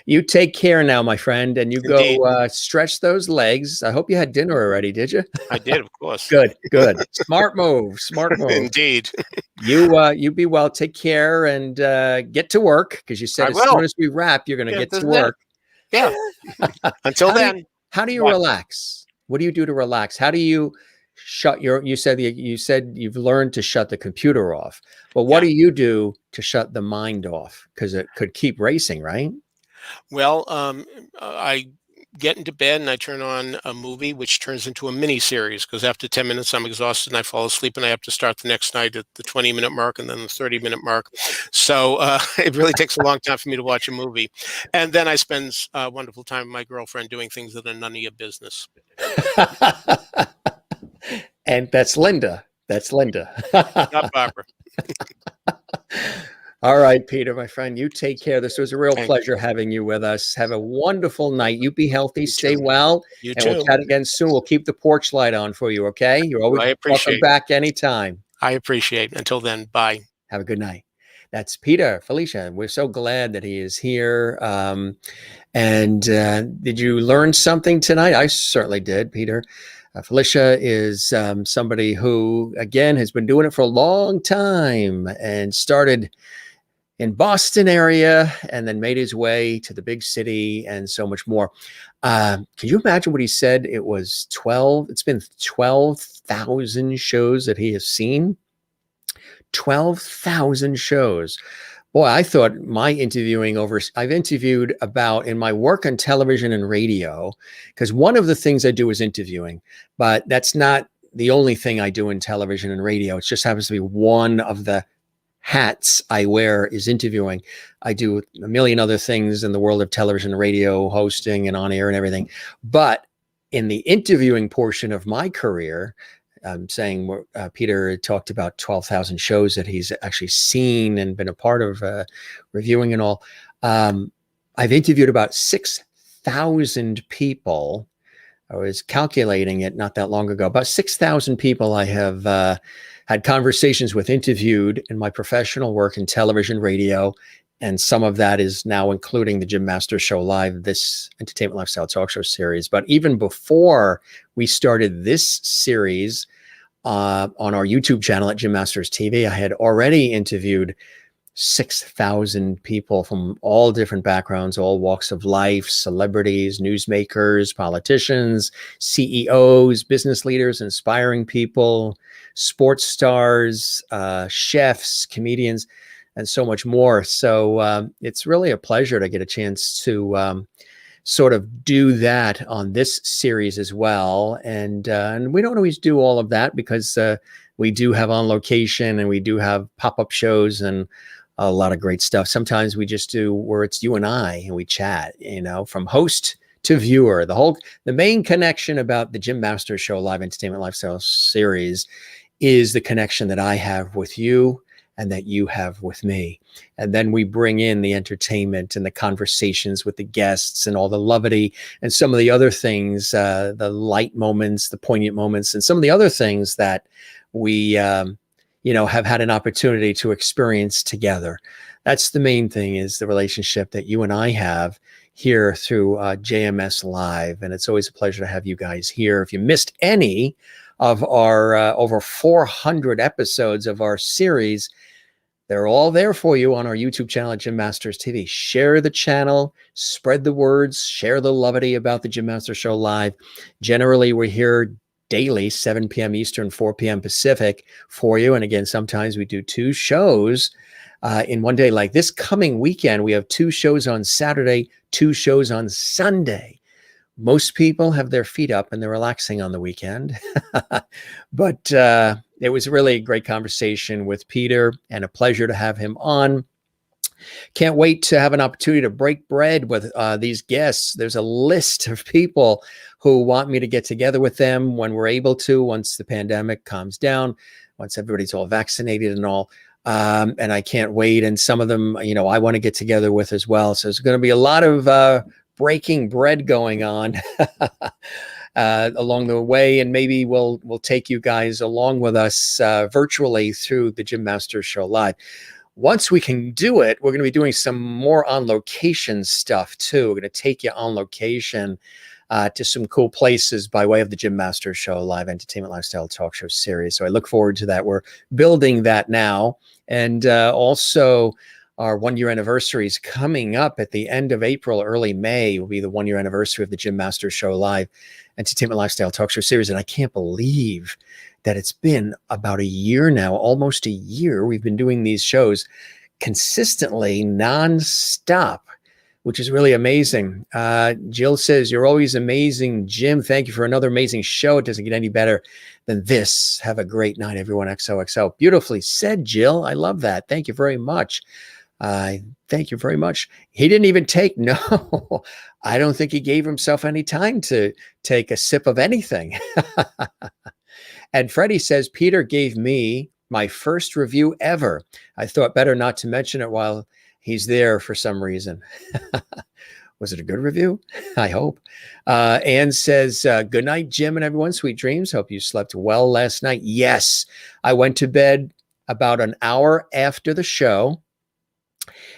You take care now, my friend, and you go stretch those legs. I hope you had dinner already, did you? I did, of course. Good. Smart move. Indeed. You be well. Take care and get to work, because you said soon as we wrap, you're going to get to work. Yeah. Until then. How do you relax? What do you do to relax? How do you shut you said you've learned to shut the computer off, but what do you do to shut the mind off? Because it could keep racing, right? Well, I get into bed and I turn on a movie, which turns into a mini series, because after 10 minutes, I'm exhausted and I fall asleep and I have to start the next night at the 20-minute mark and then the 30-minute mark. So it really takes a long time for me to watch a movie. And then I spend wonderful time with my girlfriend doing things that are none of your business. And that's Linda. Not Barbara. All right, Peter, my friend, you take care. This was a real Thank pleasure you. having you with us. Have a wonderful night. You be healthy, You stay too. well, You and we'll too. chat again soon. We'll keep the porch light on for you, okay? You're always I welcome appreciate. back anytime. I appreciate. Until then, bye. Have a good night. That's Peter Filichia. We're so glad that he is here. And did you learn something tonight? I certainly did, Peter. Filichia is somebody who, again, has been doing it for a long time and started in Boston area and then made his way to the big city and so much more. Can you imagine what he said? It was 12. It's been 12,000 shows that he has seen. 12,000 shows. Boy, I thought I've interviewed about in my work on television and radio, because one of the things I do is interviewing, but that's not the only thing I do in television and radio. It just happens to be one of the hats I wear is interviewing. I do a million other things in the world of television and radio, hosting and on air and everything. But in the interviewing portion of my career, I'm saying Peter talked about 12,000 shows that he's actually seen and been a part of reviewing and all. I've interviewed about 6,000 people. I was calculating it not that long ago. About 6,000 people I have had conversations with, interviewed in my professional work in television, radio, and some of that is now including the Jim Masters Show Live, this entertainment lifestyle talk show series. But even before we started this series on our YouTube channel at Jim Masters TV, I had already interviewed 6,000 people from all different backgrounds, all walks of life, celebrities, newsmakers, politicians, CEOs, business leaders, inspiring people, sports stars, chefs, comedians, and so much more. So it's really a pleasure to get a chance to sort of do that on this series as well. And we don't always do all of that because we do have On Location and we do have pop-up shows and a lot of great stuff. Sometimes we just do where it's you and I and we chat, from host to viewer. The main connection about the Jim Masters Show Live Entertainment Lifestyle series is the connection that I have with you and that you have with me. And then we bring in the entertainment and the conversations with the guests and all the levity and some of the other things, the light moments, the poignant moments, and some of the other things that we, have had an opportunity to experience together. That's the main thing, is the relationship that you and I have here through JMS Live. And it's always a pleasure to have you guys here. If you missed any of our over 400 episodes of our series, they're all there for you on our YouTube channel at Jim Masters TV. Share the channel, spread the words, share the levity about the Jim Masters Show Live. Generally, we're here daily, 7 p.m. Eastern, 4 p.m. Pacific for you. And again, sometimes we do 2 shows in one day. Like this coming weekend, we have 2 shows on Saturday, 2 shows on Sunday. Most people have their feet up and they're relaxing on the weekend. But it was really a great conversation with Peter and a pleasure to have him on. Can't wait to have an opportunity to break bread with these guests. There's a list of people who want me to get together with them when we're able to, once the pandemic calms down, once everybody's all vaccinated and all. And I can't wait. And some of them, I want to get together with as well. So there's going to be a lot of breaking bread going on along the way, and maybe we'll take you guys along with us virtually through the Jim Masters Show Live. Once we can do it, we're going to be doing some more on location stuff too. We're going to take you on location to some cool places by way of the Jim Masters Show Live Entertainment Lifestyle Talk Show series. So I look forward to that. We're building that now, and also our 1-year anniversary is coming up at the end of April, early May will be the 1-year anniversary of the Jim Masters Show Live Entertainment Lifestyle Talk Show series. And I can't believe that it's been about a year now, almost a year. We've been doing these shows consistently, nonstop, which is really amazing. Jill says, "You're always amazing, Jim. Thank you for another amazing show. It doesn't get any better than this. Have a great night, everyone. XOXO." Beautifully said, Jill. I love that. Thank you very much. Thank you very much. He didn't even take, no, I don't think he gave himself any time to take a sip of anything. And Freddie says, Peter gave me My first review ever. I thought better not to mention it while he's there for some reason. Was it a good review? I hope. Anne says, good night, Jim and everyone. Sweet dreams. Hope you slept well last night. Yes, I went to bed about an hour after the show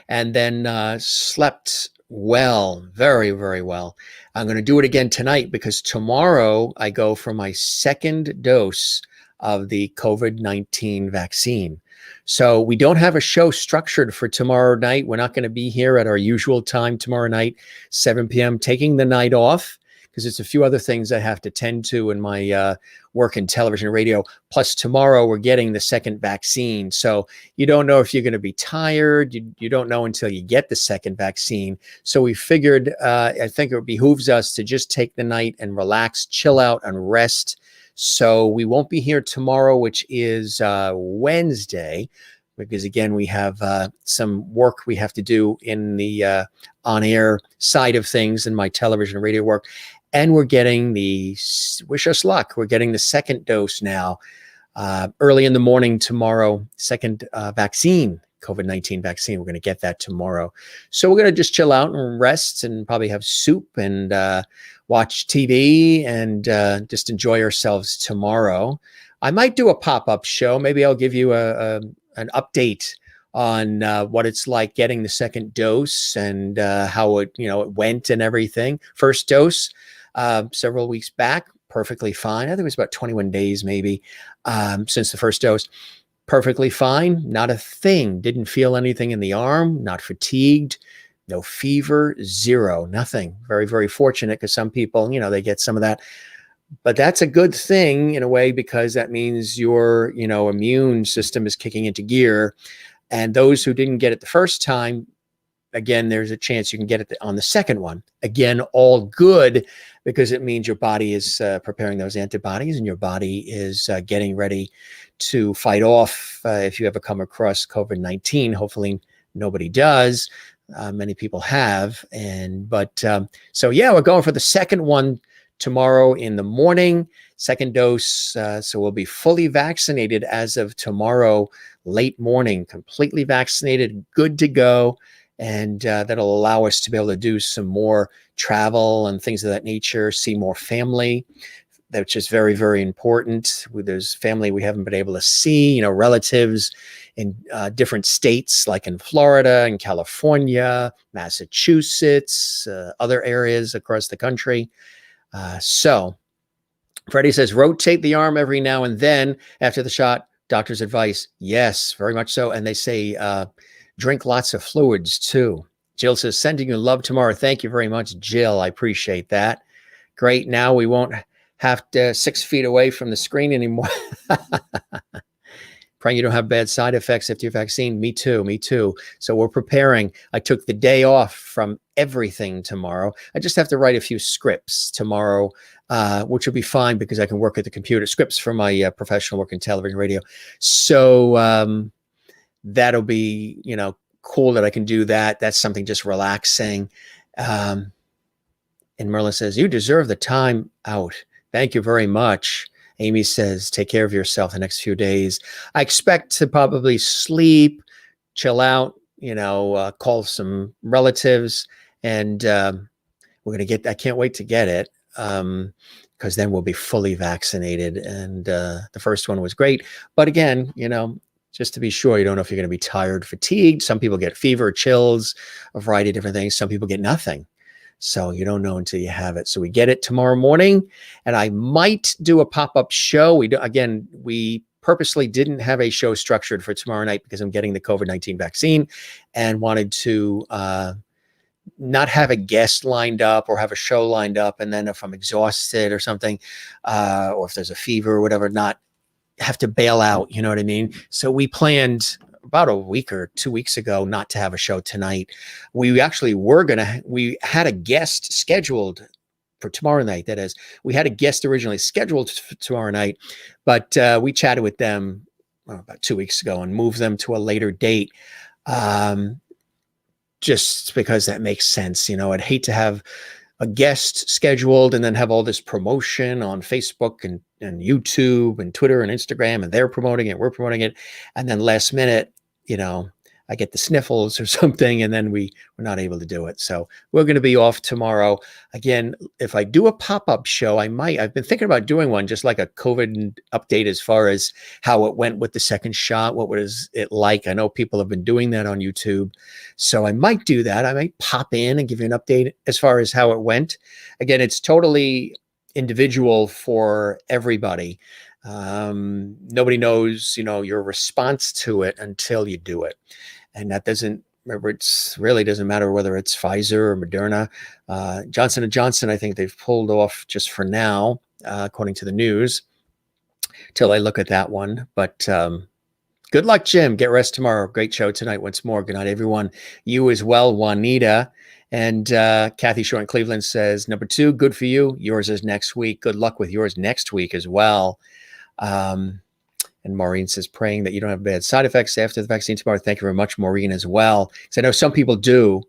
and then slept well, very, very well. I'm going to do it again tonight because tomorrow I go for my second dose of the COVID-19 vaccine. So we don't have a show structured for tomorrow night. We're not going to be here at our usual time tomorrow night, 7 p.m., taking the night off because it's a few other things I have to tend to in my work in television and radio. Plus tomorrow we're getting the second vaccine. So you don't know if you're going to be tired. You don't know until you get the second vaccine. So we figured, I think it behooves us to just take the night and relax, chill out and rest. So we won't be here tomorrow, which is Wednesday, because again, we have some work we have to do in the on-air side of things in my television and radio work. And we're getting wish us luck, we're getting the second dose now, early in the morning tomorrow, second vaccine, COVID-19 vaccine. We're going to get that tomorrow. So we're going to just chill out and rest and probably have soup and watch TV and just enjoy ourselves tomorrow. I might do a pop-up show. Maybe I'll give you an update on what it's like getting the second dose and how it went and everything. First dose several weeks back, perfectly fine. I think it was about 21 days maybe since the first dose. Perfectly fine, not a thing. Didn't feel anything in the arm, not fatigued, no fever, zero, nothing. Very, very fortunate because some people, they get some of that. But that's a good thing in a way because that means your, immune system is kicking into gear. And those who didn't get it the first time, again, there's a chance you can get it on the second one. Again, all good because it means your body is preparing those antibodies and your body is getting ready to fight off if you ever come across COVID-19. Hopefully nobody does. Many people have. So yeah, we're going for the second one tomorrow in the morning, second dose. So we'll be fully vaccinated as of tomorrow, late morning, completely vaccinated, good to go. And that'll allow us to be able to do some more travel and things of that nature, see more family, which is very, very important. There's family we haven't been able to see, relatives in different states, like in Florida and California, Massachusetts, other areas across the country. So Freddie says, rotate the arm every now and then after the shot. Doctor's advice. Yes, very much so. And they say, drink lots of fluids too. Jill says, sending you love tomorrow. Thank you very much, Jill. I appreciate that. Great. Now we won't have to 6 feet away from the screen anymore. Praying you don't have bad side effects after your vaccine. Me too. So we're preparing. I took the day off from everything tomorrow. I just have to write a few scripts tomorrow, which will be fine because I can work at the computer. Scripts for my professional work in television, radio. So that'll be, cool that I can do that. That's something just relaxing. And Merlin says, you deserve the time out. Thank you very much. Amy says, take care of yourself the next few days. I expect to probably sleep, chill out, call some relatives, and we're going to I can't wait to get it because then we'll be fully vaccinated. And the first one was great. But again, just to be sure, you don't know if you're going to be tired, fatigued. Some people get fever, chills, a variety of different things. Some people get nothing. So you don't know until you have it. So we get it tomorrow morning, and I might do a pop-up show. We purposely didn't have a show structured for tomorrow night because I'm getting the COVID-19 vaccine and wanted to not have a guest lined up or have a show lined up. And then if I'm exhausted or something, or if there's a fever or whatever, not have to bail out. You know what I mean? So we planned about a week or 2 weeks ago not to have a show tonight. We actually we had a guest scheduled for tomorrow night. That is, we had a guest originally scheduled for tomorrow night, but we chatted with them about 2 weeks ago and moved them to a later date. Just because that makes sense. I'd hate to have a guest scheduled and then have all this promotion on Facebook and YouTube and Twitter and Instagram, and they're promoting it, we're promoting it. And then last minute, I get the sniffles or something, and then we're not able to do it. So we're going to be off tomorrow. Again, if I do a pop-up show, I've been thinking about doing one, just like a COVID update as far as how it went with the second shot. What was it like? I know people have been doing that on YouTube. So I might do that. I might pop in and give you an update as far as how it went. Again, it's totally individual for everybody. Nobody knows, your response to it until you do it. And that really doesn't matter whether it's Pfizer or Moderna. Johnson & Johnson, I think they've pulled off just for now, according to the news, till I look at that one. But good luck, Jim. Get rest tomorrow. Great show tonight once more. Good night, everyone. You as well, Juanita. And Kathy Short in Cleveland says, number 2, good for you. Yours is next week. Good luck with yours next week as well. And Maureen says, praying that you don't have bad side effects after the vaccine tomorrow. Thank you very much, Maureen, as well. So I know some people do.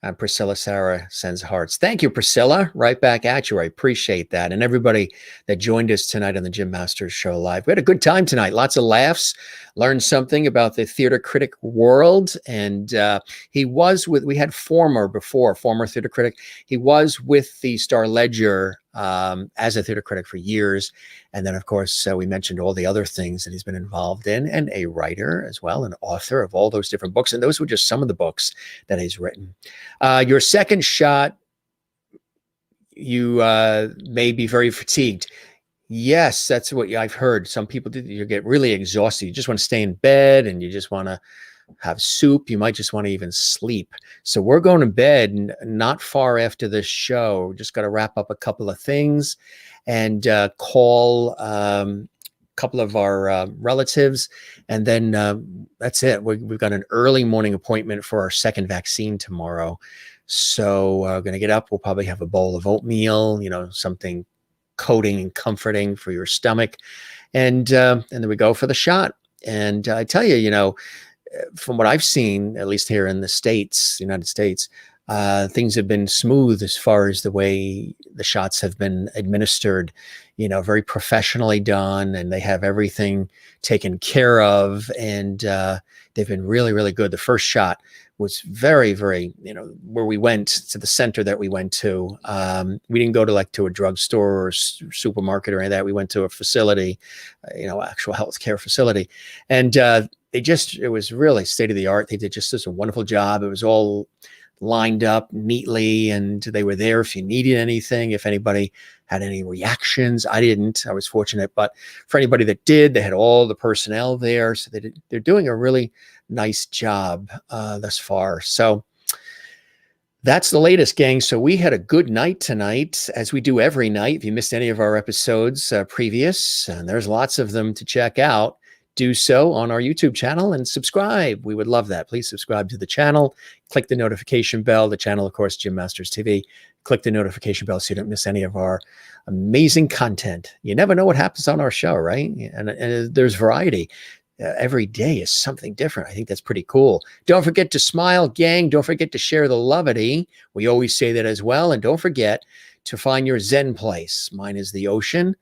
And Priscilla Sarah sends hearts. Thank you, Priscilla. Right back at you. I appreciate that. And everybody that joined us tonight on the Jim Masters Show Live. We had a good time tonight. Lots of laughs. Learned something about the theater critic world. And we had former theater critic. He was with the Star Ledger as a theater critic for years. And then, of course, we mentioned all the other things that he's been involved in, and a writer as well, an author of all those different books. And those were just some of the books that he's written. Your second shot, you may be very fatigued. Yes, that's what I've heard. Some people do. You get really exhausted. You just want to stay in bed and you just want to have soup. You might just want to even sleep. So we're going to bed not far after this show. We're just got to wrap up a couple of things and call a couple of our relatives. And then that's it. We've got an early morning appointment for our second vaccine tomorrow. So we're going to get up. We'll probably have a bowl of oatmeal, something coating and comforting for your stomach. And then we go for the shot. And I tell you, from what I've seen, at least here in the United States, things have been smooth as far as the way the shots have been administered, very professionally done, and they have everything taken care of. And they've been really, really good. The first shot was very, very, where we went to the center that we went to. We didn't go to a drugstore or supermarket or any of that. We went to a facility, actual healthcare facility. And it was really state of the art. They did just such a wonderful job. It was all lined up neatly, and they were there if you needed anything, if anybody had any reactions. I didn't. I was fortunate. But for anybody that did, they had all the personnel there. So they're doing a really nice job thus far. So that's the latest, gang. So we had a good night tonight, as we do every night. If you missed any of our episodes previous, and there's lots of them to check out, do so on our YouTube channel and subscribe. We would love that. Please subscribe to the channel. Click the notification bell. The channel, of course, Jim Masters TV. Click the notification bell so you don't miss any of our amazing content. You never know what happens on our show, right? And there's variety. Every day is something different. I think that's pretty cool. Don't forget to smile, gang. Don't forget to share the levity. We always say that as well. And don't forget to find your Zen place. Mine is the ocean.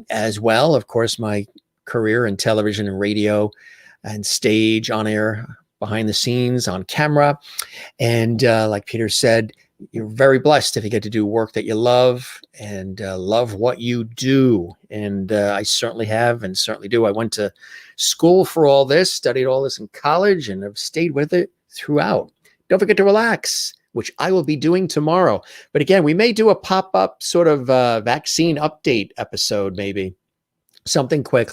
As well, of course, my career in television and radio and stage, on air, behind the scenes, on camera. And like Peter said, you're very blessed if you get to do work that you love and love what you do. And I certainly have and certainly do. I went to school for all this, studied all this in college, and have stayed with it throughout. Don't forget to relax, which I will be doing tomorrow. But again, we may do a pop-up sort of vaccine update episode, maybe. Something quick.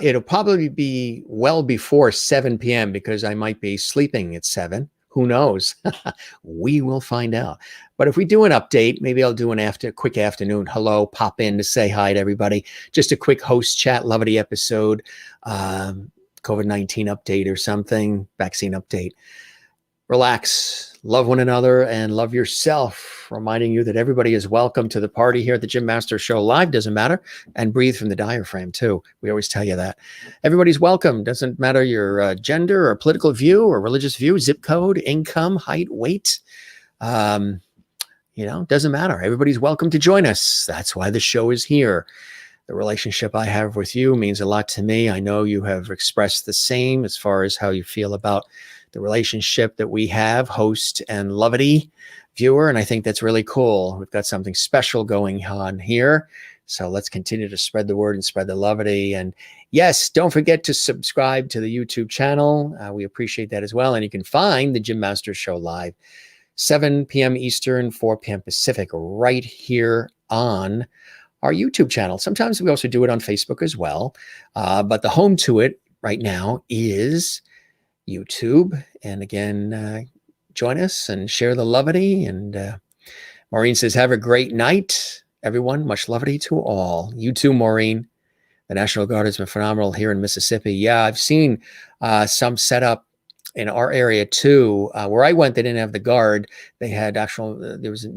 It'll probably be well before 7 p.m. because I might be sleeping at 7. Who knows? We will find out. But if we do an update, maybe I'll do a quick afternoon hello, pop in to say hi to everybody. Just a quick host chat, levity episode, COVID-19 update or something, vaccine update. Relax, love one another, and love yourself. Reminding you that everybody is welcome to the party here at the Jim Masters Show Live. Doesn't matter. And breathe from the diaphragm, too. We always tell you that. Everybody's welcome. Doesn't matter your gender or political view or religious view, zip code, income, height, weight. Doesn't matter. Everybody's welcome to join us. That's why the show is here. The relationship I have with you means a lot to me. I know you have expressed the same as far as how you feel about the relationship that we have, host and lovety viewer. And I think that's really cool. We've got something special going on here. So let's continue to spread the word and spread the lovety. And yes, don't forget to subscribe to the YouTube channel. We appreciate that as well. And you can find the Jim Masters Show live 7 p.m. Eastern, 4 p.m. Pacific, right here on our YouTube channel. Sometimes we also do it on Facebook as well. But the home to it right now is YouTube. And again, join us and share the lovety. And Maureen says, have a great night, everyone. Much lovety to all. You too, Maureen. The National Guard has been phenomenal here in Mississippi. Yeah, I've seen some set up in our area too. Where I went, they didn't have the Guard. They had there was,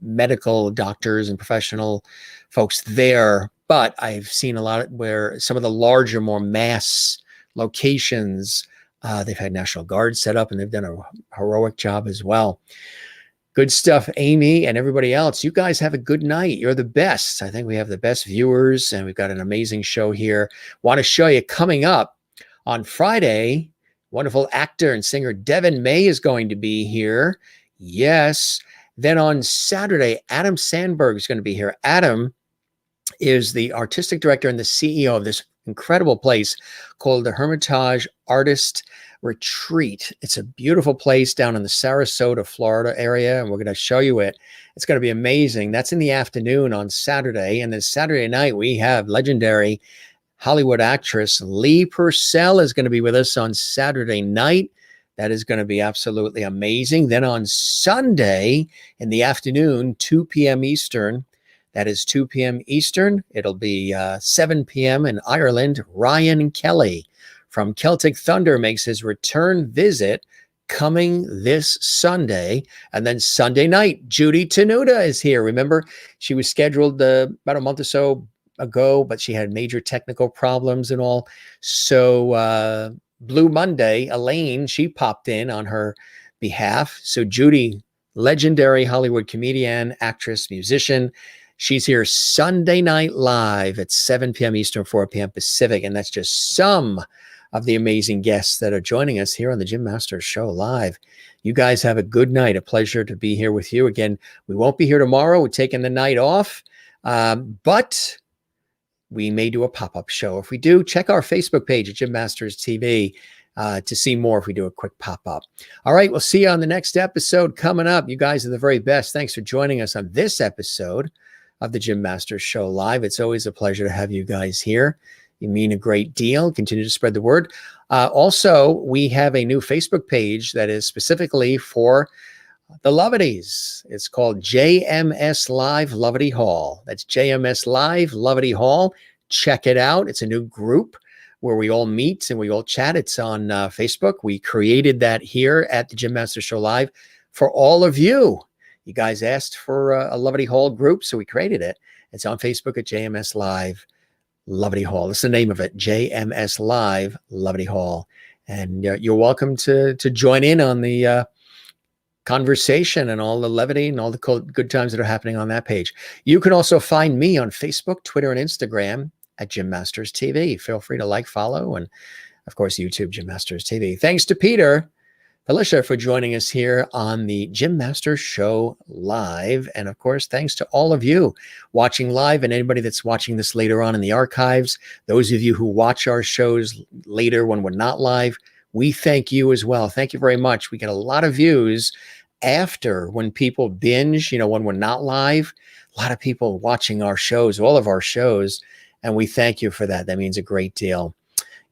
medical doctors and professional folks there. But I've seen a lot where some of the larger, more mass locations, they've had National Guard set up, and they've done a heroic job as well. Good stuff, Amy and everybody else. You guys have a good night. You're the best. I think we have the best viewers, and we've got an amazing show here. Want to show you coming up on Friday, wonderful actor and singer Devin May is going to be here. Yes. Then on Saturday, Adam Sandberg is going to be here. Adam is the artistic director and the CEO of this incredible place called the Hermitage Artist Retreat. It's a beautiful place down in the Sarasota, Florida area, and we're going to show you it. It's going to be amazing. That's in the afternoon on Saturday. And then Saturday night, we have legendary Hollywood actress Lee Purcell is going to be with us on Saturday night. That is going to be absolutely amazing. Then on Sunday in the afternoon, 2 p.m. Eastern, that is 2 p.m. Eastern. It'll be 7 p.m. in Ireland. Ryan Kelly from Celtic Thunder makes his return visit coming this Sunday. And then Sunday night, Judy Tenuta is here. Remember, she was scheduled about a month or so ago, but she had major technical problems and all. So Blue Monday, Elaine, she popped in on her behalf. So Judy, legendary Hollywood comedian, actress, musician, she's here Sunday night live at 7 p.m. Eastern, 4 p.m. Pacific. And that's just some of the amazing guests that are joining us here on the Jim Masters Show live. You guys have a good night. A pleasure to be here with you. Again, we won't be here tomorrow. We're taking the night off, but we may do a pop-up show. If we do, check our Facebook page at Jim Masters TV to see more if we do a quick pop-up. All right, we'll see you on the next episode coming up. You guys are the very best. Thanks for joining us on this episode of the Jim Masters Show live. It's always a pleasure to have you guys here. You mean a great deal. Continue to spread the word. Also, we have a new Facebook page that is specifically for the Lovities. It's called JMS Live Lovity Hall. That's JMS Live Lovity Hall. Check it out. It's a new group where we all meet and we all chat. It's on Facebook. We created that here at the Jim Masters Show Live for all of you. You guys asked for a Lovity Hall group, so we created it. It's on Facebook at JMS Live Lovity Hall. That's the name of it, JMS Live Lovity Hall. And you're welcome to join in on the conversation and all the levity and all the good times that are happening on that page. You can also find me on Facebook, Twitter, and Instagram at Jim Masters TV. Feel free to like, follow, and of course, YouTube, Jim Masters TV. Thanks to Peter Fidelia for joining us here on the Jim Masters Show live. And of course, thanks to all of you watching live and anybody that's watching this later on in the archives. Those of you who watch our shows later when we're not live, we thank you as well. Thank you very much. We get a lot of views after when people binge, when we're not live. A lot of people watching our shows, all of our shows, and we thank you for that. That means a great deal.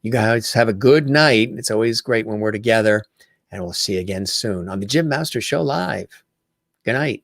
You guys have a good night. It's always great when we're together. And we'll see you again soon on the Jim Masters Show live. Good night.